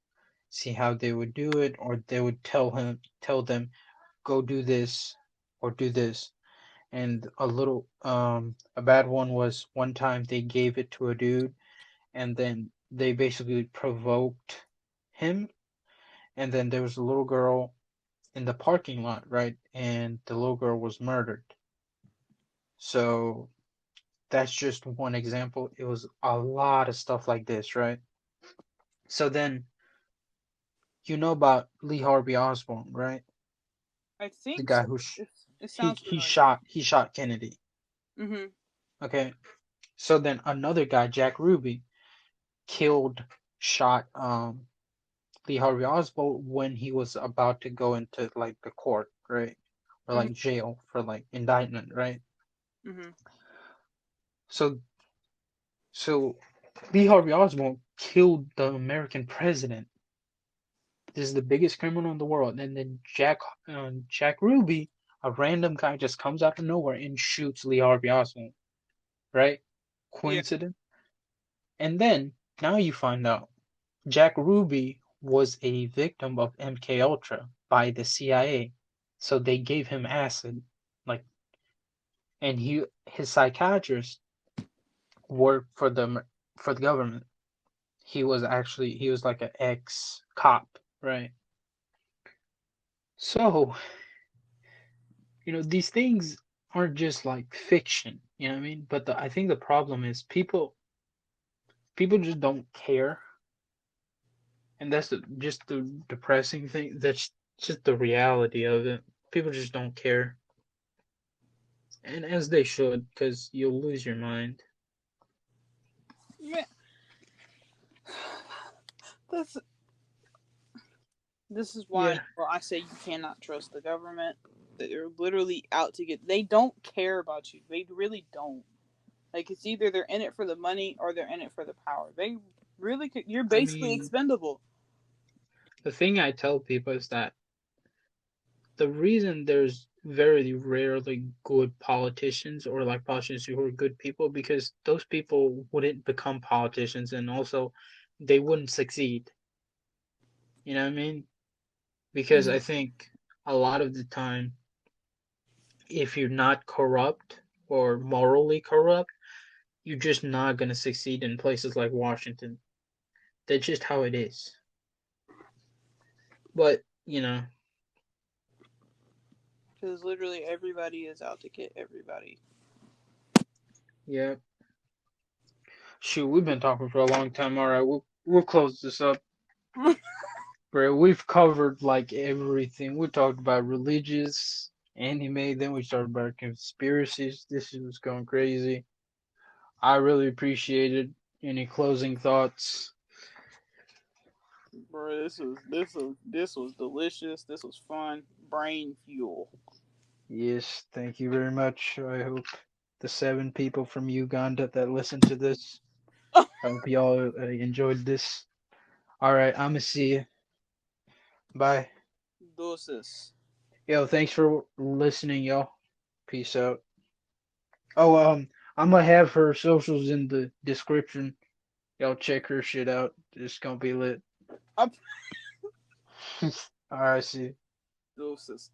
see how they would do it, or they would tell them go do this or do this. And a bad one was one time they gave it to a dude, and then they basically provoked him, and then there was a little girl in the parking lot, right? And the little girl was murdered. So that's just one example. It was a lot of stuff like this, right? So then you know about Lee Harvey Oswald, right? I The think guy so. who It sounds he familiar. shot Kennedy. Mhm. Okay. So then another guy, Jack Ruby, killed shot Lee Harvey Oswald when he was about to go into like the court, right? Or Mhm. like jail for like indictment, right? Mhm. So so Lee Harvey Oswald killed the American president. This is the biggest criminal in the world. And then Jack Ruby, a random guy just comes out of nowhere and shoots Lee Harvey Oswald, right? Yeah. Coincidence? And then now you find out Jack Ruby was a victim of MK Ultra by the CIA. So they gave him acid, like, and his psychiatrist worked for the government. He was like an ex cop, right? So, these things aren't just like fiction, you know what I mean? But I think the problem is people just don't care, and that's just the depressing thing. That's just the reality of it. People just don't care, and as they should, because you'll lose your mind. Man, this this is why Yeah, I say you cannot trust the government. They're literally out to get. They don't care about you. They really don't. Like it's either they're in it for the money or they're in it for the power. They really could. You're I basically mean, expendable. the thing I tell people is that the reason there's very rarely good politicians or like politicians who are good people because those people wouldn't become politicians and also they wouldn't succeed. You know what I mean? Because I think a lot of the time, if you're not corrupt or morally corrupt, you're just not going to succeed in places like Washington. That's just how it is. But, Because literally everybody is out to get everybody. yeah. Shoot, we've been talking for a long time. All right, we'll close this up. Bro, we've covered like everything. We talked about religious, anime, then we started about conspiracies. This was going crazy. I really appreciated any closing thoughts. Bro, this was delicious. This was fun. Brain fuel. Yes, thank you very much. I hope the 7 people from Uganda that listened to this, I hope y'all enjoyed this. All right, I'm gonna see you. Bye. Doses. Yo, thanks for listening, y'all. Peace out. Oh, I'm gonna have her socials in the description. Y'all check her shit out. It's gonna be lit. Up. All right, see. Doses.